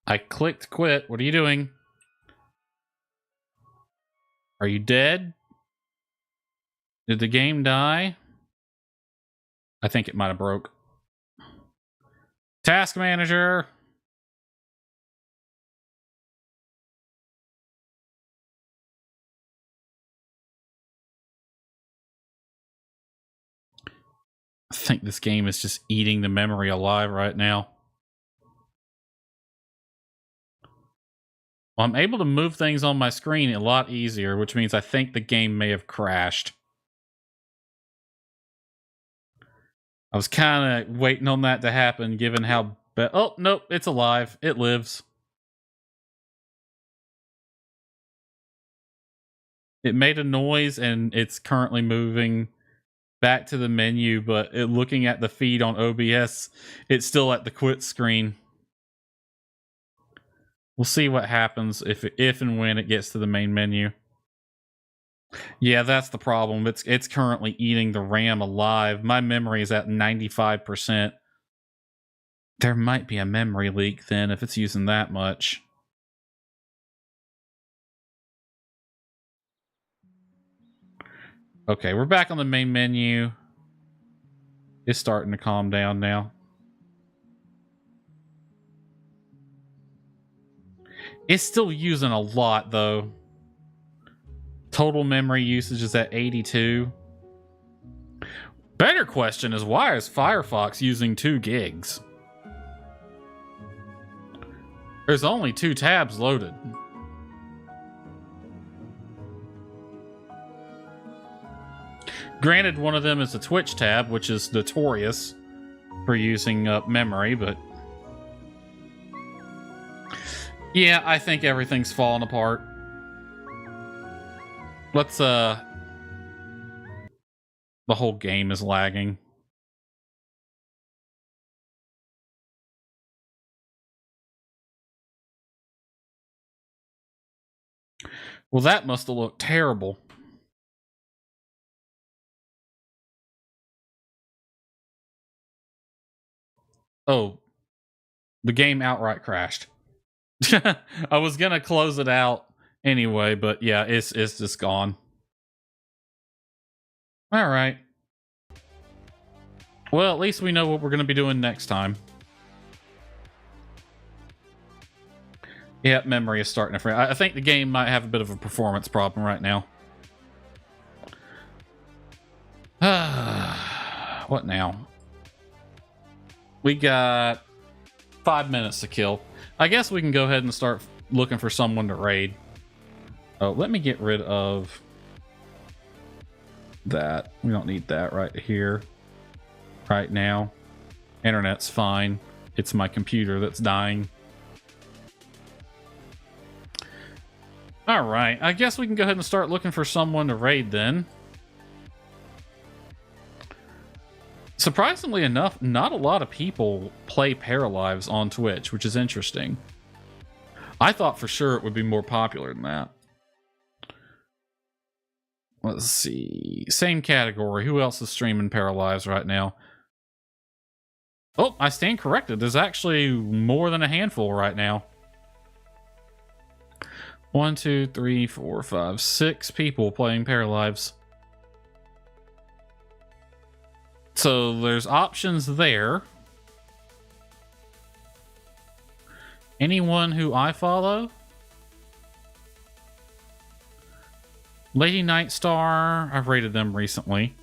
I clicked quit. What are you doing? Are you dead? Did the game die? I think it might have broke. Task manager. I think this game is just eating the memory alive right now. Well, I'm able to move things on my screen a lot easier, which means I think the game may have crashed. I was kind of waiting on that to happen, given how bad. Oh, nope, it's alive. It lives. It made a noise, and it's currently moving back to the menu, but looking at the feed on OBS, it's still at the quit screen. We'll see what happens if and when it gets to the main menu. Yeah, that's the problem. It's currently eating the RAM alive. My memory is at 95%. There might be a memory leak then if it's using that much. Okay, we're back on the main menu. It's starting to calm down now. It's still using a lot, though. Total memory usage is at 82. Better question is, why is Firefox using 2 gigs? There's only 2 tabs loaded. Granted, one of them is the Twitch tab, which is notorious for using up memory, but Yeah, I think everything's falling apart. Let's, the whole game is lagging. Well, that must have looked terrible. Oh, the game outright crashed. I was gonna close it out anyway, but yeah, it's just gone. All right. Well, at least we know what we're gonna be doing next time. Yeah, memory is starting to freeze. I think the game might have a bit of a performance problem right now. What now? We got 5 minutes to kill. I guess we can go ahead and start looking for someone to raid. Oh, let me get rid of that. We don't need that right here, right now. Internet's fine. It's my computer that's dying. All right, I guess we can go ahead and start looking for someone to raid then. Surprisingly enough, not a lot of people play Paralives on Twitch, which is interesting. I thought for sure it would be more popular than that. Let's see. Same category. Who else is streaming Paralives right now? Oh, I stand corrected. There's actually more than a handful right now. 1, 2, 3, 4, 5, 6 people playing Paralives. So there's options there. Anyone who I follow? Lady Nightstar, I've rated them recently.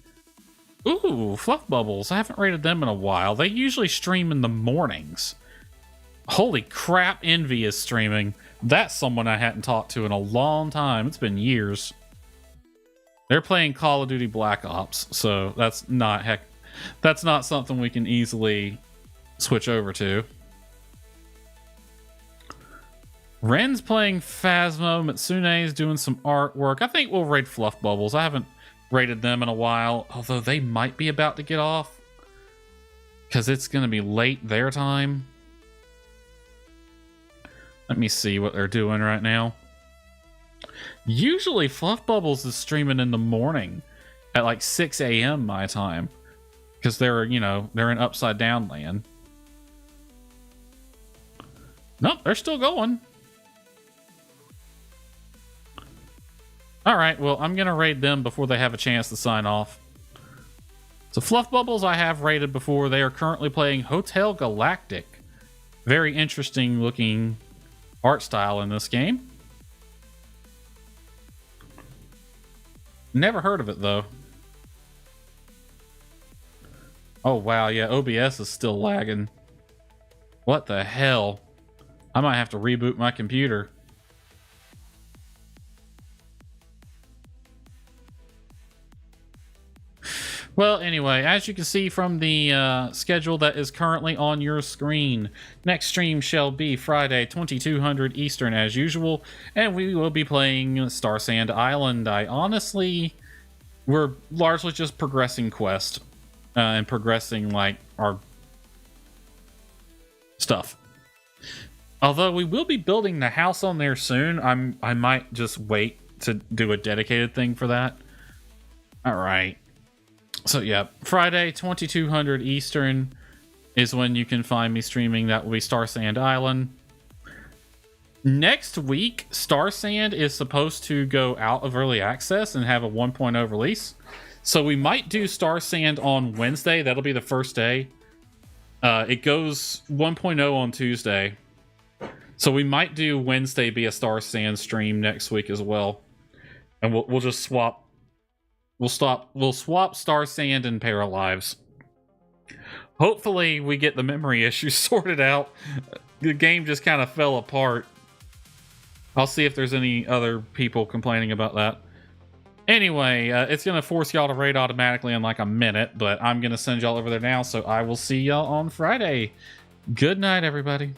Ooh, Fluff Bubbles. I haven't rated them in a while. They usually stream in the mornings. Holy crap, Envy is streaming. That's someone I hadn't talked to in a long time. It's been years. They're playing Call of Duty Black Ops, so that's not something we can easily switch over to. Ren's playing Phasmo. Mitsune's doing some artwork. I think we'll raid Fluff Bubbles. I haven't rated them in a while, although they might be about to get off because it's going to be late their time. Let me see what they're doing right now. Usually Fluff Bubbles is streaming in the morning at like 6 a.m. my time because they're in Upside Down land. Nope, they're still going. All right, well, I'm going to raid them before they have a chance to sign off. So Fluff Bubbles I have raided before. They are currently playing Hotel Galactic. Very interesting looking art style in this game. Never heard of it, though. Oh, wow, yeah, OBS is still lagging. What the hell? I might have to reboot my computer. Well, anyway, as you can see from the schedule that is currently on your screen, next stream shall be Friday, 2200 Eastern as usual, and we will be playing Star Sand Island. We're largely just progressing quest and progressing, like, our stuff. Although we will be building the house on there soon, I might just wait to do a dedicated thing for that. All right. So yeah, Friday, 2200 Eastern is when you can find me streaming. That will be Star Sand Island. Next week, Star Sand is supposed to go out of early access and have a 1.0 release. So we might do Star Sand on Wednesday. That'll be the first day. It goes 1.0 on Tuesday. So we might do Wednesday be a Star Sand stream next week as well. And we'll just swap. We'll swap Star Sand and Paralives. Hopefully we get the memory issues sorted out. The game just kind of fell apart. I'll see if there's any other people complaining about that. Anyway, it's going to force y'all to raid automatically in like a minute, but I'm going to send y'all over there now, so I will see y'all on Friday. Good night, everybody.